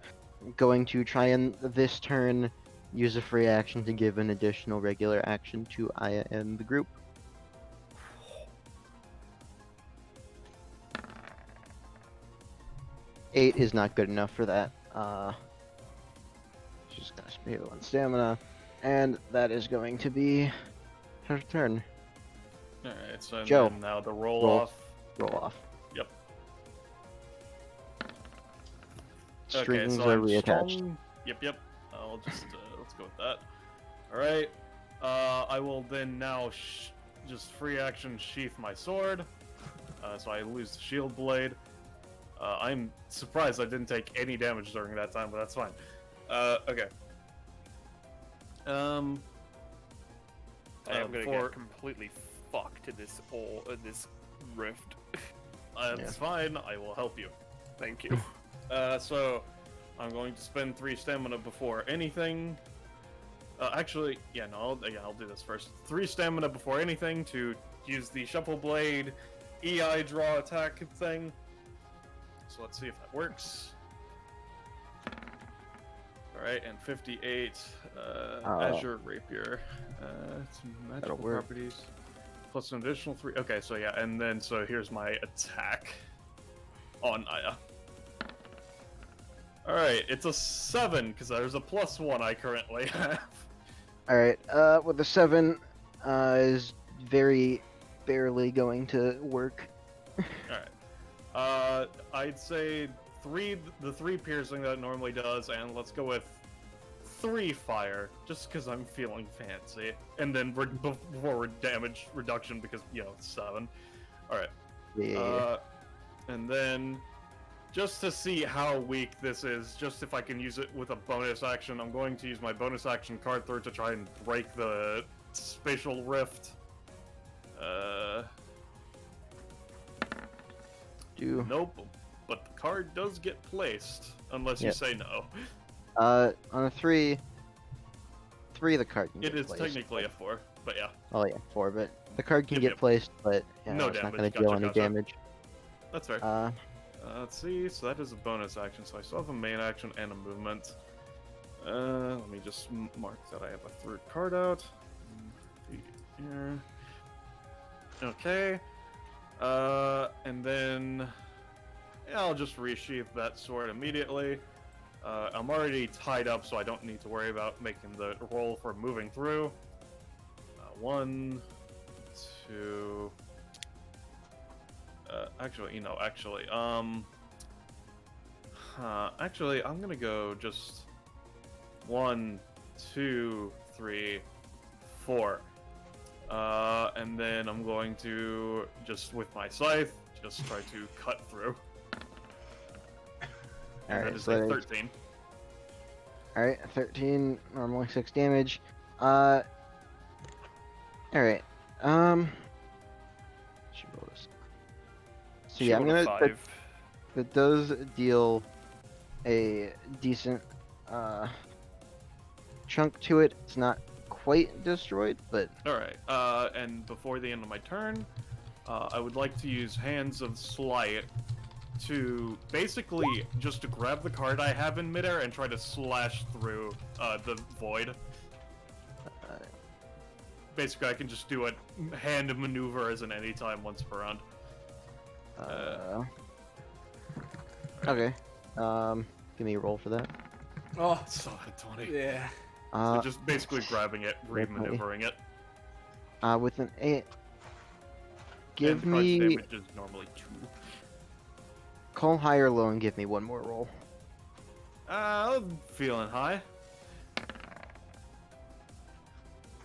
Going to try and this turn use a free action to give an additional regular action to Aya and the group. Eight is not good enough for that. She's gonna spare 1 stamina, and that is going to be her turn. Alright, so Joe. then now the roll Roll. off. Roll off. Yep. Strings so are I'm reattached. strong. Yep. I'll just let's go with that. All right. I will then now just free action sheath my sword. So I lose the shield blade. I'm surprised I didn't take any damage during that time, but that's fine. Okay. I am gonna before- get completely fucked in this rift. That's fine. I will help you. Thank you. So I'm going to spend 3 stamina before anything. Actually, yeah, no, I'll do this first. 3 stamina before anything to use the shuffle blade EI draw attack thing. So let's see if that works. Alright, and 58 Azure Rapier. Some magical work. properties. Plus an additional 3. Okay, so yeah, and then so here's my attack on Aya. Alright, it's a 7, because there's a +1 I currently have. Alright, with the 7, is very barely going to work. Alright. I'd say the 3 piercing that it normally does, and let's go with 3 fire, just because I'm feeling fancy. And then forward damage reduction because, it's 7. Alright. Yeah. And then, just to see how weak this is, just if I can use it with a bonus action, I'm going to use my bonus action card throw to try and break the spatial rift. Nope, but the card does get placed, unless you say no. On a 3, the card can It get is placed. technically a 4, but yeah. Oh yeah, 4, but the card can Yep, get yep. placed, but No it's not damage, going to deal gotcha. any damage. That's fair. Let's see, so that is a bonus action, so I still have a main action and a movement. Let me just mark that I have a 3rd card out. Here. Okay. And then I'll just resheath that sword immediately. I'm already tied up, so I don't need to worry about making the roll for moving through. 1, 2. Actually, I'm gonna go just 1, 2, 3, 4. And then I'm going to, just with my scythe, just try to cut through. And that is a 13. Alright, 13, normally 6 damage. Alright. Should roll this. So yeah, I'm gonna. That does deal a decent chunk to it. It's not quite destroyed, but. Alright, and before the end of my turn, I would like to use Hands of Sleight to basically just to grab the card I have in midair and try to slash through the void. Basically, I can just do a hand maneuver as an anytime once per round. Okay. Give me a roll for that. Oh, So at 20. yeah. So just basically grabbing it, re-maneuvering it. With an 8. And Give the card's me. damage is normally 2. Call high or low and give me one more roll. I'm feeling high.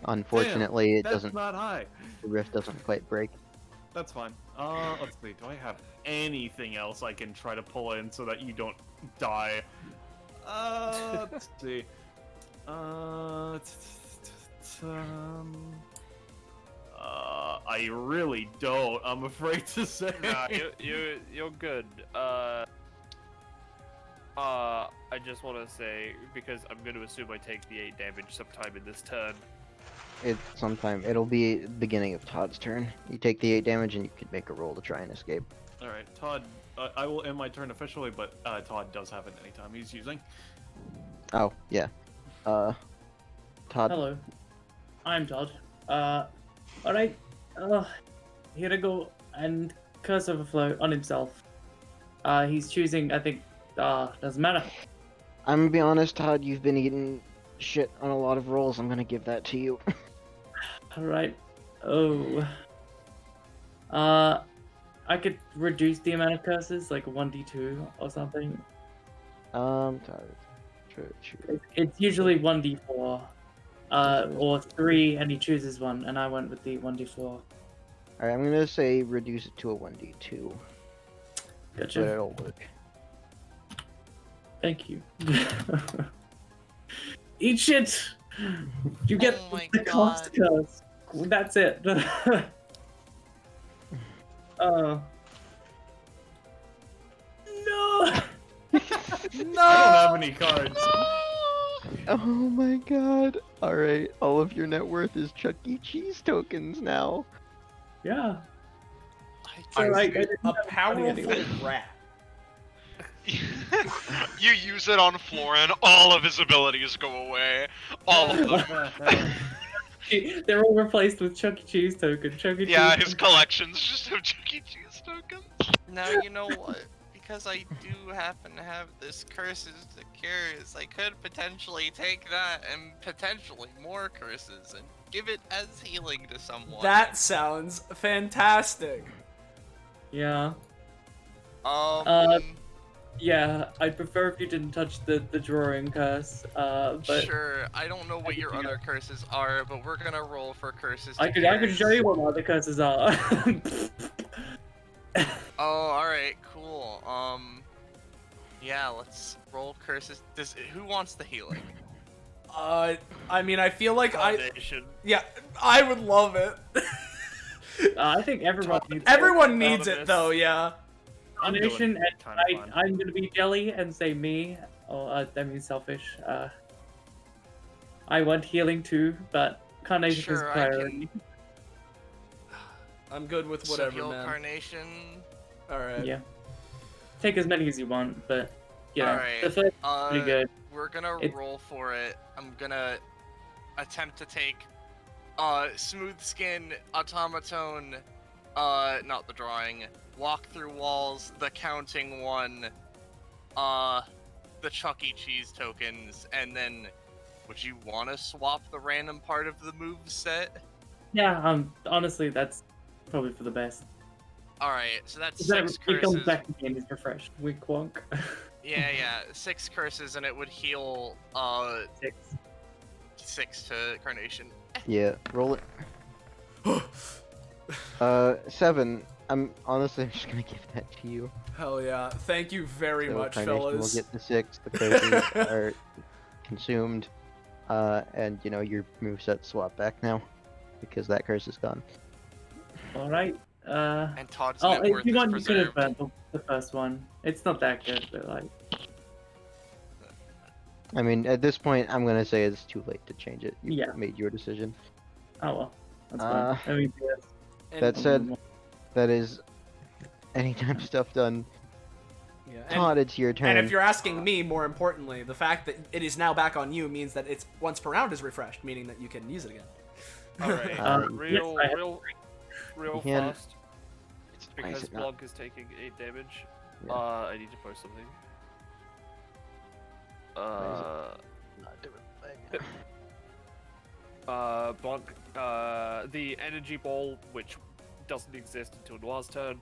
Unfortunately, it That's doesn't. not high. The rift doesn't quite break. That's fine. Let's see. Do I have anything else I can try to pull in so that you don't die? Let's see. I really don't. I'm afraid to say. Nah, you're good. I just want to say, because I'm going to assume I take the 8 damage sometime in this turn. It'll be the beginning of Todd's turn. You take the 8 damage and you can make a roll to try and escape. All right, Todd. I will end my turn officially, but Todd does have it anytime he's using. Oh yeah. Todd. Hello. I'm Todd. Alright. Here to go and Curse Overflow on himself. He's choosing, I think, doesn't matter. I'm gonna be honest, Todd. You've been eating shit on a lot of rolls. I'm gonna give that to you. Alright. Oh. I could reduce the amount of curses, like 1d2 or something. It's usually 1d4, or 3, and he chooses one, and I went with the 1d4. Alright, I'm gonna say reduce it to a 1d2. Gotcha. But it'll work. Thank you. Eat shit! You get Oh my the cost curse. That's it. Oh. No! No! I don't have any cards. Oh my god. Alright, all of your net worth is Chuck E. Cheese tokens now. Yeah. I So, like, A powerful rat. You use it on Florin, all of his abilities go away. All of them. they're all replaced with Chuck E. Cheese token. Chuck E. Yeah, Cheese his collections just have Chuck E. Cheese tokens. Now you know what? Because I do happen to have this curses to cures, I could potentially take that and potentially more curses and give it as healing to someone. That sounds fantastic. Yeah. Um. Yeah, I'd prefer if you didn't touch the drawing curse, but... Sure, I don't know what your other curses are, but we're gonna roll for curses to I could cures. show you what my other curses are. Oh, alright, cool. Yeah, let's roll curses. Who wants the healing? I mean, I feel like Foundation. yeah, I would love it. I think everyone needs Everyone needs it though, yeah. Foundation, and kinda fun. I'm gonna be jelly and say me, or I mean selfish. I want healing too, but Carnation is Sure, I priority. can. I'm good with So whatever, heal man. Carnation. Alright. Yeah. Take as many as you want, but yeah, Alright, the first is pretty good. We're gonna It- roll for it. I'm gonna attempt to take smooth skin, automaton, not the drawing, walk through walls, the counting one, the Chuck E. Cheese tokens, and then would you want to swap the random part of the move set? Yeah, honestly, that's probably for the best. Alright, so that's 'Cause then 6 it comes curses. back again, it's refreshed. Wink wonk. Yeah, 6 curses, and it would heal 6. 6 to Carnation. Yeah, roll it. 7. I'm just gonna give that to you. Hell yeah. Thank you very So much, Carnation will fellas. get the 6, the curses are consumed, and your moveset swap back now, because that curse is gone. Alright. And Todd's Oh, net if worth you is want, you could have preserved. burned the first one. It's not that good, but like... I mean, at this point, I'm gonna say it's too late to change it. You Yeah. made your decision. Oh well. That's fine. I mean, yes. And- That said, that is anytime stuff done. yeah, Todd, it's your turn. and if you're asking me, more importantly, the fact that it is now back on you means that it's once per round is refreshed, meaning that you can use it again. Alright, Yes, I have real Yeah. fast. Why is Because it not- Blanc is taking 8 damage, Yeah. I need to post something. not doing the thing. Blanc, the energy ball, which doesn't exist until Noir's turn,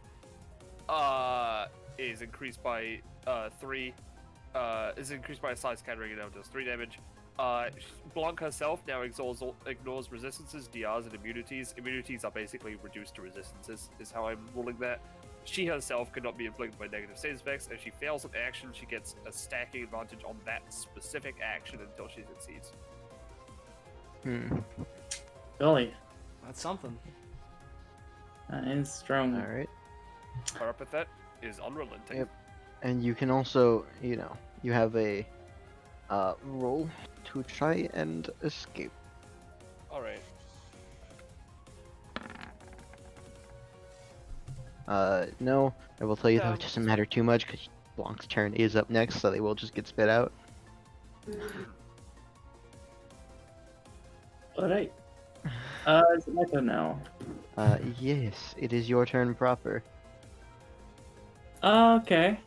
is increased by 3. Is increased by a size countering and now does 3 damage. Blanc herself now ignores resistances, DRs, and immunities. Immunities are basically reduced to resistances, is how I'm ruling that. She herself cannot be inflicted by negative status effects. If she fails an action, she gets a stacking advantage on that specific action until she succeeds. Golly, That's something. that is strong. Alright. Her epithet is unrelenting. Yep. And you can also, you have a roll to try and escape. Alright. No, I will tell you though, Yeah. it doesn't matter too much because Blanc's turn is up next, so they will just get spit out. Alright. Is it my turn now? Yes, it is your turn proper. Okay.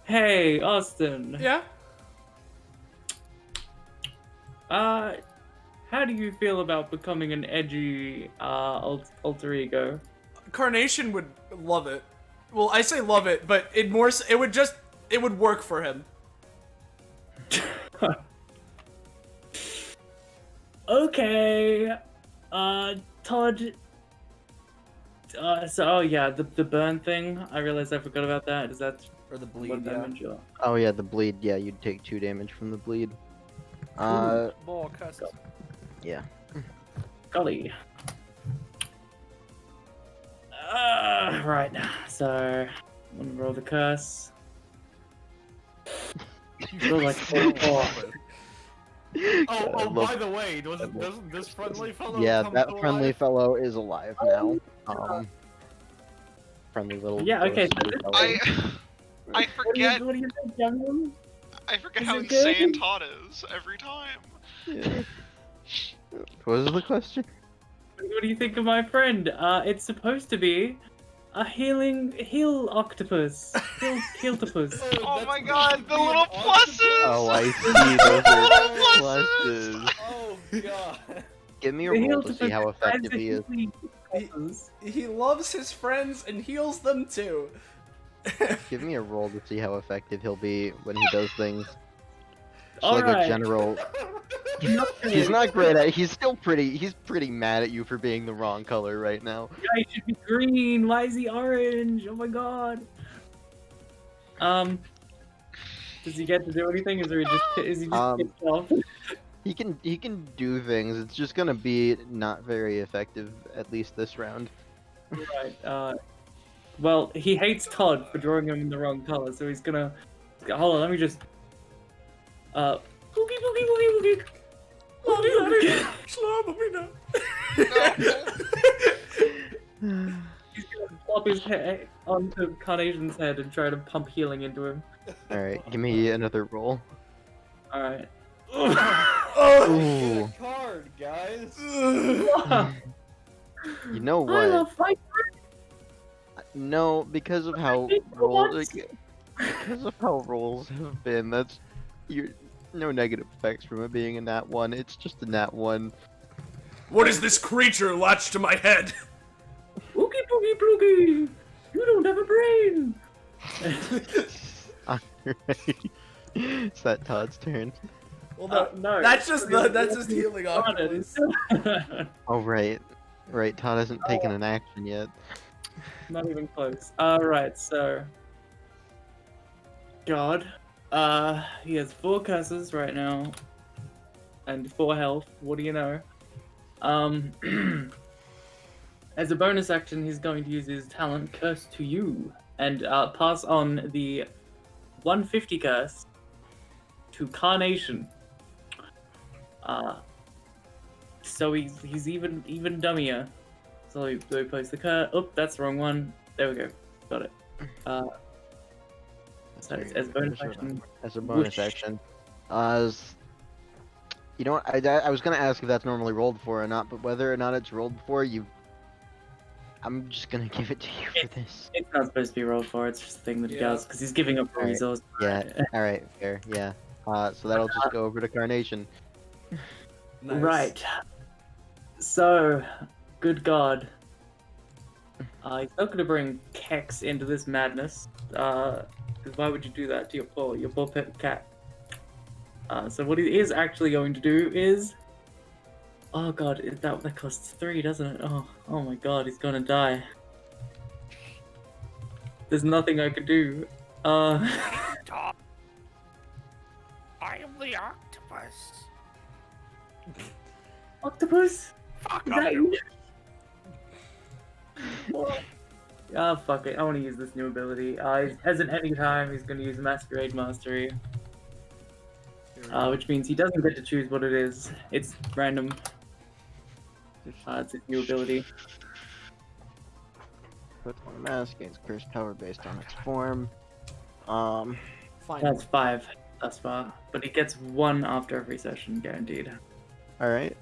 Hey, Austin. Yeah? How do you feel about becoming an edgy, alter ego? Carnation would love it. Well, I say love it, but it would work for him. Okay. Todd. Oh yeah, the burn thing. I realized I forgot about that. Is that Or the bleed, what yeah. damage? Or... Oh yeah, the bleed. Yeah, you'd take 2 damage from the bleed. More curses. Yeah. Golly. Right. So I'm gonna roll the curse. Roll like 4. Oh, by the way, doesn't this friendly fellow Yeah, come that to friendly life? fellow is alive now. Friendly little. Yeah, okay, so ghostly fellow. I forget. What do you think, young? I forget Is how it good? insane Todd is every time. Yeah. What was the question? What do you think of my friend? It's supposed to be a heal octopus. Healtopus. Oh my god, the little pluses! Oh, I see. Those are Pluses! pluses. Oh god. Give me a roll to see how effective he is. He loves his friends and heals them too. Give me a roll to see how effective he'll be when he does things. Just All like right. a general. He's not great at. He's pretty mad at you for being the wrong color right now. Yeah, he should be green. Why is he orange? Oh my god. Does he get to do anything? Is he just pissed off? He can do things. It's just gonna be not very effective, at least this round. Right. Well, he hates Todd for drawing him in the wrong color, so he's gonna. Hold on, let me just. Boogie, boogie, boogie, boogie. He's gonna plop his head onto Carnation's head and try to pump healing into him. All right, give me another roll. All right. Ooh. Get a card, guys. You know I what? love fight. No, because of how rolls have been. That's no negative effects from it being a nat 1. It's just a nat 1. What is this creature latched to my head? Oogie boogie boogie. You don't have a brain. Alright. It's that Todd's turn. Well, No. that's just healing octopus. Oh right, Todd hasn't taken an action yet. Not even close. Alright, so. God. He has 4 curses right now. And 4 health. What do you know? As a bonus action, he's going to use his talent Curse to You. And pass on the 150 curse to Carnation. So he's even dummier. So we place the curse. Oh, that's the wrong one. There we go. Got it. So it's as a bonus action. As a bonus Whoosh. action. You know what? I was gonna ask if that's normally rolled for or not, but whether or not it's rolled for, I'm just gonna give it to you for this. It's not supposed to be rolled for. It's just a thing that he Yeah. does because he's giving up the Alright. resource. Yeah. All right. Fair. Yeah. So that'll just go over to Carnation. Nice. Right. So, good God. He's not going to bring Kex into this madness. Because why would you do that to your poor pet cat? So what he is actually going to do is... Oh God, that costs 3, doesn't it? Oh my God, he's gonna die. There's nothing I could do. Top. I am the octopus. Octopus? Fuck Is off. that you? Ah, fuck it. I want to use this new ability. As in any time, he's going to use Masquerade Mastery. Which means he doesn't get to choose what it is. It's random. It's his new ability. Put on a mask, gains cursed power based on its form. Fine. That's 5 thus far. But he gets 1 after every session, guaranteed. All right.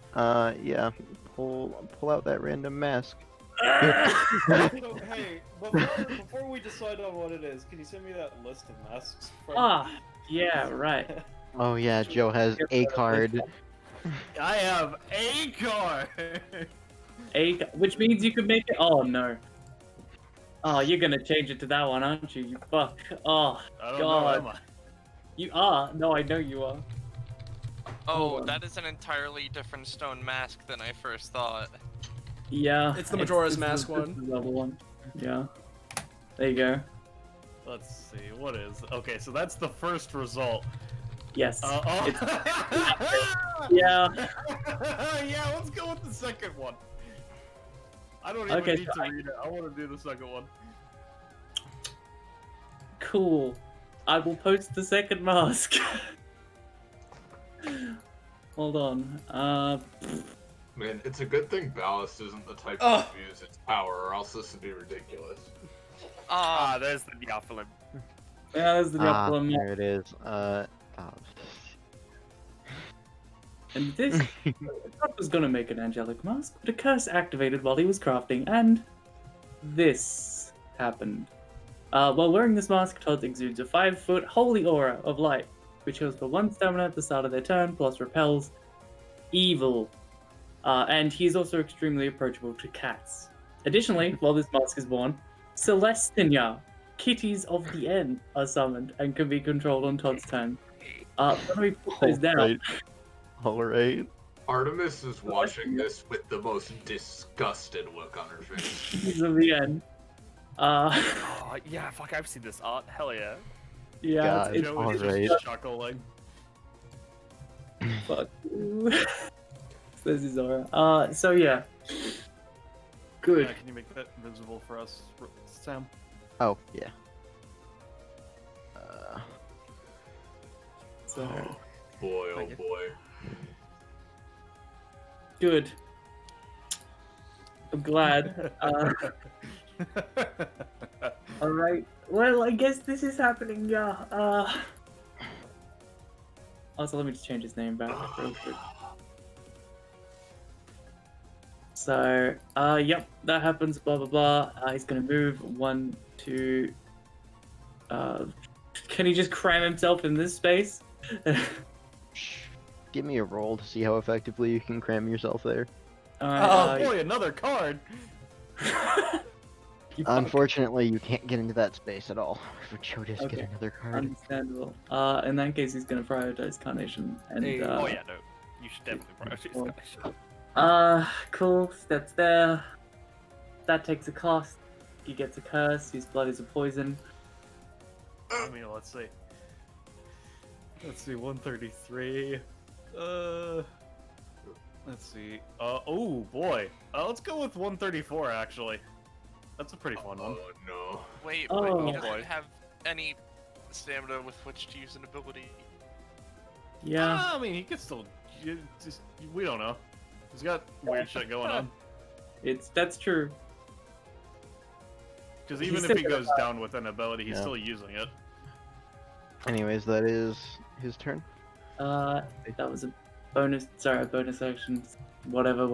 Yeah. Pull out that random mask. So, hey, before we decide on what it is, can you send me that list of masks? Yeah, right. Oh yeah, Joe has a card. I have a card. Which means you could make it. Oh no. Oh, you're gonna change it to that one, aren't you? You fuck. Oh, I don't God. know, am I? you are. No, I know you are. Hold Oh, on. that is an entirely different stone mask than I first thought. Yeah. It's the Majora's it's Mask the one. level one. Yeah. There you go. Let's see, what is... Okay, so that's the first result. Yes. Oh. Yeah. Yeah, let's go with the second one. I don't even Okay, need so to read it. I want to do the second one. Cool. I will post the second mask. Hold on. Man, it's a good thing Ballast isn't the type Ugh. to use its power, or else this would be ridiculous. There's the Neophilim. Yeah, there's the Neophilim. There it is. And this Todd was gonna make an angelic mask, but a curse activated while he was crafting, and this happened. While wearing this mask, Todd exudes a 5-foot holy aura of light, which heals for 1 stamina at the start of their turn, plus repels evil. And he's also extremely approachable to cats. Additionally, while this mask is worn, Celestia, kitties of the end, are summoned and can be controlled on Todd's turn. Let me put those down. Alright. Artemis is watching this with the most disgusted look on her face. Kitties of the end. Oh, yeah, fuck, I've seen this art. Hell yeah. Yeah, God, it's Joe is alright. just chuckling. fuck you. This is aura. So yeah. Good. Can you make that visible for us, Sam? Oh, yeah. So Boy, oh boy. good. I'm glad. Alright. Well, I guess this is happening, yeah. Also, let me just change his name back real quick. So, yep, that happens, blah, blah, blah. He's gonna move 1, 2... can he just cram himself in this space? Give me a roll to see how effectively you can cram yourself there. Oh boy, another card! Unfortunately, you can't get into that space at all. Joe just Okay. get another card. Understandable. In that case, he's gonna prioritize Carnation. And, Hey. Oh yeah, no. You should definitely prioritize that. Cool. Steps there. That takes a cost. He gets a curse. His blood is a poison. I mean, let's see. Let's see, 133. Let's see. Oh boy. Let's go with 134 actually. That's a pretty fun one. Oh no. Wait, Oh, but he boy. doesn't have any stamina with which to use an ability. Yeah. I mean, he could still. We don't know. He's got weird shit going on. That's true. Because He's even if he still goes down with an ability, he's Yeah. still using it. Anyways, that is his turn. That was a bonus. Sorry, a bonus action. Whatever.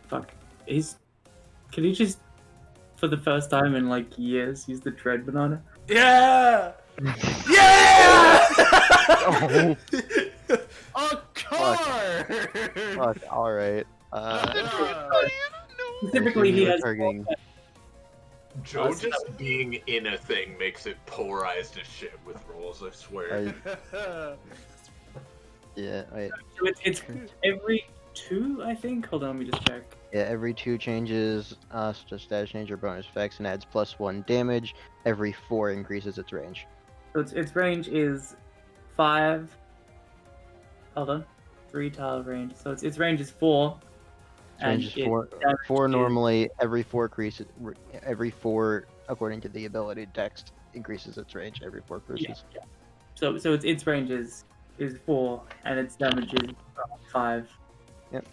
Fuck. Can he just, for the first time in like years, use the dread banana? Yeah! Yeah! Oh, A card! fuck, alright. Specifically, he has. targeting. Joe just being in a thing makes it polarized as shit with rolls, I swear. Yeah, wait. It's every 2, I think. Hold on, let me just check. Yeah, every 2 changes, such as status change or bonus effects, and adds +1 damage. Every 4 increases its range. So its range is 5. Hold on. 3 tile range. So its range is 4. Its range is 4. 4 normally. Every 4 increases. Every 4, according to the ability text, increases its range. Every 4 increases. Yeah. So its range is 4, and its damage is 5. Yep.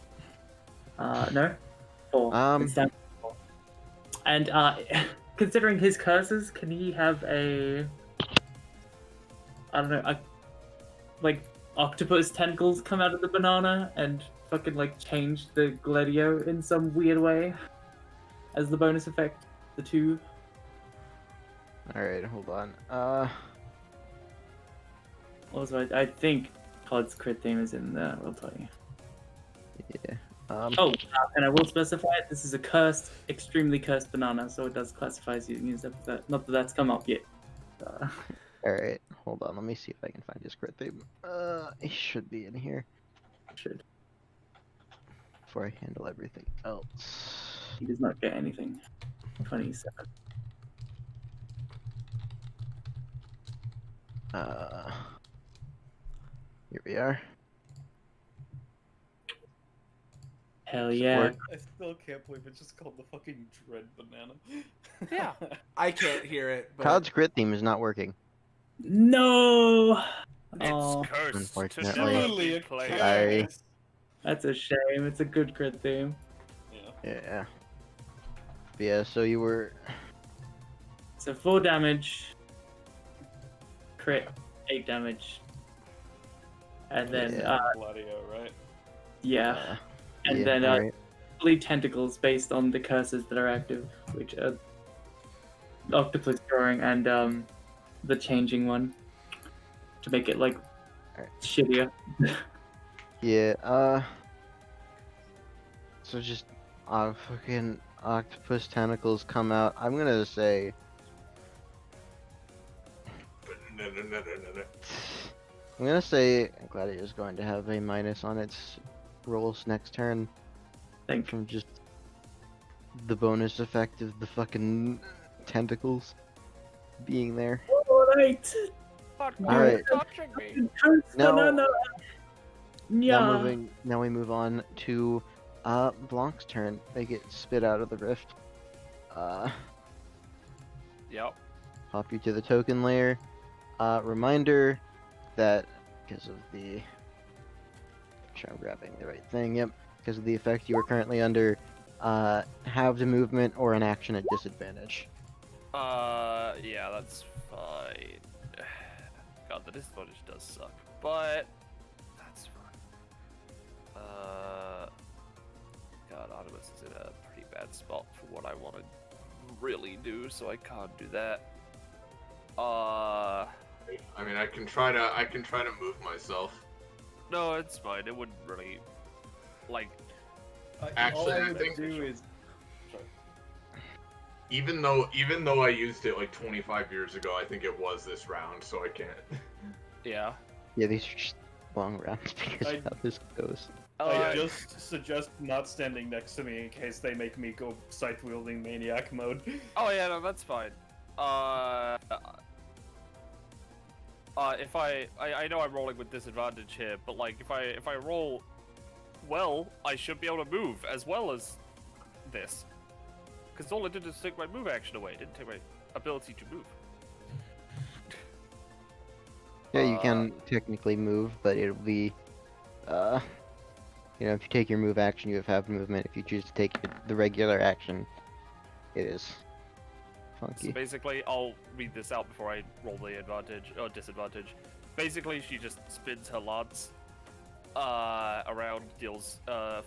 No, 4. It's damage is 4. And considering his curses, can he have a? I don't know, like octopus tentacles come out of the banana and fucking like change the Gladio in some weird way as the bonus effect? The 2. Alright, hold on. Also, I think Todd's crit theme is in there. I'll tell you. Yeah. Oh, and I will specify it. This is a cursed, extremely cursed banana, so it does classify as using his epithet. Not that that's come up yet. Alright, hold on, let me see if I can find his crit thing. He should be in here Should. before I handle everything else. He does not get anything. 27. Here we are. Hell yeah. I still can't believe it's just called the fucking Dread Banana. Yeah. I can't hear it, but Cloud's crit theme is not working. No! It's Oh, cursed to Unfortunately. never Truly be a played. Sorry. that's a shame. It's a good crit theme. Yeah. But yeah, so you were... So 4 damage, crit, 8 damage, and then Yeah. Gladio, right? yeah, and yeah, then alright. fully tentacles based on the curses that are active, which are octopus drawing and the changing one to make it like Alright. shittier. Yeah, so just fucking octopus tentacles come out. I'm gonna say Gladio is going to have a minus on its rolls next turn Thank from just the bonus effect of the fucking tentacles being there. Alright. Alright. Touching me. No. Banana. Now Yeah. now we move on to Blanc's turn. They get spit out of the rift. Yep. Pop you to the token layer. Reminder that because of the... Make sure I'm grabbing the right thing. Yep. Because of the effect you are currently under, halved movement or an action at disadvantage. Yeah, that's fine. God, the disadvantage does suck, but that's fine. God, Artemis is in a pretty bad spot for what I want to really do, so I can't do that. I mean, I can try to move myself. No, it's fine. It wouldn't really, like, Actually, all I I would think- do is Even though I used it like 25 years ago, I think it was this round, so I can't. yeah. Yeah, these are just long rounds because of how this goes. I just suggest not standing next to me in case they make me go scythe wielding maniac mode. Oh yeah, no, that's fine. If I know I'm rolling with disadvantage here, but like if I roll well, I should be able to move as well as this. Because all it did is take my move action away. It didn't take my ability to move. Yeah, you can technically move, but it'll be, if you take your move action, you have half movement. If you choose to take the regular action, it is So funky. basically, I'll read this out before I roll the advantage or disadvantage. Basically, she just spins her lance around, deals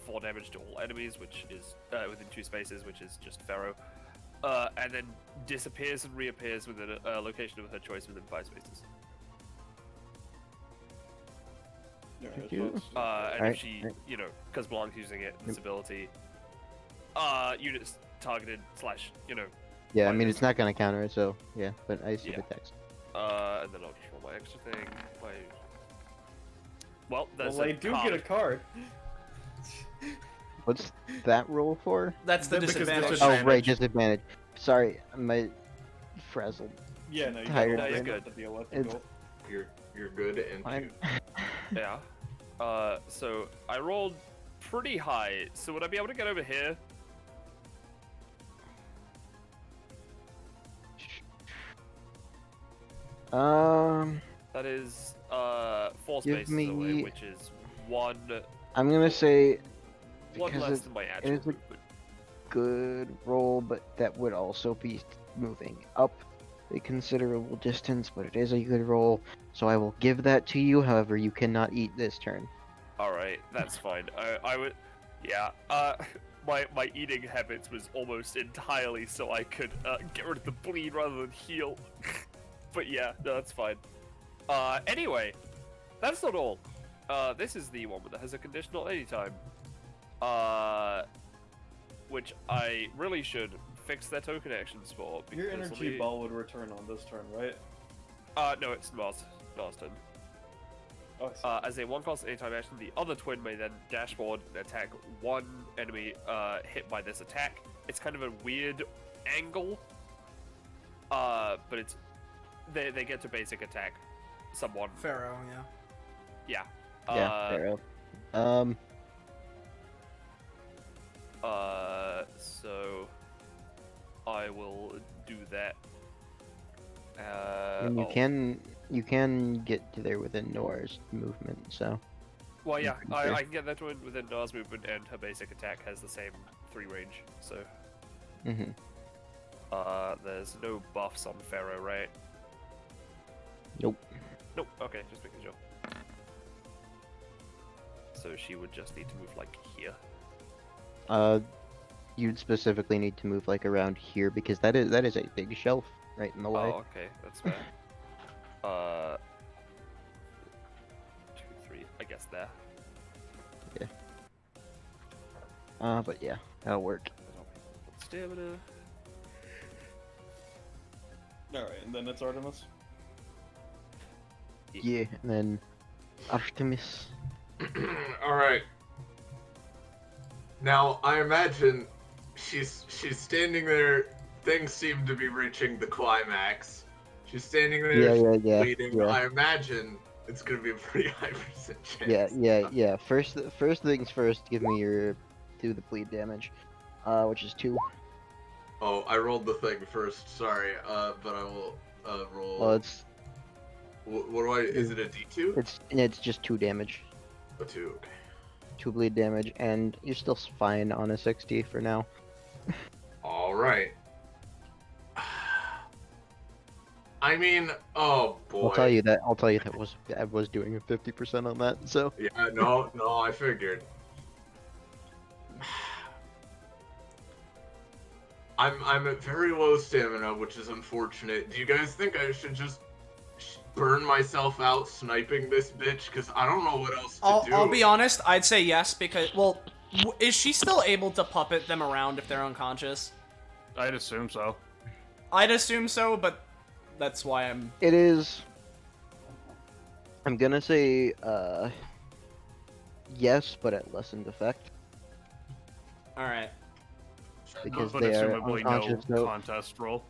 4 damage to all enemies, which is within 2 spaces, which is just Pharaoh, and then disappears and reappears within a location of her choice within 5 spaces. Thank you. And Alright, if she, alright. because Blanc's using it, this ability, units targeted / Yeah, I mean, it's not gonna counter it, so, yeah, but I see Yeah. the text. and then I'll just roll my extra thing. Well, there's Well, I do get a card. What's that roll for? that's the Because disadvantage. this Oh, Disadvantage. right, disadvantage. Sorry, my frazzled. Yeah, no, you Tired got brain. good to deal with. It's- Cool. You're good and Fine. Yeah. So I rolled pretty high. So would I be able to get over here? That is 4 Give spaces me- away, which is one I'm gonna say because less it's than my it actual is a movement. good roll, but that would also be moving up a considerable distance, but it is a good roll, so I will give that to you. However, you cannot eat this turn. All right, that's fine. I would, yeah. My eating habits was almost entirely so I could get rid of the bleed rather than heal. But yeah, no, that's fine. Anyway, that's not all. This is the one that has a conditional anytime. Which I really should fix their token actions for. Your because energy ball would return on this turn, right? No, it's last turn. Oh, I see. As a one-cost anytime action, the other twin may then dashboard and attack one enemy hit by this attack. It's kind of a weird angle, but it's they get to basic attack someone. Pharaoh, yeah. Yeah. Yeah, Pharaoh. So I will do that. And you can get to there within Nora's movement, so. Well, yeah, pretty I fair. can get that twin within Nora's movement, and her basic attack has the same 3 range. So Mhm. there's no buffs on Pharaoh, right? Nope. Nope. Okay, just making sure. So she would just need to move like here. You'd specifically need to move like around here because that is a big shelf right in the way. Oh, okay, that's fair. 2, 3, I guess there. But yeah, that'll work. Stamina. Alright, and then it's Artemis. Yeah, and then Artemis. All right. Now I imagine she's standing there. Things seem to be reaching the climax. She's standing there, Yeah. bleeding. Yeah. I imagine it's gonna be a pretty high percent chance. Yeah. First things first. Give me your do the bleed damage, which is 2. Oh, I rolled the thing first. Sorry. But I will roll. Well, it's What do I? Is it a D2? it's just 2 damage, A 2. Okay. 2 bleed damage, and you're still fine on a 60 for now. All right. I mean, oh boy. I'll tell you that I was doing a 50% on that. So Yeah, no, I figured. I'm at very low stamina, which is unfortunate. Do you guys think I should just burn myself out sniping this bitch? Because I don't know what else to do. I'll be honest, I'd say yes, because, well, is she still able to puppet them around if they're unconscious? I'd assume so. I'd assume so, but that's why I'm... it is. I'm gonna say yes, but at lessened effect Alright. because But they are assumably unconscious. no contest roll.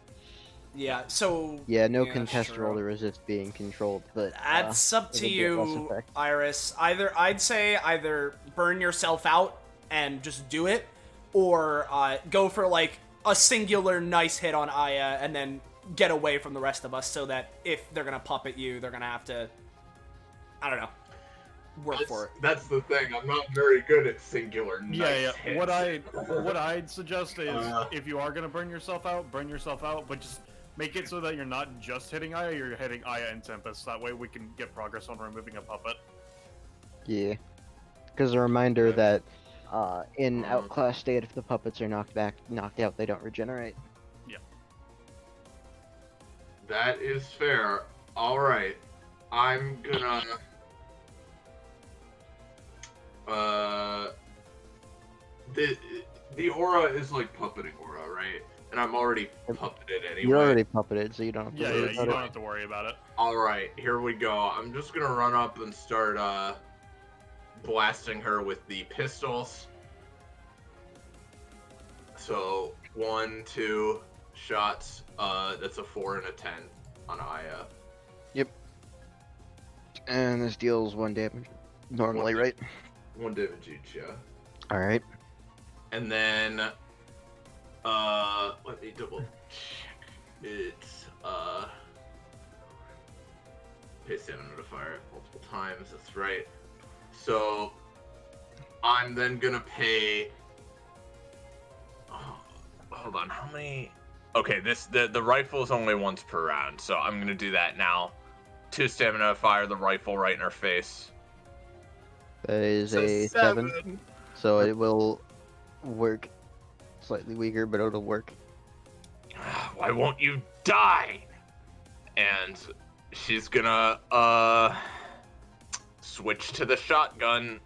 Yeah, so... Yeah, no Yeah, contest true. roll to resist being controlled, but That's up it'll to get less you, effect. Iris. I'd say either burn yourself out and just do it, or go for, like, a singular nice hit on Aya and then get away from the rest of us so that if they're gonna puppet you, they're gonna have to, I don't know, work for it. That's the thing. I'm not very good at singular nice Yeah. hits. What I'd suggest is if you are gonna burn yourself out, but just make it so that you're not just hitting Aya, you're hitting Aya and Tempest. That way we can get progress on removing a puppet. Yeah, because a reminder that in outclass state, if the puppets are knocked out, they don't regenerate. That is fair. All right, I'm gonna. The aura is like puppeting aura, right? And I'm already puppeted anyway. You're already puppeted, so you don't have to Yeah, worry you about don't it. have to worry about it. All right, here we go. I'm just gonna run up and start blasting her with the pistols. So 1, 2 shots. That's a 4 and a 10 on Aya. And this deals 1 damage normally, right? 1 damage each, yeah. All right. And then, let me double check. It's, pay stamina to fire it multiple times, that's right. So, I'm then gonna pay, hold on, how many? Okay, the rifle is only once per round, so I'm gonna do that now. 2 stamina to fire the rifle right in her face. That is So a 7. So it will work. Slightly weaker, but it'll work. Why won't you die? And she's gonna switch to the shotgun.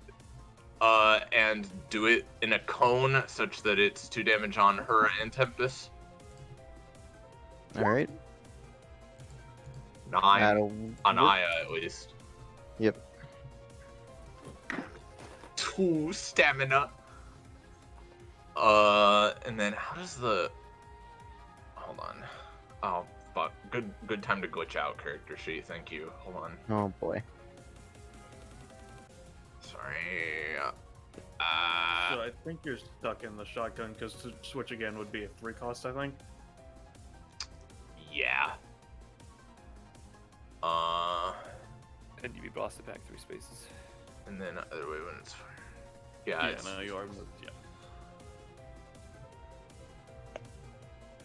and do it in a cone such that it's 2 damage on her and Tempest. All right. 9 That'll on work. Aya, at least. Yep. 2 stamina. And then how does the... Hold on. Oh, fuck. Good time to glitch out character sheet. Thank you. Hold on. Oh boy. Sorry. So I think you're stuck in the shotgun because to switch again would be a 3 cost, I think. Yeah. And you be blasted back 3 spaces. And then other way when it's fire. Yeah, Yeah, it's... no, you are moved. Yeah.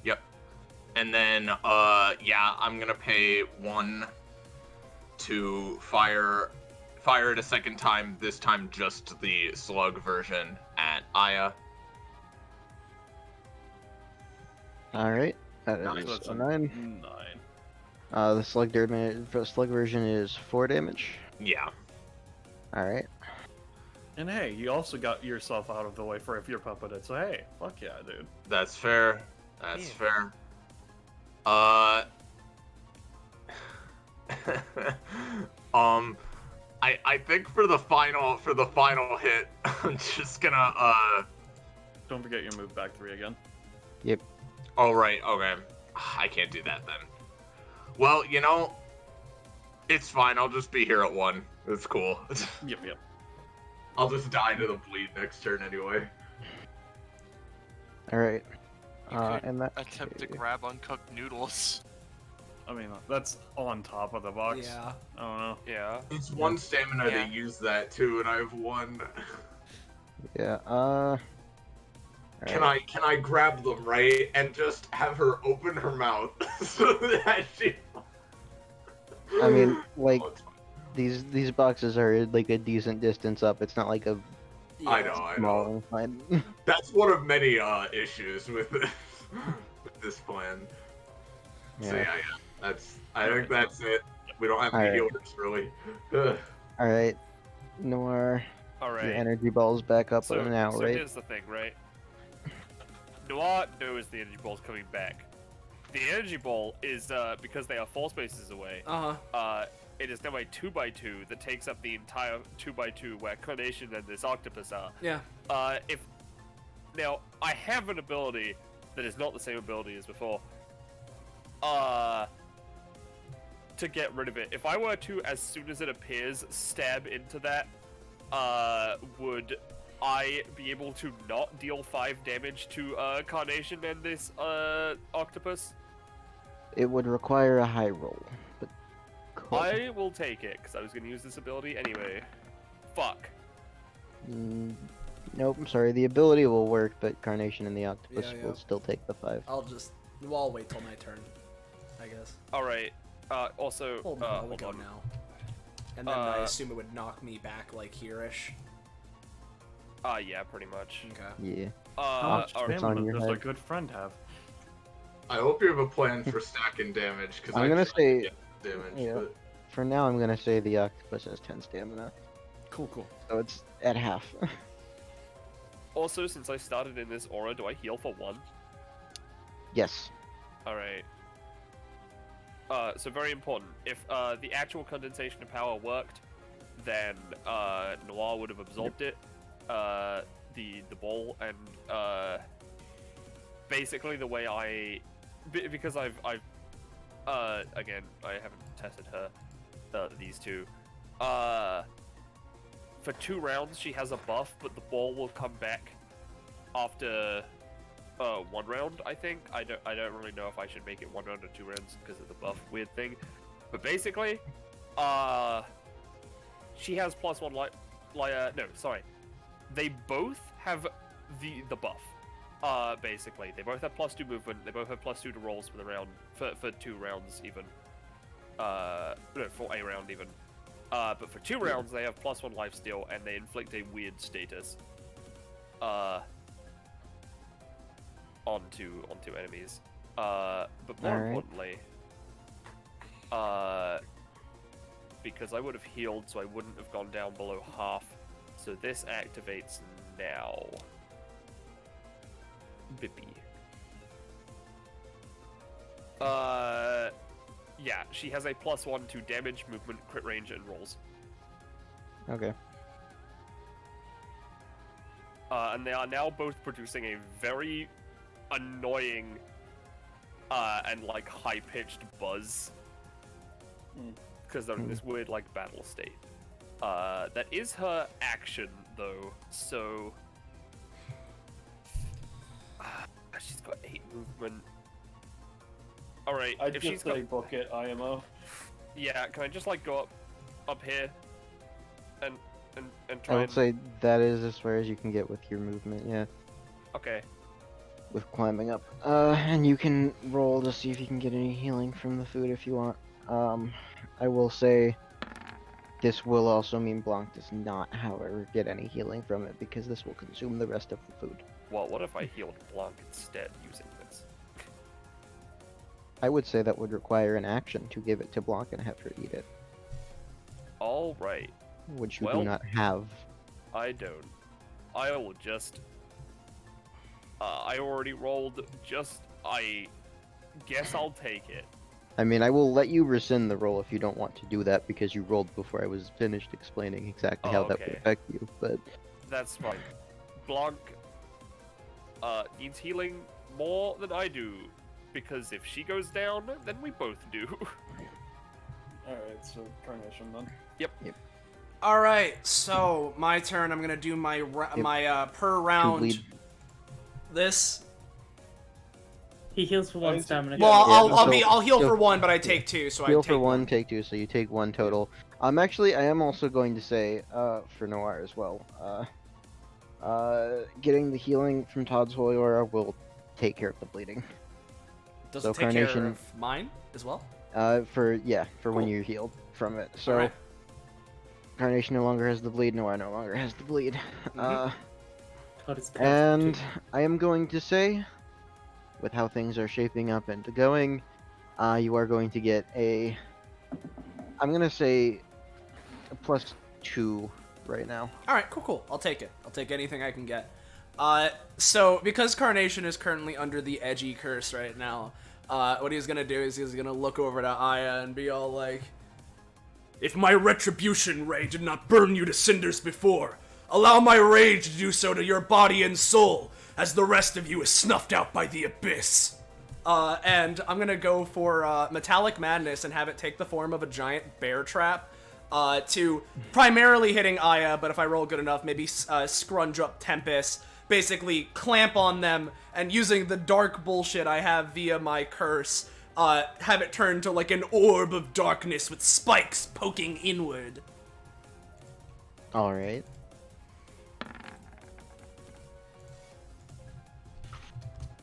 Yep. And then, yeah, I'm gonna pay 1 to fire it a second time, this time just the slug version at Aya. All right. That Nice. is So that's a a 9. 9. The slug version is 4 damage. Yeah. All right. And hey, you also got yourself out of the way for if you're puppeted, so hey, fuck yeah, dude. That's fair. That's fair. I think for the final hit, I'm just gonna Don't forget your move back 3 again. Yep. Oh right, okay. I can't do that then. Well, you know, it's fine. I'll just be here at 1. It's cool. Yep. I'll just die to the bleed next turn anyway. All right. You could And that attempt to grab uncooked noodles. I mean, that's on top of the box. Yeah. I don't know. Yeah. It's 1 stamina Yeah. to use that too, and I have 1. Yeah. Can I grab them, right, and just have her open her mouth so that she... I mean, like, Oh, it's fine. these boxes are like a decent distance up. It's not like a I know. small incline. That's one of many issues with this plan. So yeah, I think that's it. We don't have any Alright. healers really. All right. Noir, All right. your energy ball's back up So, now, so right? here's the thing, right? Noir knows the energy ball's coming back. The energy ball is, because they are 4 spaces away, it is now a 2x2 that takes up the entire 2x2 where Carnation and this octopus are. Yeah. Now, I have an ability that is not the same ability as before. To get rid of it. If I were to, as soon as it appears, stab into that, would I be able to not deal 5 damage to Carnation and this octopus? It would require a high roll, but could. I will take it, because I was going to use this ability anyway. Fuck. Nope, I'm sorry. The ability will work, but Carnation and the Octopus Yeah, will still take the 5. I'll wait till my turn, I guess. Alright, also, Hold on, we hold go on. now. And then I assume it would knock me back, like, here-ish. Yeah, pretty much. Okay. Yeah. How much it's on stamina your does a head. good friend have? I hope you have a plan for stacking damage, because I'm gonna say, damage. yeah. But... For now, I'm gonna say the Octopus has 10 stamina, Cool. so it's at half. Also, since I started in this aura, do I heal for 1? Yes. Alright. So very important. If the actual condensation of power worked, then Noir would have absorbed it, the ball, and basically the way because I've again, I haven't tested her, these two. For 2 rounds, she has a buff, but the ball will come back after 1 round, I think. I don't really know if I should make it 1 round or 2 rounds because of the buff weird thing. But basically, she has +1 no, sorry. They both have the buff. Basically, they both have +2 movement. They both have +2 to rolls for the round for 2 rounds even. No, for a round even. But for 2 rounds, they have +1 lifesteal, and they inflict a weird status. Onto enemies. But more Alright. importantly, because I would have healed, so I wouldn't have gone down below half. So So this activates now. Bippy. Yeah, she has a +1 to damage, movement, crit range, and rolls. Okay. And they are now both producing a very annoying and like high-pitched buzz. Because they're in this weird like battle state. That is her action though, so she's got 8 movement. All right, I'd if just she's say got, book it, IMO. yeah, can I just like go up here, and I try would and say that is as far as you can get with your movement, yeah. okay. With climbing up. And you can roll to see if you can get any healing from the food if you want. I will say this will also mean Blanc does not, however, get any healing from it because this will consume the rest of the food. Well, what if I healed Blanc instead using this? I would say that would require an action to give it to Blanc and have her eat it, All right, which you Well- do not have. I don't. I will just. I already rolled. I guess I'll take it. I mean, I will let you rescind the roll if you don't want to do that because you rolled before I was finished explaining exactly how that would Okay. affect you, but That's fine. Blanc needs healing more than I do, because if she goes down, then we both do. Alright, so Carnation then. All right, so my turn. I'm gonna do my per round. bleed. This. He heals for one Yeah, stamina. Well, Yeah, I'll heal so- for 1, but I take 2, so I heal take for 1, take 2, so you take 1 total. Actually, I am also going to say, for Noir as well, getting the healing from Todd's Holy Aura will take care of the bleeding. Does so it take care Carnation- of mine as well? For when Cool. you're healed from it. So, Alright. Carnation no longer has the bleed, Noir no longer has the bleed. Mhm. God, it's And too. I am going to say, with how things are shaping up and going, you are going to get I'm going to say a +2 right now. All right, cool. I'll take it. I'll take anything I can get. So because Carnation is currently under the edgy curse right now, what he's gonna do is he's gonna look over to Aya and be all like, "If my retribution ray did not burn you to cinders before, allow my rage to do so to your body and soul, as the rest of you is snuffed out by the abyss." And I'm gonna go for Metallic Madness and have it take the form of a giant bear trap. To primarily hitting Aya, but if I roll good enough, maybe scrunch up Tempest, basically clamp on them, and using the dark bullshit I have via my curse, have it turn to like an orb of darkness with spikes poking inward. Alright.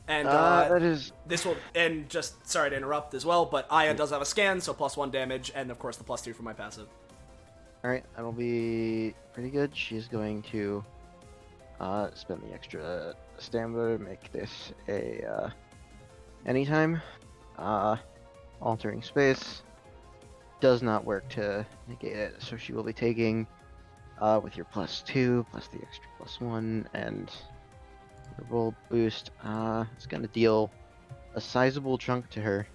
And That is... this will, and just sorry to interrupt as well, but Aya does have a scan, so +1 damage, and of course the +2 for my passive. Alright, that'll be pretty good. She's going to spend the extra stamina to make this a anytime. Altering space does not work to negate it, so she will be taking with your +2 plus the extra +1 and your roll boost. It's gonna deal a sizable chunk to her.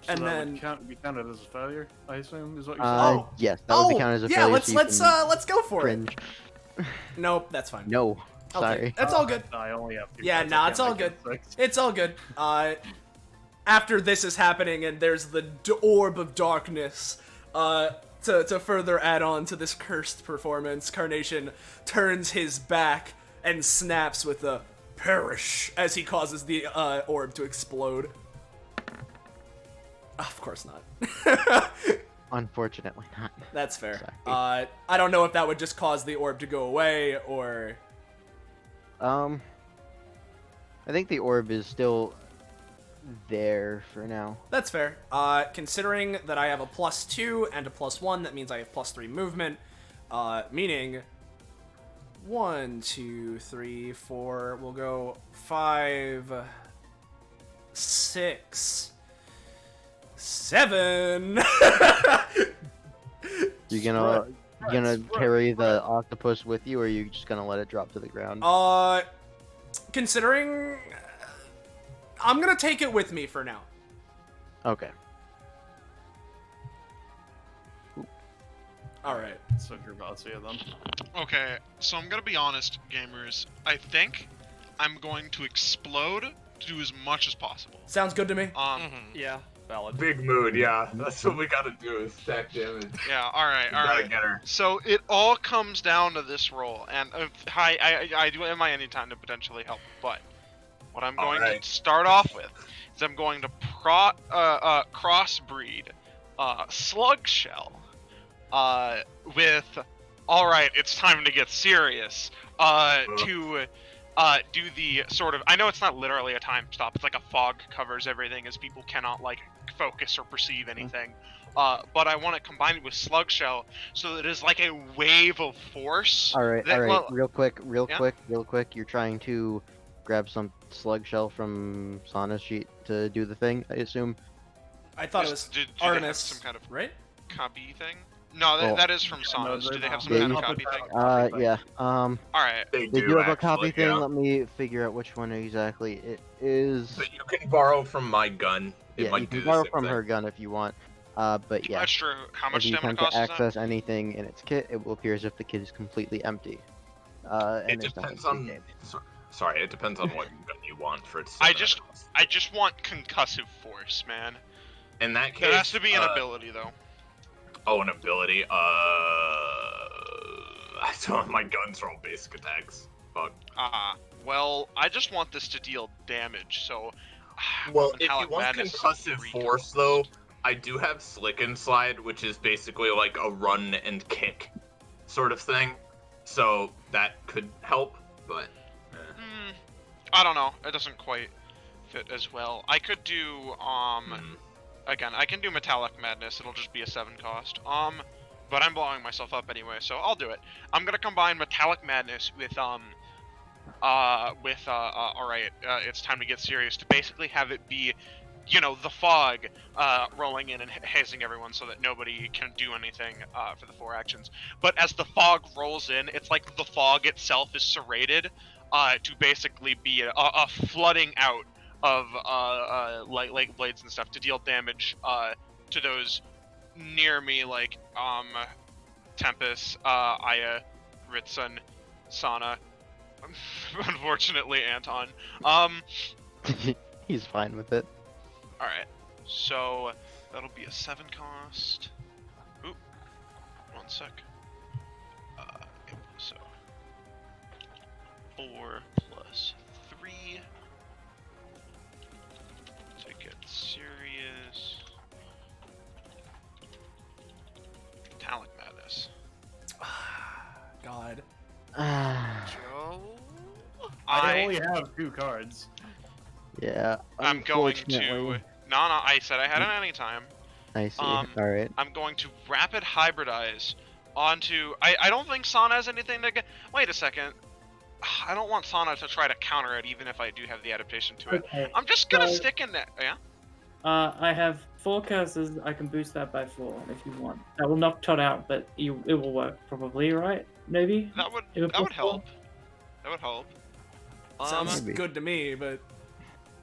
So And that then- would be counted as a failure, I assume, is what you're saying? Oh. Yes, that would be counted as a yeah, failure. let's so you let's can go for cringe. it. Nope, that's fine. No, I'll take sorry. it. That's all good. I only have 2 Yeah, points, nah, I it's can't all make it good. 6. It's all good. After this is happening and there's the orb of darkness, to further add on to this cursed performance, Carnation turns his back and snaps with a perish as he causes the orb to explode. Of course not. Unfortunately not. That's fair. Sorry. I don't know if that would just cause the orb to go away or... I think the orb is still there for now. That's fair. Considering that I have a +2 and a +1, that means I have +3 movement. Meaning 1, 2, 3, 4. We'll go 5, 6, 7. You're gonna gonna Right, carry the right. octopus with you, or are you just gonna let it drop to the ground? Considering, I'm gonna take it with me for now. Okay. All right. So Gervasia then. Okay, so I'm gonna be honest, gamers. I think I'm going to explode to do as much as possible. Sounds good to me. Yeah, valid. Big mood, yeah. That's what we gotta do is stack damage. Yeah, alright, We gotta alright. get her. So it all comes down to this roll, and I do have my any time to potentially help, but what I'm going Alright. to start off with is I'm going to crossbreed slug shell with alright, it's time to get serious. To do the sort of, I know it's not literally a time stop, it's like a fog covers everything as people cannot like focus or perceive anything. But I want to combine it with slug shell so that it is like a wave of force. All right. that- All right. well, Real quick. yeah? Real quick. You're trying to grab some slug shell from Sana's sheet to do the thing, I assume. I thought it was do they have Artemis, some kind of right? copy thing? No, Well, that is from Sonos. Do they have some Yeah, kind you- of copy thing? Yeah. Alright. They They do have a copy actually, thing. yeah. Let me figure out which one exactly it is. But you can borrow from my gun. It Yeah, might you do can the borrow same from thing. her gun if you want. But yeah, That's true. How much if you stamina attempt cost to is that? access anything in its kit, it will appear as if the kit is completely empty. And It there's nothing depends to on. gain. Sorry, it depends on what gun you want for its. I stamina just- cost. I just want concussive force, man. In that case, There has to be an ability, though. Oh, an ability. I don't. My guns are all basic attacks. Fuck. Well, I just want this to deal damage, so... Well, if you Metallic want Madness is concussive 3 force, cost. though, I do have Slick and Slide, which is basically like a run and kick sort of thing. So that could help, but. I don't know. It doesn't quite fit as well. I could do, Again, I can do Metallic Madness. It'll just be a 7 cost. But I'm blowing myself up anyway, so I'll do it. I'm gonna combine Metallic Madness with, alright, it's time to get serious, to basically have it be, you know, the fog, rolling in and hazing everyone so that nobody can do anything, for the 4 actions. But as the fog rolls in, it's like the fog itself is serrated, to basically be a flooding out of, light blades and stuff to deal damage, to those near me, like, Tempest, Aya, Ritsun, Sana, unfortunately Anton. He's fine with it. Alright, so that'll be a 7 cost. Oop, 1 sec. So 4 plus 3 to get serious. Metallic Madness. God. Joe? I only have 2 cards. Yeah. I'm going to. unfortunately. No, I said I had it any time. I see. um, All right. I'm going to rapid hybridize onto. I don't think Sana has anything to get. Wait a second. I don't want Sana to try to counter it, even if I do have the adaptation to it. Okay. I'm just gonna So- stick in there. Yeah. I have 4 curses. I can boost that by 4 if you want. That will knock Todd out, but it will work probably, right? Maybe. That would It would that would plus 4? help. That would help. Sounds Maybe. good to me, but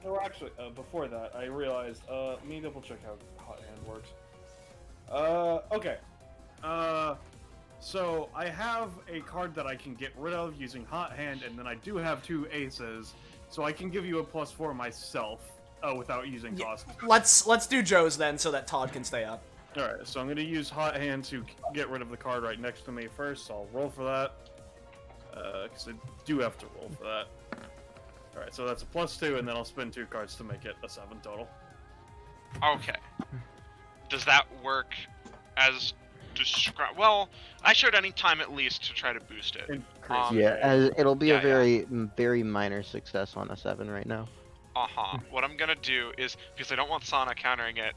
No, actually, before that, I realized, let me double check how Hot Hand works. Okay. So I have a card that I can get rid of using Hot Hand, and then I do have 2 aces, so I can give you a +4 myself without using Yeah. cost. let's do Joe's then, so that Todd can stay up. All right, so I'm gonna use Hot Hand to get rid of the card right next to me first. So I'll roll for that, because I do have to roll for that. All right, so that's a +2, and then I'll spend 2 cards to make it a 7 total. Okay. Does that work as described? Well, I should any time at least to try to boost it. Increase. Yeah, as it'll be yeah, a very minor success on a 7 right now. What I'm gonna do is, because I don't want Sana countering it.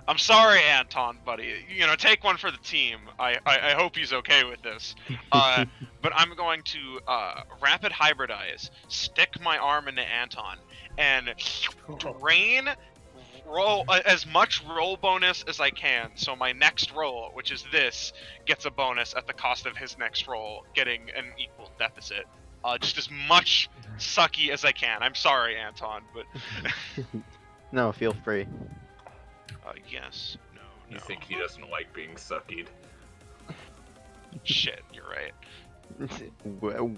I'm sorry, Anton, buddy. You know, take one for the team. I hope he's okay with this. But I'm going to rapid hybridize, stick my arm into Anton, and drain roll as much roll bonus as I can. So my next roll, which is this, gets a bonus at the cost of his next roll, getting an equal deficit. Just as much sucky as I can. I'm sorry, Anton, but No, feel free. yes, no. You think he doesn't like being suckied? Shit, you're right.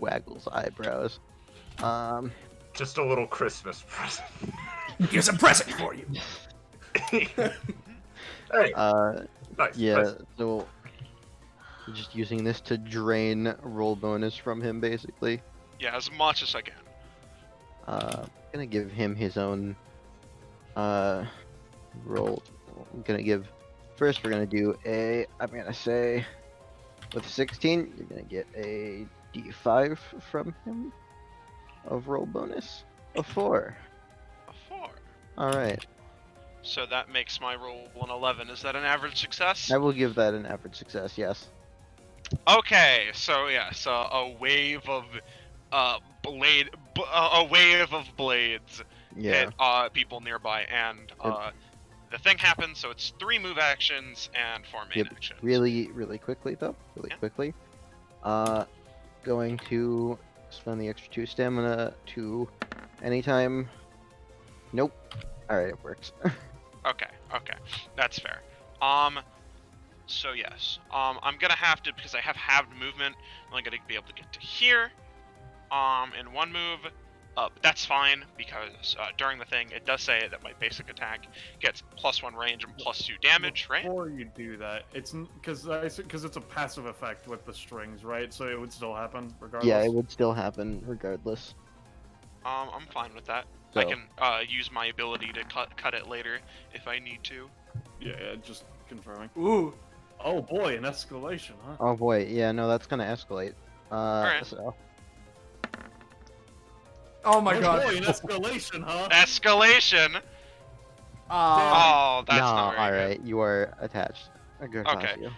Waggles eyebrows. Just a little Christmas present. Here's a present for you. Hey, nice. Yeah, nice. so just using this to drain roll bonus from him, basically. Yeah, as much as I can. Gonna give him his own roll. I'm gonna give first. We're gonna do a. I'm gonna say with 16, you're gonna get a D5 from him of roll bonus. A 4. A 4. All right. So that makes my roll an 11. Is that an average success? I will give that an average success. Yes. Okay, so yeah, so a wave of a wave of blades Yeah. hit people nearby, and the thing happens. So it's 3 move actions and 4 main Yep. actions. Really quickly though. Really Yeah. quickly. Going to spend the extra 2 stamina to anytime. Nope. All right, it works. Okay, that's fair. So yes, I'm gonna have to, because I have halved movement, I'm only gonna be able to get to here, in 1 move. But that's fine, because during the thing, it does say that my basic attack gets +1 range and +2 damage, right? Before you do that, it's because it's a passive effect with the strings, right? So it would still happen regardless. Yeah, it would still happen regardless. I'm fine with that. I So- can use my ability to cut it later if I need to. Yeah, just confirming. Ooh. Oh boy, an escalation, huh? Oh boy, yeah, no, that's gonna escalate. Alright. So Oh my Oh god. boy, an escalation, huh? Escalation. Ah. Oh, that's no, not very all good. right, you are attached. Okay.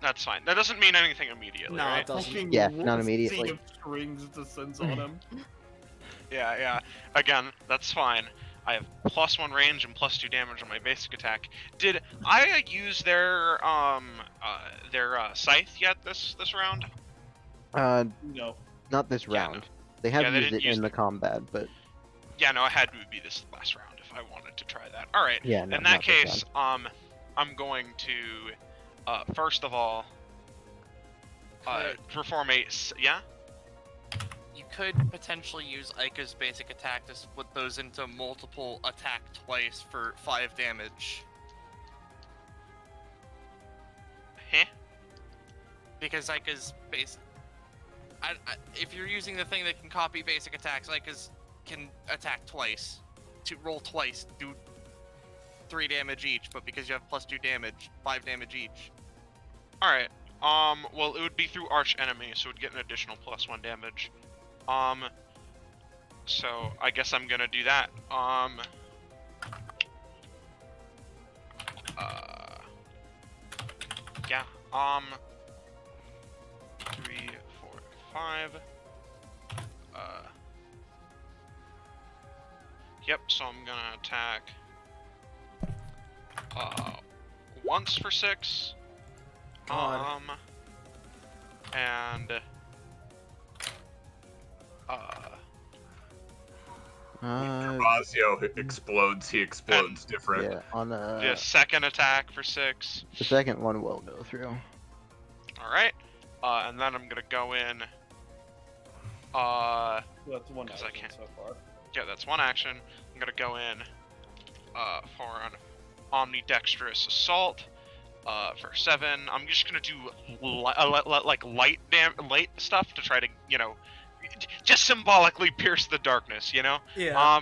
That's fine. That doesn't mean anything immediately, No, right? it doesn't. Fucking Yeah, what not a immediately. sea of strings descends on him. Yeah. Again, that's fine. I have +1 range and +2 damage on my basic attack. Did I use their scythe yet this round? No. Not this Yeah, round. They have Yeah, they used didn't it use in the combat, but Yeah, no, it had to be this last round if I wanted to try that. All right. yeah, no, In not that this case, I'm going to first of all perform a yeah. You could potentially use Aika's basic attack to split those into multiple attack twice for 5 damage. Heh. Because Aika's base... if you're using the thing that can copy basic attacks, Aika's can attack twice. To roll twice, do 3 damage each, but because you have +2 damage, 5 damage each. Alright. Well, it would be through arch enemy, so it would get an additional +1 damage. So I guess I'm gonna do that. Yeah. 3, 4, 5. Yep. So I'm gonna attack. Once for 6. God. And Gervasio explodes. He explodes different. yeah, on the second attack for 6. the second one will go through. All right. And then I'm gonna go in. That's one 'Cause I action can't. so far. Yeah, that's one action. I'm gonna go in. For an omnidexterous assault. For 7. I'm just gonna do like light stuff to try to, just symbolically pierce the darkness, Yeah.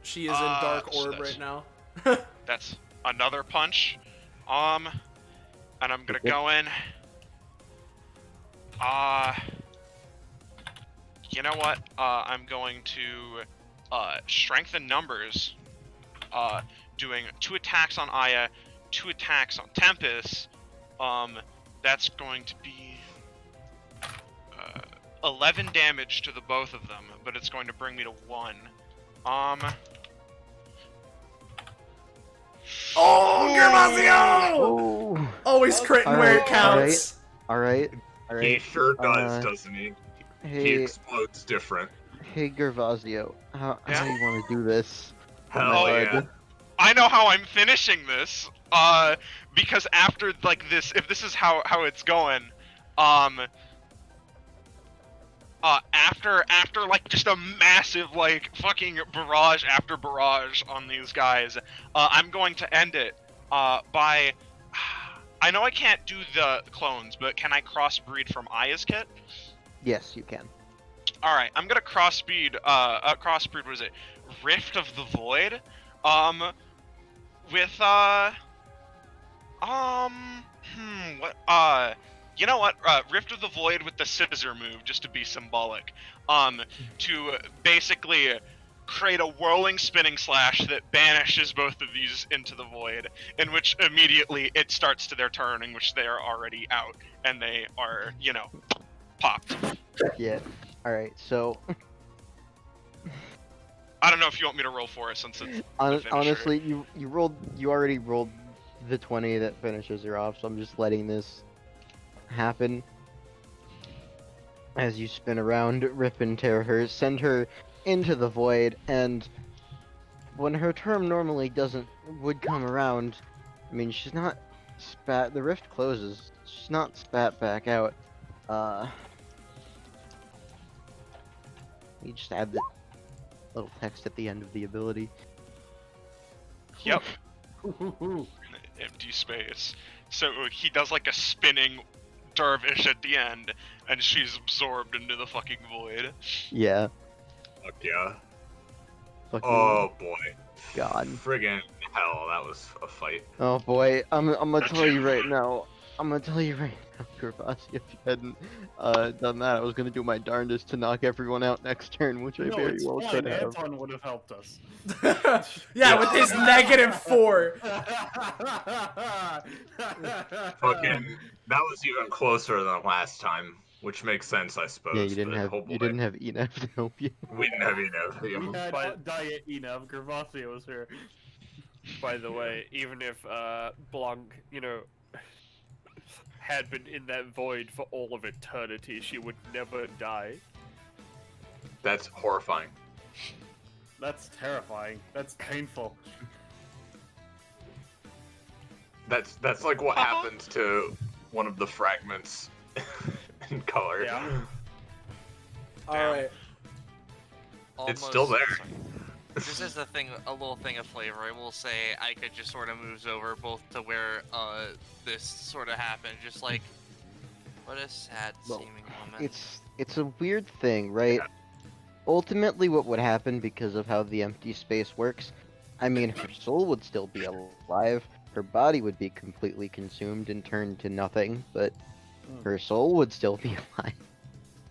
She is in dark so orb that's- right now. That's another punch. And I'm gonna go in. You know what? I'm going to strengthen numbers. Doing 2 attacks on Aya, 2 attacks on Tempest. That's going to be 11 damage to the both of them, but it's going to bring me to 1. Oh, Gervasio! Oh. Always critting where it Alright, counts. All right. He sure does, doesn't he? He Hey, explodes different. hey, Gervasio. How Yeah? do you want to do this? Hell my yeah. bud? I know how I'm finishing this. Because after like this, if this is how it's going, after like just a massive like fucking barrage after barrage on these guys, I'm going to end it by. I know I can't do the clones, but can I crossbreed from Aya's kit? Yes, you can. All right, I'm gonna crossbreed. What is it? Rift of the Void. With what? You know what? Rift of the Void with the scissor move, just to be symbolic. To basically create a whirling spinning slash that banishes both of these into the void, in which immediately it starts to their turn, in which they are already out, and they are, popped. Yeah. All right. So I don't know if you want me to roll for it since it's the finisher. honestly, you already rolled the 20 that finishes her off, so I'm just letting this happen as you spin around, rip and tear her, send her into the void, and when her turn normally would come around, I mean, she's not spat. The rift closes. She's not spat back out. You just add the little text at the end of the ability. Yep. Empty space. So he does like a spinning dervish at the end, and she's absorbed into the fucking void. Yeah. Fuck yeah. Fucking Oh boy. God. Friggin' hell, that was a fight. Oh boy, I'm gonna tell you right now. Gervasio, if you hadn't done that, I was gonna do my darndest to knock everyone out next turn, which I No, very it's well fine. could have. Anton would have helped us. Yeah, with his -4. Fucking, that was even closer than last time, which makes sense, I suppose. Yeah, you didn't but, have oh boy, you didn't have Enef to help you. We didn't have enough. We had But- Diet Enough. Gervasio was here. By the way, even if Blanc, had been in that void for all of eternity, she would never die. That's horrifying. That's terrifying. That's painful. That's like what happened to one of the fragments in color. Yeah. All right. It's still there. Sorry. This is a little thing of flavor. I will say Ica just sort of moves over both to where this sort of happened. Just like, what a sad Well, seeming moment. It's a weird thing, right? Ultimately, what would happen because of how the empty space works, I mean, her soul would still be alive, her body would be completely consumed and turned to nothing, but her soul would still be alive.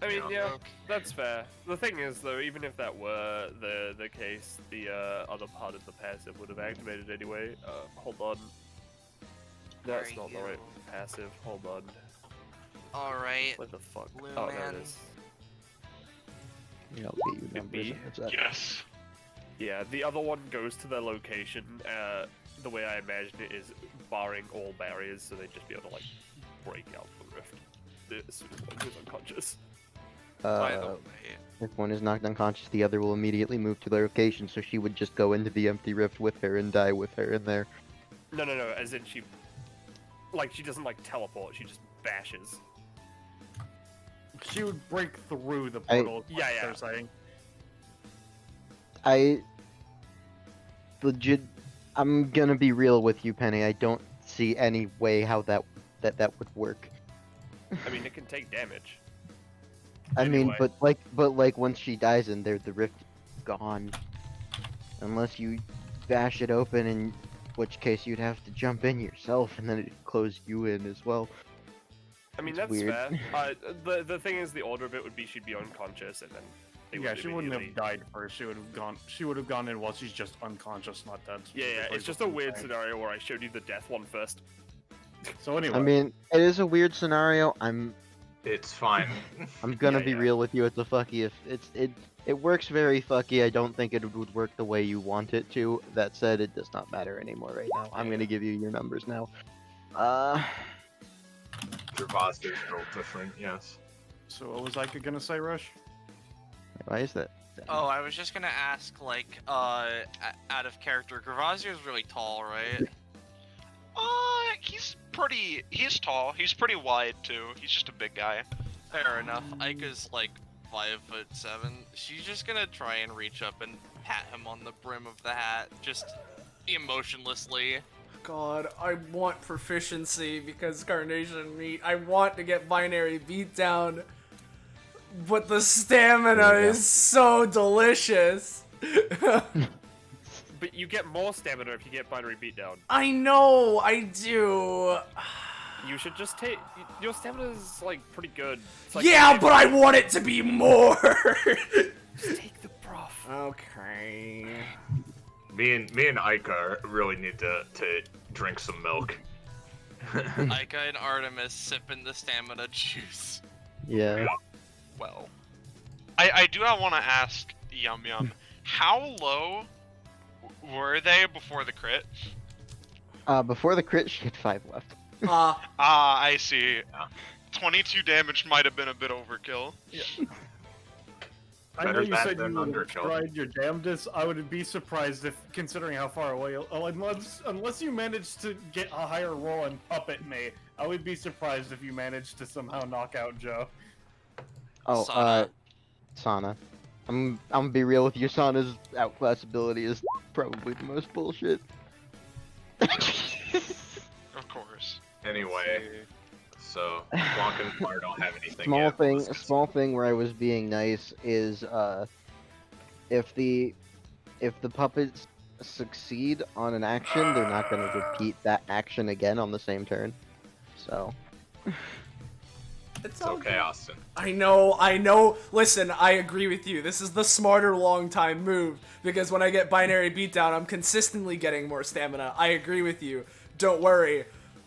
I mean, yeah, Okay. that's fair. The thing is, though, even if that were the case, the other part of the passive would have activated anyway. Hold on. That's Are not the you- right passive. Hold on. Alright. What the fuck? Blue Oh, there man. it is. Yeah, I'll get you Could numbers. be. in a sec. Yes. Yeah, the other one goes to their location. The way I imagine it is barring all barriers, so they'd just be able to, like, break out the rift as soon as one goes unconscious. By the Uh, way, if one is knocked unconscious, the other will immediately move to their location, so she would just go into the empty rift with her and die with her in there. No, as in she doesn't, like, teleport, she just bashes. She would break through the portal. is what Yeah. They're saying. I legit, I'm gonna be real with you, Penny. I don't see any way how that would work. I mean, it can take damage. I mean, Anyway. but like once she dies in there, the rift is gone. Unless you bash it open, in which case you'd have to jump in yourself, and then it'd close you in as well. I mean, It's that's weird. fair. The thing is, the order of it would be she'd be unconscious, and then they Yeah, would she wouldn't have immediately- died first. She would have gone. She would have gone in while she's just unconscious, not dead. Yeah, specifically, it's just what a I'm weird saying. scenario where I showed you the death one first. So anyway, I mean, it is a weird scenario. I'm It's fine. I'm gonna Yeah, be yeah. real with you. It's a fucky. If it works very fucky. I don't think it would work the way you want it to. That said, it does not matter anymore right now. I'm gonna give you your numbers now. Gervais is built different, yes. So what was I gonna say, Rush? Why is that? Oh, I was just gonna ask, like, out of character, Gravazio's really tall, right? He's tall. He's pretty wide too. He's just a big guy. Fair enough. Aika's like 5'7". She's just gonna try and reach up and pat him on the brim of the hat, just emotionlessly. God, I want proficiency because Carnation meat. I want to get binary beatdown, but the stamina is so delicious. But you get more stamina if you get binary beatdown. I know, I do. You should just take. Your stamina is like pretty good. It's like Yeah, but I want it to be more. Just take the broth. Okay. Me and Ica really need to drink some milk. Aika and Artemis sipping the stamina juice. Yeah. Well, I do want to ask Yum Yum, how low were they before the crit? Before the crit, she had 5 left. I see. 22 damage might have been a bit overkill. I know Better you that said than you would have underkill. tried your damnedest. I would be surprised if, considering how far away, unless you managed to get a higher roll and puppet me, I would be surprised if you managed to somehow knock out Joe. Oh, Sana. Sana. I'm gonna be real with you. Sana's outclass ability is probably the most bullshit. Of course. Anyway, so Blanc and Far don't have anything Small yet. thing, Let's get small thing where I was being nice is if the puppets succeed on an action, they're not gonna repeat that action again on the same turn. So. It's It's okay, Austin. I know. Listen, I agree with you. This is the smarter long time move because when I get binary beatdown, I'm consistently getting more stamina. I agree with you. Don't worry.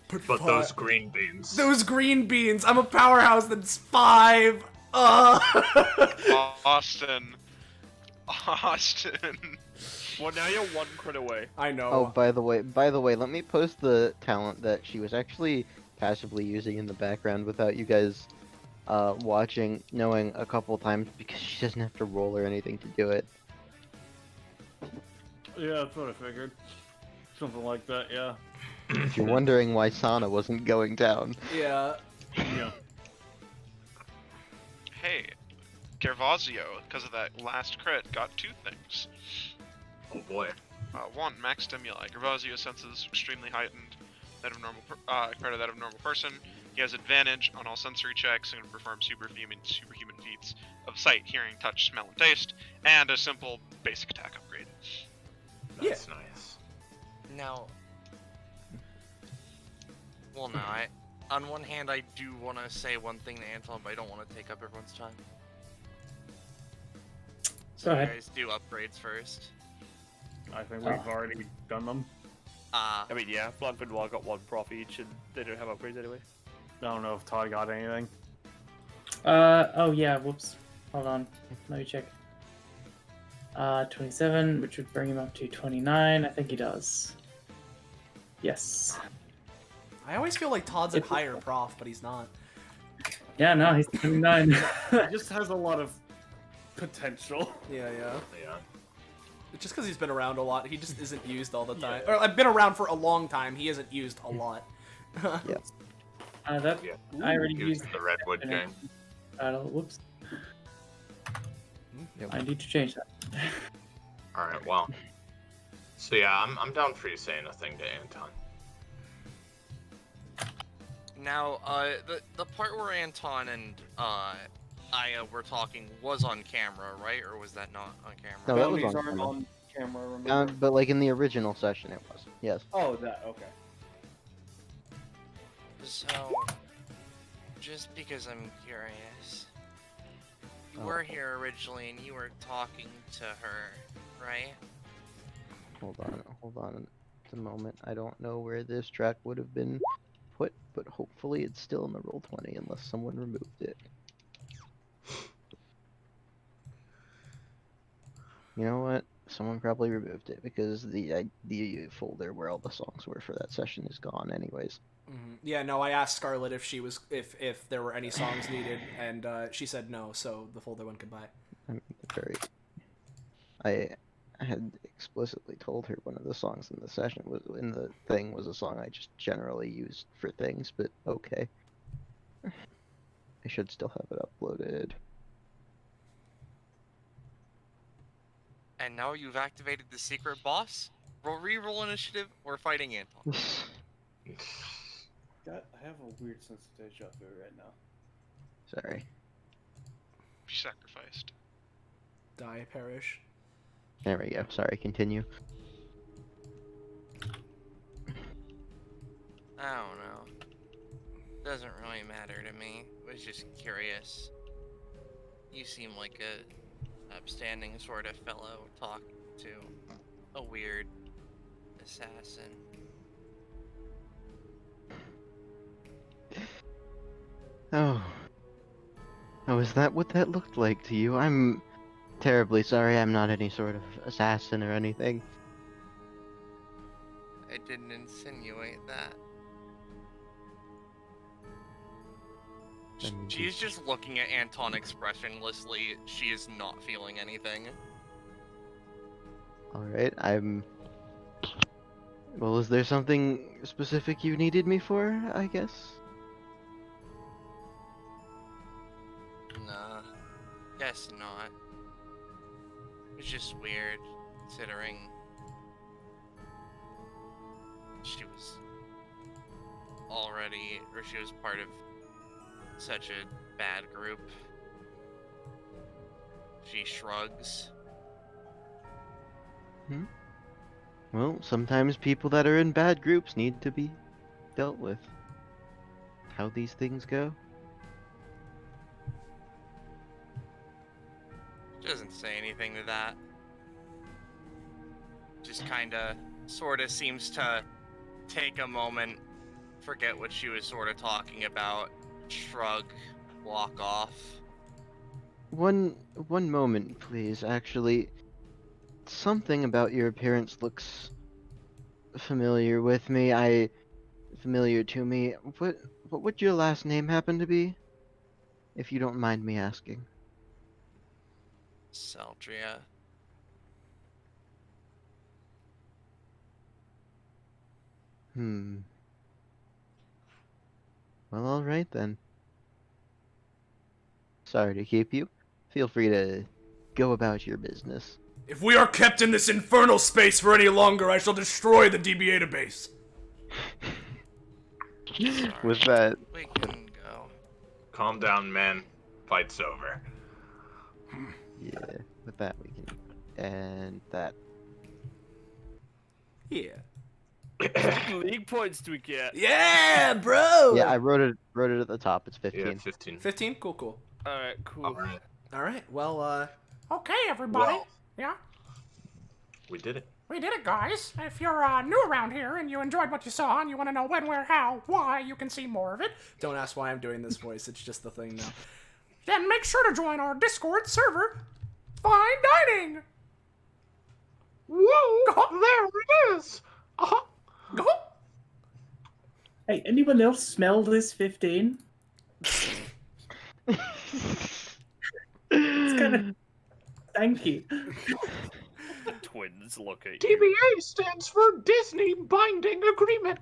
But fuck. those green beans. Those green beans. I'm a powerhouse that's 5. Austin. Well, now you're 1 crit away. I know. Oh, by the way, let me post the talent that she was actually passively using in the background without you guys watching, knowing a couple times because she doesn't have to roll or anything to do it. Yeah, that's what I figured. Something like that, yeah. If you're wondering why Sana wasn't going down. Yeah. Yeah. Hey, Gervasio, because of that last crit, got 2 things. Oh boy. 1, max stimuli. Gervasio's senses extremely heightened. That of normal, compared to that of a normal person. He has advantage on all sensory checks and can perform superhuman feats of sight, hearing, touch, smell, and taste, and a simple basic attack upgrade. That's nice. now. Well, no, on one hand, I do want to say one thing to Anton, but I don't want to take up everyone's time. So Go you ahead. guys do upgrades first. I think we've already done them. I mean, yeah, Blanc and Noir got 1 prof each, and they don't have upgrades anyway. I don't know if Todd got anything. Oh yeah, whoops. Hold on. Let me check. 27, which would bring him up to 29. I think he does. Yes. I always feel like Todd's a higher prof, but he's not. Yeah, no, he's 29. He just has a lot of potential. Yeah. Yeah. Just because he's been around a lot, he just isn't used all the time. Or I've been around for a long time, he isn't used a lot. that Yeah. I already He was used in the Redwood gang. Whoops. Yep. I need to change that. Alright, well. So yeah, I'm down for you saying a thing to Anton. Now, the part where Anton and Aya were talking was on camera, right? Or was that not on camera? No, that was Bounties on aren't camera. on camera, remember? But like in the original session, it was. Yes. Oh, that, okay. So, just because I'm curious, you Oh. were here originally and you were talking to her, right? Hold on. Just a moment. I don't know where this track would have been put, but hopefully it's still in the Roll20 unless someone removed it. You know what? Someone probably removed it because the folder where all the songs were for that session is gone anyways. Yeah, no, I asked Scarlett if she was if there were any songs needed, and she said no, so the folder went goodbye. I'm very. I had explicitly told her one of the songs in the session was in the thing was a song I just generally used for things, but okay. I should still have it uploaded. And now you've activated the secret boss? Reroll initiative, we're fighting Anton. God, I have a weird sense of deja vu right now. Sorry. Be sacrificed. Die, perish. There we go. Sorry, continue. I don't know. Doesn't really matter to me. Was just curious. You seem like a upstanding sort of fellow talking to a weird assassin. Oh. Oh, is that what that looked like to you? I'm terribly sorry I'm not any sort of assassin or anything. I didn't insinuate that. She's just looking at Anton expressionlessly. She is not feeling anything. Alright, Well, is there something specific you needed me for, I guess? Nah, guess not. It's just weird, considering she was she was part of such a bad group. She shrugs. Well, sometimes people that are in bad groups need to be dealt with. How these things go. She doesn't say anything to that. Just kinda, sorta seems to take a moment, forget what she was sorta talking about, shrug, walk off. One moment, please. Actually, something about your appearance looks familiar with me. Familiar to me. What would your last name happen to be? If you don't mind me asking. Saldria. Well, alright then. Sorry to keep you. Feel free to go about your business. If we are kept in this infernal space for any longer, I shall destroy the DBA database. With that, We can go. Calm down, man. Fight's over. yeah, with that we can end that. Yeah. League points do we get? Yeah, bro! Yeah, I wrote it at the top. It's 15. Yeah, 15. 15? Cool, cool. Alright, cool. Alright. Alright, well, Okay, everybody. Well, Yeah, we did it. we did it, guys. If you're new around here and you enjoyed what you saw and you want to know when, where, how, why, you can see more of it, don't ask why I'm doing this voice, it's just the thing now. then make sure to join our Discord server, Fine Dining. Whoa! There it is! Go. Hey, anyone else smell this 15? It's kind of stanky. The twins look at you. DBA stands for Disney Binding Agreement.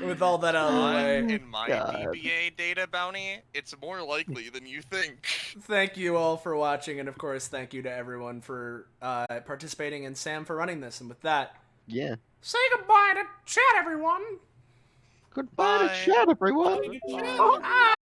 With all that out of the way, In my DBA data bounty, it's more likely than you think. thank you all for watching, and of course, thank you to everyone for participating, and Sam for running this. And with that, Yeah. Say goodbye to chat, everyone. Goodbye to Bye. chat, everyone. Ah!